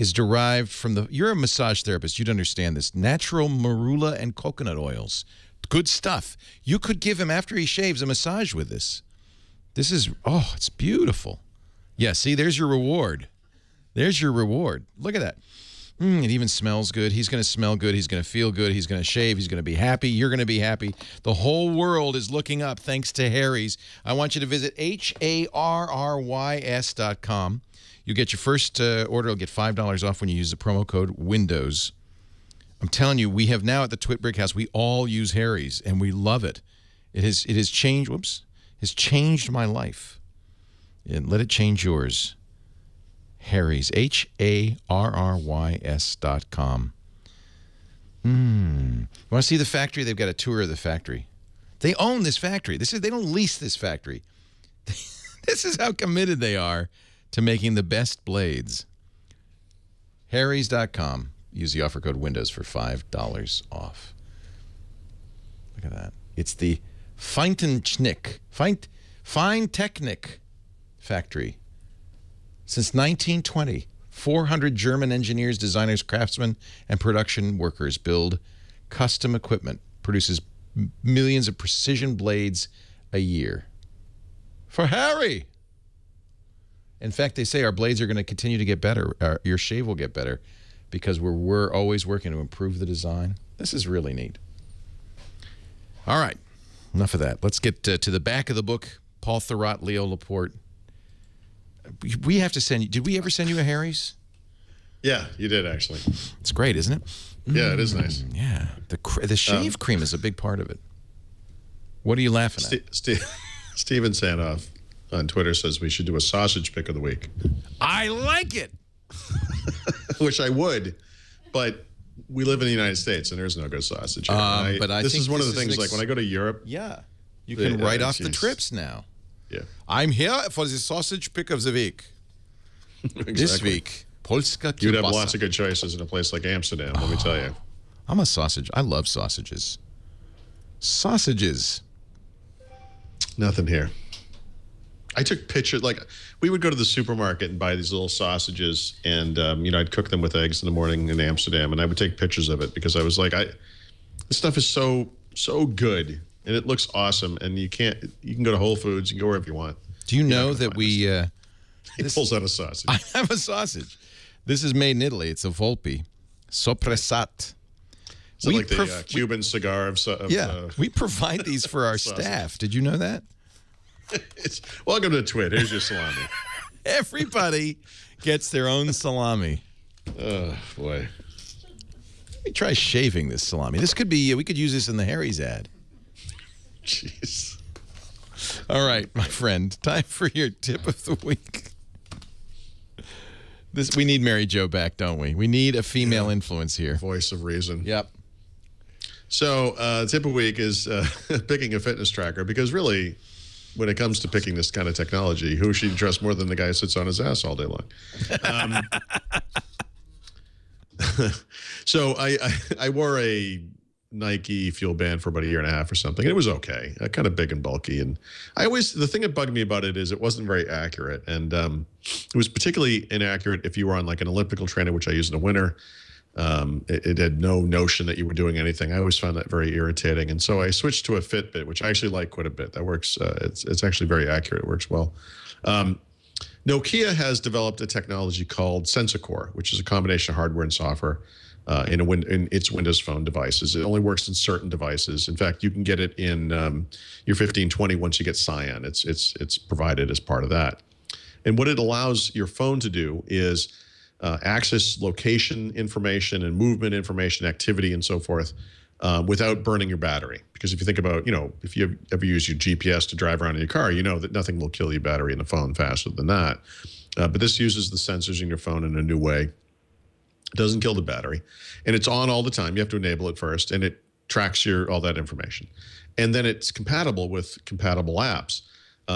is derived from the... You're a massage therapist. You'd understand this. Natural marula and coconut oils. Good stuff. You could give him, after he shaves, a massage with this. This is... Oh, it's beautiful. Yeah, see, there's your reward. There's your reward. Look at that. It even smells good. He's going to smell good. He's going to feel good. He's going to shave. He's going to be happy. You're going to be happy. The whole world is looking up thanks to Harry's. I want you to visit HARRYS.com. You get your first order. You'll get $5 off when you use the promo code WINDOWS. I'm telling you, we have now at the Twit Brick House, we all use Harry's, and we love it. It has changed, has changed my life. And let it change yours. Harry's, HARRYS.com. Want to see the factory? They've got a tour of the factory. They own this factory. They don't lease this factory. This is how committed they are to making the best blades. Harrys.com. Use the offer code WINDOWS for $5 off. Look at that. It's the Feintechnik factory. Since 1920, 400 German engineers, designers, craftsmen, and production workers build custom equipment, produces millions of precision blades a year. For Harry! In fact, they say our blades are going to continue to get better. Your shave will get better because we're always working to improve the design. This is really neat. All right, enough of that. Let's get to the back of the book. Paul Thurrott, Leo Laporte. We have to send you. Did we ever send you a Harry's? Yeah, you did, actually. It's great, isn't it? Yeah, it is nice. Yeah. The shave cream is a big part of it. What are you laughing at? Steven Sanoff on Twitter says we should do a sausage pick of the week. I like it. Which I would, but we live in the United States and there's no good sausage here. But I this think is one of the things, like when I go to Europe. Yeah. You can write off the trips now. Yeah. I'm here for the sausage pick of the week. Exactly. This week, Polska kielbasa. You'd have lots of good choices in a place like Amsterdam, let me tell you. I'm a sausage. I love sausages. Sausages. Nothing here. I took pictures, like, we would go to the supermarket and buy these little sausages, and, I'd cook them with eggs in the morning in Amsterdam, and I would take pictures of it because I was like, this stuff is so good, and it looks awesome, and you can go to Whole Foods, you can go wherever you want. Do you know that we... he pulls out a sausage. I have a sausage. This is made in Italy. It's a Volpe. Sopressat. Is it like the Cuban cigar of we provide these for our staff. Did you know that? Welcome to Twit. Here's your salami. Everybody gets their own salami. Oh, boy. Let me try shaving this salami. This could be, we could use this in the Harry's ad. Jeez. All right, my friend. Time for your tip of the week. We need Mary Jo back, don't we? We need a female influence here. Voice of reason. Yep. So tip of the week is picking a fitness tracker, because really, when it comes to picking this kind of technology, who should you trust more than the guy who sits on his ass all day long? So I wore a Nike Fuel Band for about a year and a half or something. And it was okay, kind of big and bulky. And the thing that bugged me about it is it wasn't very accurate. And it was particularly inaccurate if you were on like an elliptical trainer, which I use in the winter. It had no notion that you were doing anything. I always found that very irritating. And so I switched to a Fitbit, which I actually like quite a bit. That works. It's actually very accurate. It works well. Nokia has developed a technology called SensorCore, which is a combination of hardware and software in its Windows Phone devices. It only works in certain devices. In fact, you can get it in your 1520 once you get Cyan. It's provided as part of that. And what it allows your phone to do is access location information and movement information, activity, and so forth, without burning your battery. Because if you think about, if you ever use your GPS to drive around in your car, you know that nothing will kill your battery in a phone faster than that. But this uses the sensors in your phone in a new way. It doesn't kill the battery, and it's on all the time. You have to enable it first, and it tracks all that information. And then it's compatible with compatible apps,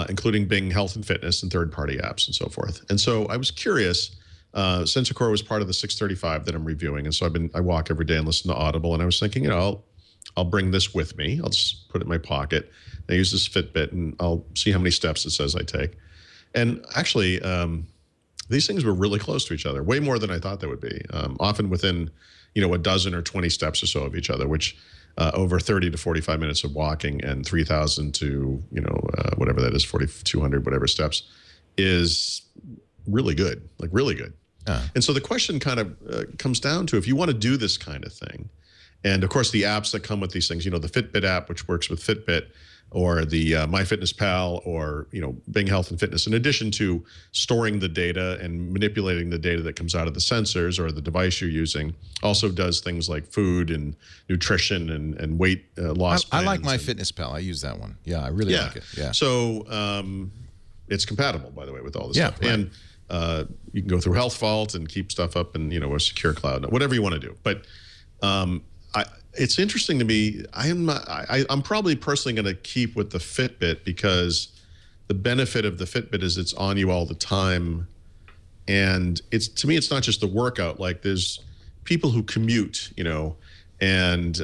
including Bing Health and Fitness and third-party apps and so forth. And so I was curious. SensorCore was part of the 635 that I'm reviewing, and so I walk every day and listen to Audible. And I was thinking, I'll bring this with me. I'll just put it in my pocket. I use this Fitbit, and I'll see how many steps it says I take. And actually, these things were really close to each other, way more than I thought they would be. Often within, a dozen or 20 steps or so of each other, which over 30 to 45 minutes of walking and 3,000 to whatever that is, 4,200 whatever steps, is really good, like really good. And so the question kind of comes down to, if you want to do this kind of thing, and of course the apps that come with these things, the Fitbit app, which works with Fitbit, or the MyFitnessPal, or Bing Health and Fitness, in addition to storing the data and manipulating the data that comes out of the sensors or the device you're using, also does things like food and nutrition and weight loss. I like MyFitnessPal. I use that one. Yeah, I really like it. Yeah. So it's compatible, by the way, with all this stuff. Right. And you can go through Health Vault and keep stuff up in a secure cloud, whatever you want to do. But it's interesting to me. I'm probably personally going to keep with the Fitbit, because the benefit of the Fitbit is it's on you all the time, and to me it's not just the workout. Like, there's people who commute, and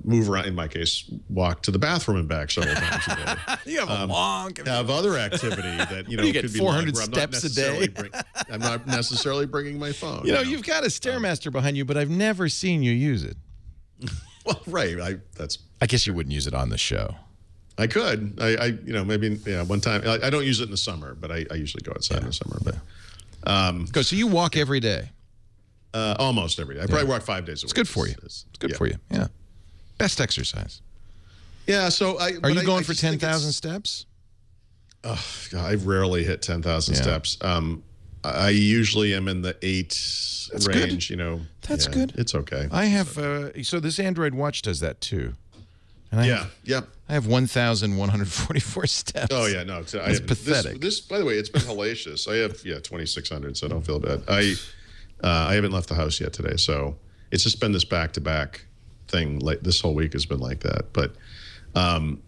move around. In my case, walk to the bathroom and back several times a day. You have a long have other activity that you get could be 400 steps a day. I'm not necessarily bringing my phone. You've got a Stairmaster behind you, but I've never seen you use it. Well, right. I guess you wouldn't use it on the show. I could. Maybe one time. I don't use it in the summer, but I usually go outside in the summer. But so you walk every day? Almost every day. I probably walk 5 days a week. It's good for you. It's good for you. Yeah. Best exercise. Yeah. So are you going for 10,000 steps? Oh, God, I rarely hit 10,000 steps. I usually am in the 8 range. Good. That's good. It's okay. I have so this Android Watch does that too. And I have 1,144 steps. Oh yeah, no, it's pathetic. This, by the way, it's been hellacious. I have 2,600, so I don't feel bad. I haven't left the house yet today, so it's just been this back-to-back thing. Like, this whole week has been like that. But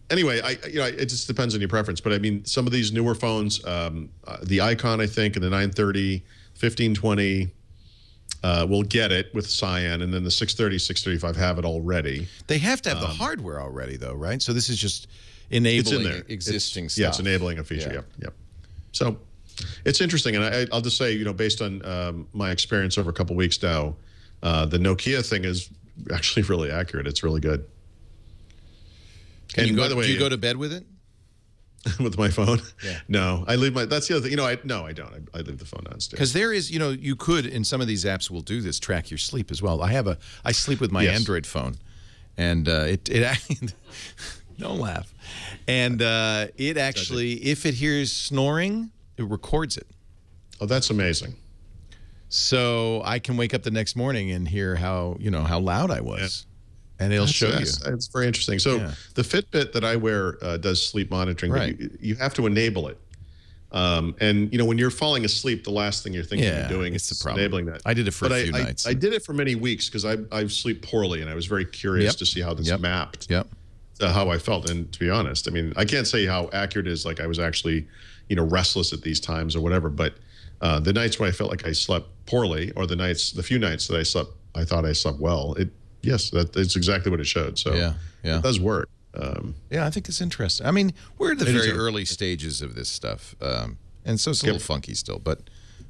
anyway, it just depends on your preference. But I mean, some of these newer phones, the Icon, I think, and the 930, 1520. Will get it with Cyan, and then the 630, 635 have it already. They have to have the hardware already, though, right? So this is just enabling existing stuff. Yeah, it's enabling a feature. Yep. So it's interesting, and I'll just say, based on my experience over a couple weeks now, the Nokia thing is actually really accurate. It's really good. By the way, do you go to bed with it? With my phone? Yeah. No, I leave that's the other thing. I don't. I leave the phone downstairs. Because there is, you could, in some of these apps will do this, track your sleep as well. I sleep with my Android phone, and it don't laugh. And it actually, if it hears snoring, it records it. Oh, that's amazing. So I can wake up the next morning and hear how loud I was. Yeah. And it'll show you. It's very interesting. So the Fitbit that I wear does sleep monitoring, but you have to enable it. And when you're falling asleep, the last thing you're thinking of doing is enabling that. I did it for a few nights. I did it for many weeks because I sleep poorly, and I was very curious to see how this mapped to how I felt. And to be honest, I mean, I can't say how accurate it is. Like I was actually, restless at these times or whatever. But the nights when I felt like I slept poorly, or the few nights that I thought I slept well. That's exactly what it showed. So it does work. Yeah, I think it's interesting. I mean, we're at the very early stages of this stuff, and so it's a little funky still, but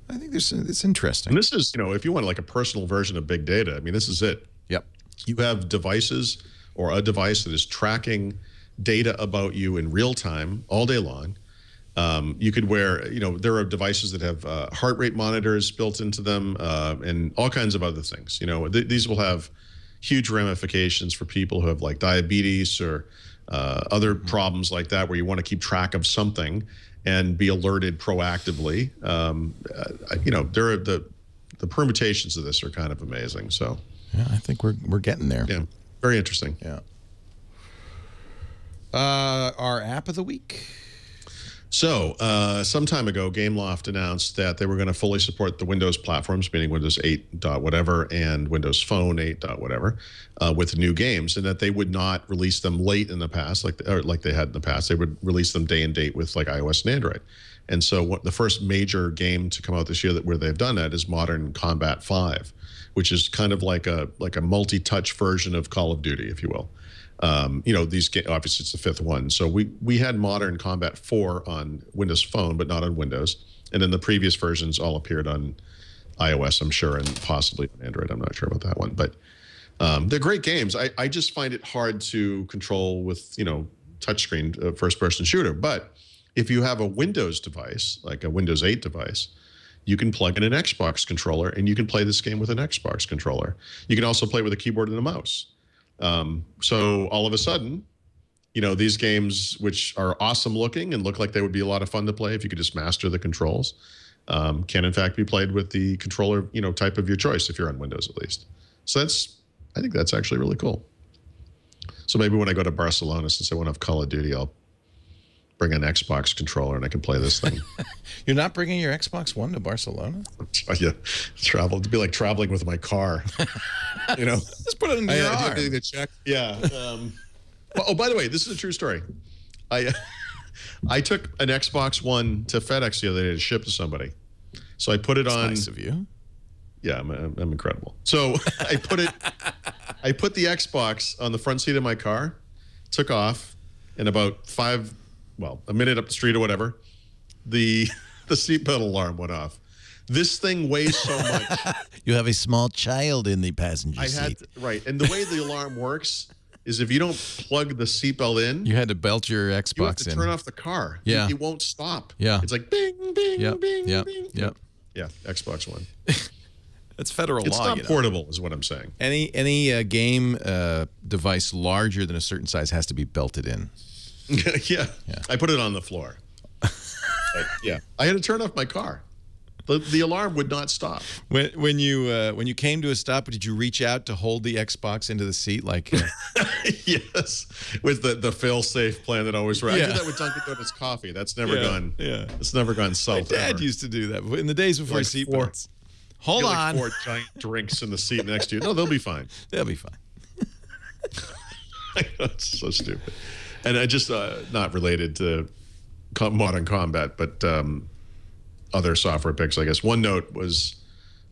I think it's interesting. And this is, if you want like a personal version of big data, I mean, this is it. Yep. You have devices or a device that is tracking data about you in real time all day long. You could wear, there are devices that have heart rate monitors built into them, and all kinds of other things. These will have huge ramifications for people who have like diabetes or other problems like that, where you want to keep track of something and be alerted proactively. There are the permutations of this are kind of amazing. So yeah, I think we're getting there. Yeah, very interesting. Yeah. Our app of the week. So some time ago, Gameloft announced that they were going to fully support the Windows platforms, meaning Windows 8 dot whatever and Windows Phone 8 dot whatever, with new games, and that they would not release them late in the past, like they had in the past. They would release them day and date with like iOS and Android. And so the first major game to come out this year where they've done that is Modern Combat 5, which is kind of like a multi-touch version of Call of Duty, if you will. These obviously it's the fifth one. So we had Modern Combat 4 on Windows Phone, but not on Windows. And then the previous versions all appeared on iOS, I'm sure, and possibly on Android. I'm not sure about that one, but they're great games. I just find it hard to control with touchscreen first-person shooter. But if you have a Windows device, like a Windows 8 device, you can plug in an Xbox controller, and you can play this game with an Xbox controller. You can also play with a keyboard and a mouse. So all of a sudden, these games, which are awesome looking and look like they would be a lot of fun to play if you could just master the controls, can in fact be played with the controller, type of your choice, if you're on Windows at least. So I think that's actually really cool. So maybe when I go to Barcelona, since I won't have Call of Duty, I'll bring an Xbox controller and I can play this thing. You're not bringing your Xbox One to Barcelona? Yeah, it'd be like traveling with my car. Just put it in your arm. The check. Yeah. Oh, by the way, this is a true story. I took an Xbox One to FedEx the other day to ship to somebody. So I put it on. Nice of you. Yeah, I'm incredible. So I put the Xbox on the front seat of my car, took off, and about a minute up the street or whatever, the seatbelt alarm went off. This thing weighs so much. You have a small child in the passenger seat. Right. And the way the alarm works is if you don't plug the seatbelt in, you had to belt your Xbox in. You have to turn off the car. Yeah. It won't stop. Yeah. It's like bing, bing, bing, bing. Yep. Yeah, Xbox One. That's federal law. It's not portable, is what I'm saying. Any game device larger than a certain size has to be belted in. Yeah. I put it on the floor. Yeah. I had to turn off my car. The alarm would not stop. When you came to a stop, did you reach out to hold the Xbox into the seat like? Yes, with the fail-safe plan that always works. I did that with Dunkin' Donuts coffee. That's never gone. Yeah, it's never gone south. My dad used to do that in the days before seatbelts. Hold on. Like 4 giant drinks in the seat next to you. No, they'll be fine. They'll be fine. I know, it's so stupid. And I just not related to Modern Combat, but other software picks, I guess. OneNote was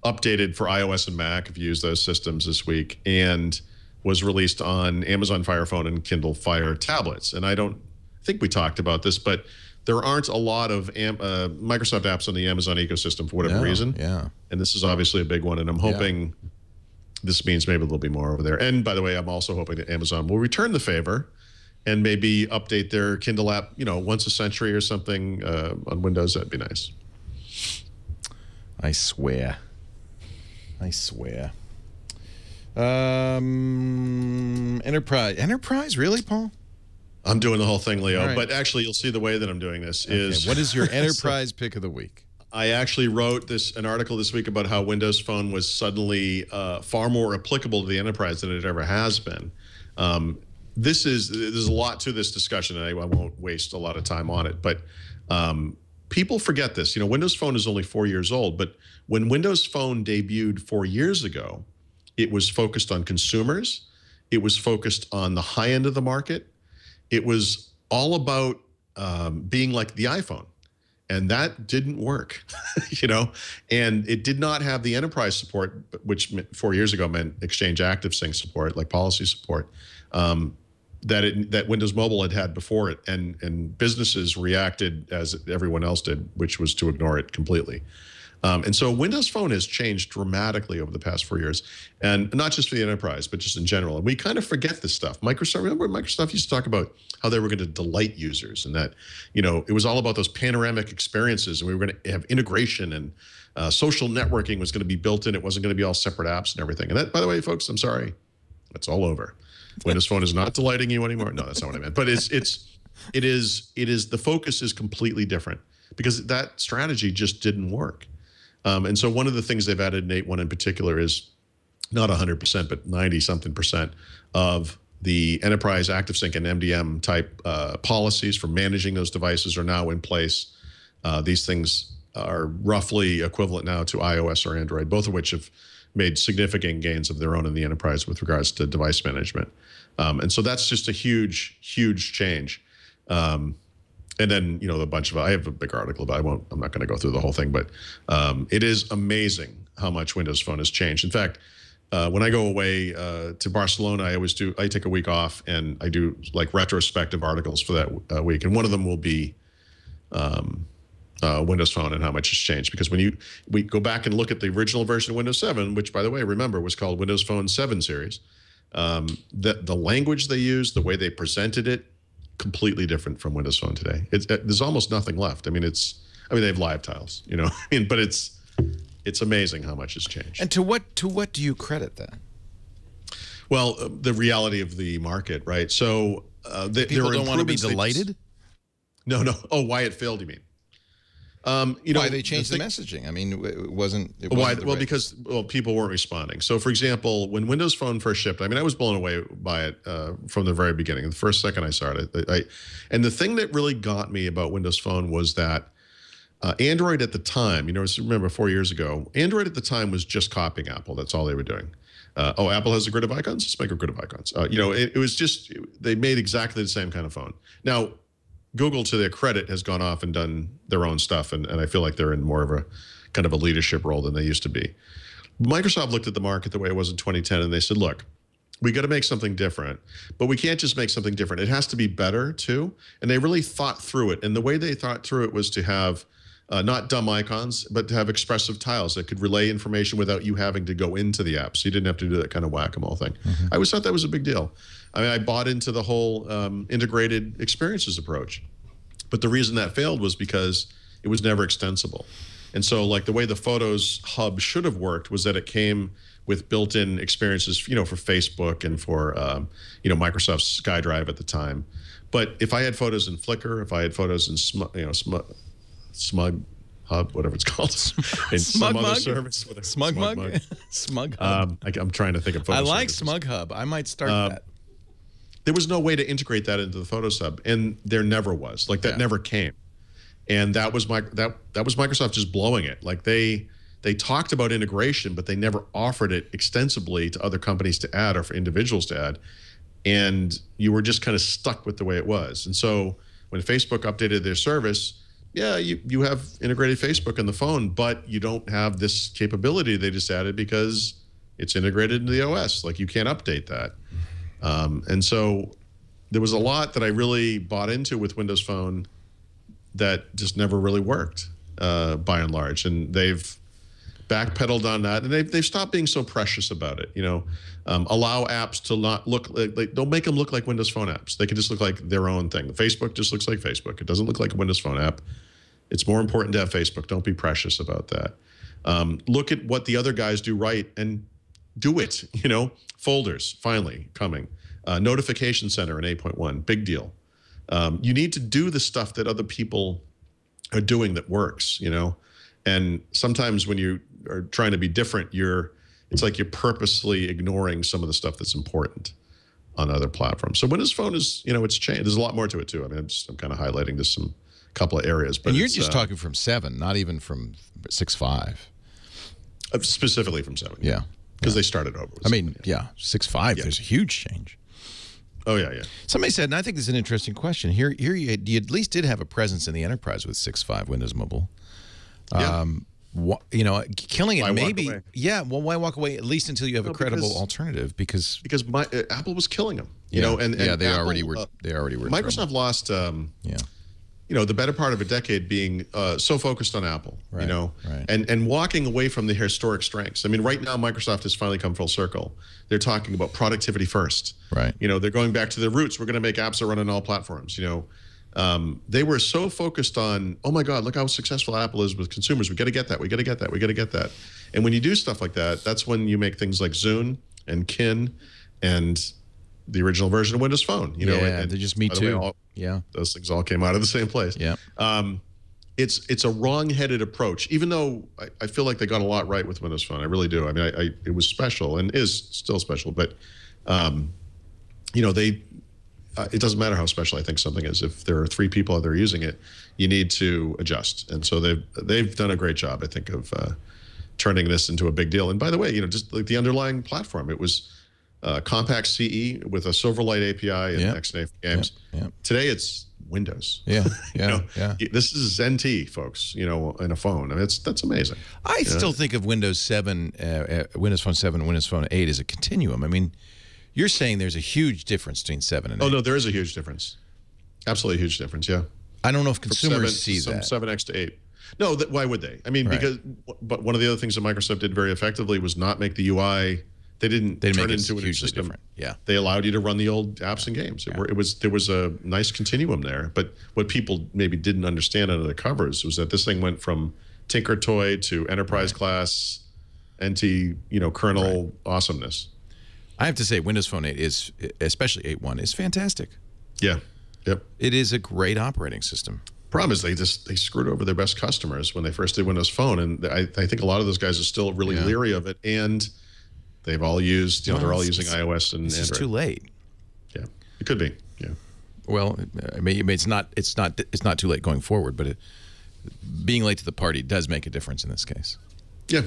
updated for iOS and Mac, if you use those systems this week, and was released on Amazon Fire Phone and Kindle Fire tablets. And I don't think we talked about this, but there aren't a lot of Microsoft apps on the Amazon ecosystem for whatever reason. Yeah. And this is obviously a big one, and I'm hoping this means maybe there'll be more over there. And by the way, I'm also hoping that Amazon will return the favor and maybe update their Kindle app, once a century or something on Windows. That'd be nice. I swear. Enterprise, really, Paul? I'm doing the whole thing, Leo. Right. But actually, you'll see the way that I'm doing this what is your enterprise pick of the week? I actually wrote an article this week about how Windows Phone was suddenly far more applicable to the enterprise than it ever has been. There's a lot to this discussion, and I won't waste a lot of time on it. But people forget this. Windows Phone is only 4 years old, but when Windows Phone debuted 4 years ago, it was focused on consumers. It was focused on the high end of the market. It was all about being like the iPhone. And that didn't work, and it did not have the enterprise support, which 4 years ago meant Exchange ActiveSync support, like policy support, that Windows Mobile had before it. And businesses reacted as everyone else did, which was to ignore it completely. And so Windows Phone has changed dramatically over the past 4 years, and not just for the enterprise, but just in general. And we kind of forget this stuff. Remember Microsoft used to talk about how they were going to delight users, and that, it was all about those panoramic experiences, and we were going to have integration, and social networking was going to be built in. It wasn't going to be all separate apps and everything. And that, by the way, folks, I'm sorry, that's all over. Windows Phone is not delighting you anymore. No, that's not what I meant. But it is the focus is completely different because that strategy just didn't work. And so one of the things they've added in 8.1 in particular is not 100%, but 90-something% of the enterprise ActiveSync and MDM type policies for managing those devices are now in place. These things are roughly equivalent now to iOS or Android, both of which have made significant gains of their own in the enterprise with regards to device management. And so that's just a huge, huge change. And then, a bunch of, I have a big article, but I'm not going to go through the whole thing, but it is amazing how much Windows Phone has changed. In fact, when I go away to Barcelona, I take a week off and I do like retrospective articles for that week. And one of them will be Windows Phone and how much has changed. Because when we go back and look at the original version of Windows 7, which by the way, remember was called Windows Phone 7 series, the language they used, the way they presented it, completely different from Windows Phone today. There's almost nothing left. I mean, they have live tiles, but it's amazing how much has changed. And to what do you credit that? Well, the reality of the market, right? So people don't want to be delighted. No. Oh, why it failed? You mean? Why they changed the messaging? I mean, it wasn't why? Well, because people weren't responding. So, for example, when Windows Phone first shipped, I was blown away by it from the very beginning. The first second I saw it, and the thing that really got me about Windows Phone was that Android at the time, remember 4 years ago, Android at the time was just copying Apple. That's all they were doing. Apple has a grid of icons. Let's make a grid of icons. It was just they made exactly the same kind of phone. Now, Google, to their credit, has gone off and done their own stuff, and I feel like they're in more of a kind of a leadership role than they used to be. Microsoft looked at the market the way it was in 2010, and they said, look, we got to make something different, but we can't just make something different. It has to be better, too, and they really thought through it, and the way they thought through it was to have not dumb icons, but to have expressive tiles that could relay information without you having to go into the app, so you didn't have to do that kind of whack-a-mole thing. I always thought that was a big deal. I bought into the whole integrated experiences approach. But the reason that failed was because it was never extensible. And so like the way the Photos hub should have worked was that it came with built-in experiences, for Facebook and for, Microsoft's SkyDrive at the time. But if I had photos in Flickr, if I had photos in Smug Hub, whatever it's called, in some other service. Smug Mug? Smug Hub. I'm trying to think of photos. I like Smug Hub. I might start that. There was no way to integrate that into the Photos hub, and there never was. Like that never came, and that was Microsoft just blowing it. Like they talked about integration, but they never offered it extensively to other companies to add or for individuals to add, and you were just kind of stuck with the way it was. And so when Facebook updated their service, you have integrated Facebook in the phone, but you don't have this capability they just added because it's integrated into the OS. Like you can't update that. And so there was a lot that I really bought into with Windows Phone that just never really worked by and large. And they've backpedaled on that, and they've stopped being so precious about it. Allow apps to not look like, don't make them look like Windows Phone apps. They can just look like their own thing. Facebook just looks like Facebook. It doesn't look like a Windows Phone app. It's more important to have Facebook. Don't be precious about that. Look at what the other guys do right and do it. Folders finally coming. Notification Center in 8.1, big deal. You need to do the stuff that other people are doing that works, And sometimes when you are trying to be different, it's like you're purposely ignoring some of the stuff that's important on other platforms. So Windows Phone is, it's changed. There's a lot more to it too. I'm kind of highlighting just some couple of areas. But and you're just talking from 7, not even from 6.5. Specifically from 7. Yeah. Because they started over. I mean, 6.5, there's a huge change. Oh, yeah. Somebody said, and I think this is an interesting question. Here you at least did have a presence in the enterprise with 6.5 Windows Mobile. You know, killing it why maybe. Walk away? Yeah, well, why walk away at least until you have a credible alternative? Because Apple was killing them. You know, and they Apple, already were. They already were. Microsoft lost. You know, the better part of a decade being so focused on Apple. Right, you know, right. and walking away from the historic strengths. I mean, right now Microsoft has finally come full circle. They're talking about productivity first. Right. You know, they're going back to their roots. We're going to make apps that run on all platforms. You know. They were so focused on, oh my God, look how successful Apple is with consumers. We got to get that. We got to get that. We got to get that. And when you do stuff like that, that's when you make things like Zune and Kin and the original version of Windows Phone. You know, and they just me too. Those things all came out of the same place. Yeah. It's a wrong-headed approach. Even though I feel like they got a lot right with Windows Phone, I really do. I mean, it was special and is still special, but you know, it doesn't matter how special I think something is. If there are 3 people out there using it, you need to adjust. And so they've done a great job, I think, of turning this into a big deal. And by the way, you know, just like the underlying platform, it was Compact CE with a Silverlight API and XNA games. Today it's Windows. This is ZenT, folks. You know, in a phone. I mean, that's amazing. I still think of Windows 7, Windows Phone 7, and Windows Phone 8 as a continuum. I mean. You're saying there's a huge difference between 7 and 8. Oh, no, there is a huge difference. Absolutely a huge difference, yeah. I don't know if consumers see that. 7X to 8. No, why would they? I mean, but one of the other things that Microsoft did very effectively was not make the UI, they didn't turn it into an system. Different. Yeah. They allowed you to run the old apps and games. There was a nice continuum there. But what people maybe didn't understand under the covers was that this thing went from Tinker Toy to enterprise class, NT, kernel awesomeness. I have to say, Windows Phone 8 is, especially 8.1, is fantastic. Yeah. Yep. It is a great operating system. Problem is they screwed over their best customers when they first did Windows Phone, and I think a lot of those guys are still really leery of it, and they've all used, they're all using iOS and Android. It's too late. Yeah, it could be. Yeah. Well, I mean, it's not too late going forward, but being late to the party does make a difference in this case. Yeah.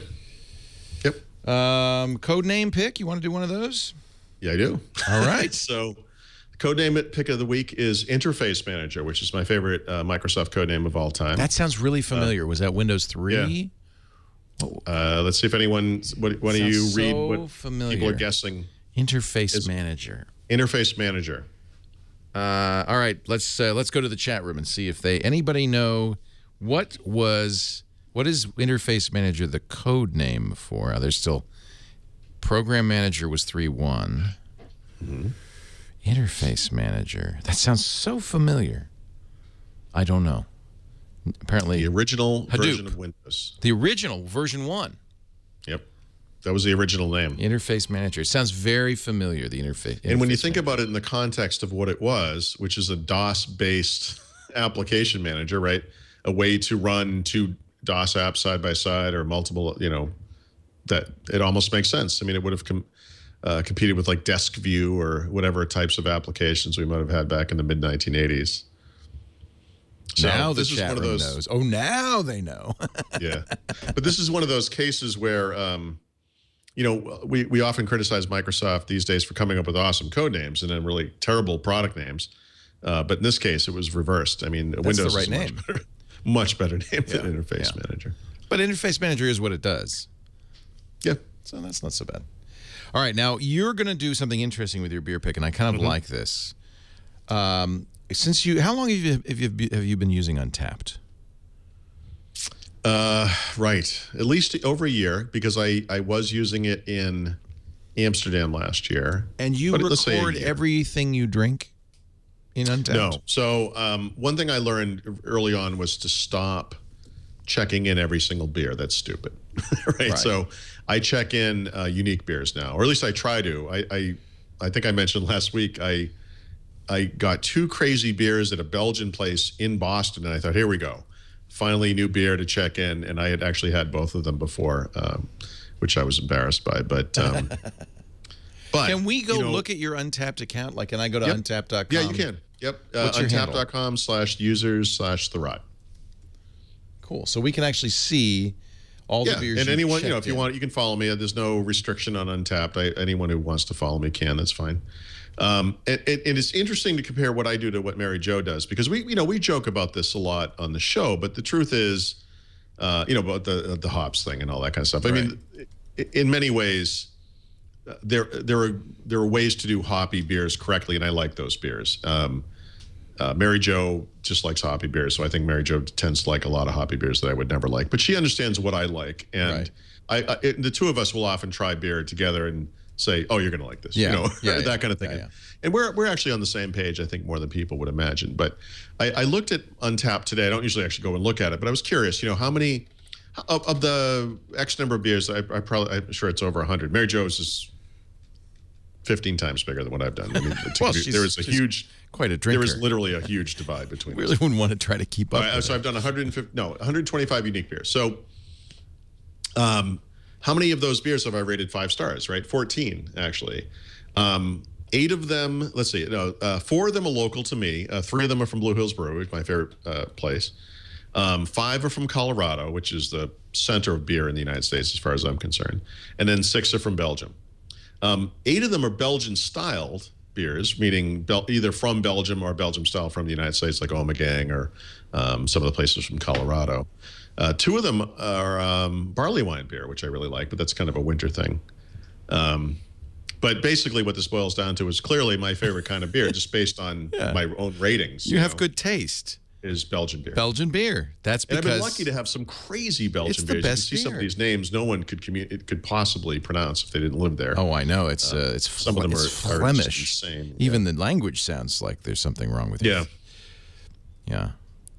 Yep. Code name pick. You want to do one of those? Yeah, I do. All right. So, code name pick of the week is Interface Manager, which is my favorite Microsoft code name of all time. That sounds really familiar. Was that Windows 3? Yeah. Let's see if anyone. Why don't you read what familiar. People are guessing? Interface Manager. Interface Manager. All right. Let's go to the chat room and see if anybody know what is Interface Manager the code name for? There's still Program Manager was 3.1. Interface Manager. That sounds so familiar. I don't know. Apparently, the original Hadoop. Version of Windows. The original version 1. Yep, that was the original name. Interface Manager. It sounds very familiar. The interface. And when you think about it in the context of what it was, which is a DOS-based application manager, right? A way to run 2 DOS apps side by side or multiple, that it almost makes sense. I mean, it would have competed with like Desk View or whatever types of applications we might have had back in the mid-1980s. So now the this is chat one of room those, knows. Oh, now they know. Yeah. But this is one of those cases where, we often criticize Microsoft these days for coming up with awesome code names and then really terrible product names. But in this case, it was reversed. I mean, That's Windows the right is name. Much better name than Interface Manager. But Interface Manager is what it does. Yeah. So that's not so bad. All right, now you're going to do something interesting with your beer pick, and I kind of like this. How long have you been using Untapped? Right, at least over a year, because I was using it in Amsterdam last year. And you record everything you drink in Untapped? No. So one thing I learned early on was to stop checking in every single beer. That's stupid, right? So I check in unique beers now, or at least I try to. I think I mentioned last week I got 2 crazy beers at a Belgian place in Boston, and I thought, here we go. Finally, new beer to check in, and I had actually had both of them before, which I was embarrassed by. But can we go look at your Untapped account? Like, can I go to untapped.com? Yeah, you can. Yep. What's your handle? Untapped.com/users/Thurrott. Cool. So we can actually see all the beers. And anyone, if you in. want, you can follow me. There's no restriction on Untapped. Anyone who wants to follow me can. That's fine. And it's interesting to compare what I do to what Mary Jo does, because we joke about this a lot on the show, but the truth is, about the hops thing and all that kind of stuff. I mean, in many ways, there are ways to do hoppy beers correctly, and I like those beers. Mary Jo just likes hoppy beers, so I think Mary Jo tends to like a lot of hoppy beers that I would never like. But she understands what I like, and the two of us will often try beer together and say, "Oh, you're going to like this," that kind of thing. And we're actually on the same page, I think, more than people would imagine. But I looked at Untapped today. I don't usually actually go and look at it, but I was curious. How many of the X number of beers? I'm sure it's over 100. Mary Jo's is 15 times bigger than what I've done. I mean, there is quite a drinker. There is literally a huge divide between us. Really wouldn't want to try to keep up. So I've done 125 unique beers. So how many of those beers have I rated 5 stars, right? 14, actually. 8 of them, let's see, 4 of them are local to me. 3 of them are from Blue Hills Brewery, my favorite place. 5 are from Colorado, which is the center of beer in the United States as far as I'm concerned. And then 6 are from Belgium. 8 of them are Belgian-styled beers, meaning either from Belgium or Belgium-style from the United States, like Omegang or some of the places from Colorado. 2 of them are barley wine beer, which I really like, but that's kind of a winter thing. But basically what this boils down to is clearly my favorite kind of beer, just based on my own ratings. You have good taste. Is Belgian beer. Belgian beer. That's because... And I've been lucky to have some crazy Belgian beers. It's the best beer. You can see some of these names no one could possibly pronounce if they didn't live there. Oh, I know. It's some of them are Flemish. Insane. Even the language sounds like there's something wrong with it. Yeah. Yeah.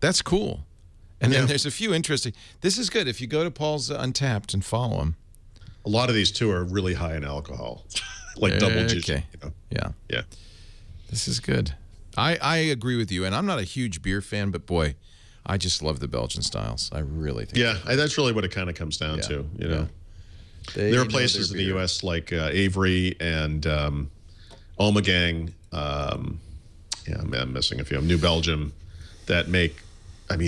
That's cool. And then there's a few interesting... This is good. If you go to Paul's Untapped and follow him. A lot of these, too, are really high in alcohol. Like double digit. Yeah. Yeah. This is good. I agree with you, and I'm not a huge beer fan, but boy, I just love the Belgian styles. I really think. Yeah, that's really what it kind of comes down to. There are places in the U.S. like Avery and Omegang. I'm missing a few. New Belgium, that make,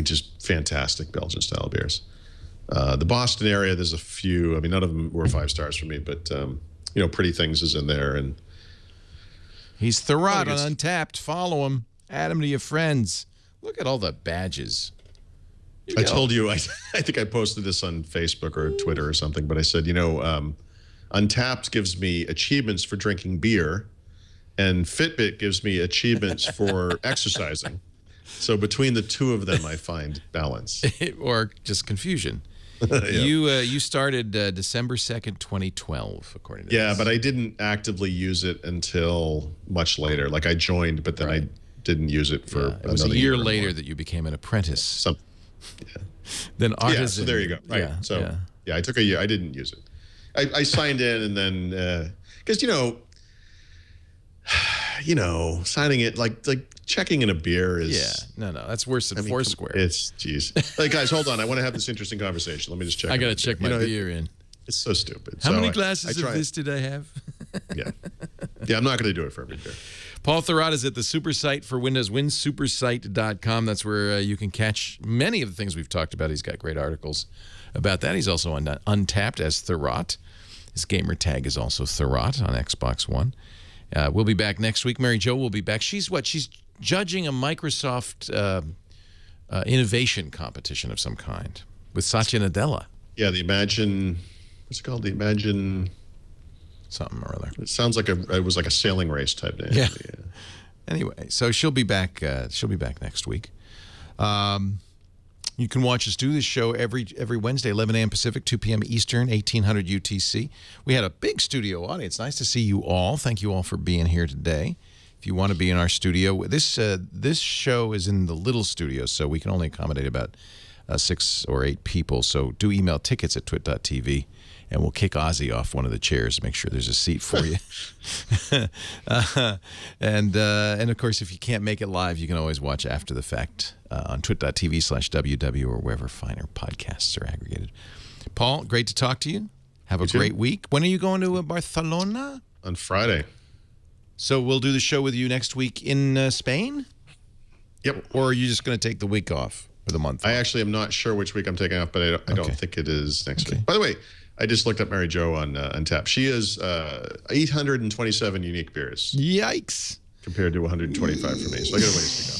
just fantastic Belgian style beers. The Boston area, there's a few. None of them were 5 stars for me, but Pretty Things is in there, and. He's Thurrott on Untapped. Follow him. Add him to your friends. Look at all the badges. I told you, I think I posted this on Facebook or Twitter or something, but I said, Untapped gives me achievements for drinking beer, and Fitbit gives me achievements for exercising. So between the two of them, I find balance. Or just confusion. You started December 2nd, 2012, according to this. But I didn't actively use it until much later. Like I joined, but then I didn't use it for it was a year later that you became an apprentice. Then artisan. So there you go. Right. I took a year. I didn't use it. I signed in, and then because signing it like checking in a beer is no, that's worse than Foursquare. It's like, guys, hold on, I want to have this interesting conversation. Let me just check. I gotta check my beer in. It's so stupid. How many glasses of this did I have? I'm not going to do it for every beer. Paul Thurrott is at the super site for Windows, winsupersite.com. That's where you can catch many of the things we've talked about. He's got great articles about that. He's also on Untapped as Thurrott. His gamer tag is also Thurrott on Xbox One. We'll be back next week. Mary Jo will be back. She's judging a Microsoft innovation competition of some kind with Satya Nadella. Yeah, the Imagine, what's it called? The Imagine something or other. It sounds like it was like a sailing race type name. Yeah. Anyway, so she'll be back. She'll be back next week. You can watch us do this show every Wednesday, 11 a.m. Pacific, 2 p.m. Eastern, 1800 UTC. We had a big studio audience. Nice to see you all. Thank you all for being here today. If you want to be in our studio, this show is in the little studio, so we can only accommodate about 6 or 8 people. So do email tickets at twit.tv, and we'll kick Ozzy off one of the chairs to make sure there's a seat for you. And of course, if you can't make it live, you can always watch after the fact on twit.tv/WW or wherever finer podcasts are aggregated. Paul, great to talk to you. Have a great week. When are you going to Barcelona? On Friday. So we'll do the show with you next week in Spain? Yep. Or are you just going to take the week off or the month? I actually am not sure which week I'm taking off, but I don't think it is next week. By the way, I just looked up Mary Jo on Untappd. She is 827 unique beers. Yikes. Compared to 125 for me. So I got a ways to go.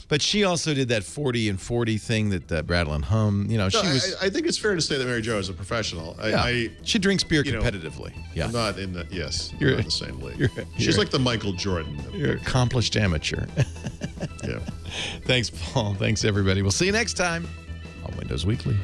But she also did that 40 and 40 thing that Rattle and Hum. You know, she was. I think it's fair to say that Mary Jo is a professional. She drinks beer competitively. I'm not in the not in the same league. She's like the Michael Jordan. You're an accomplished amateur. Yeah. Thanks, Paul. Thanks, everybody. We'll see you next time on Windows Weekly.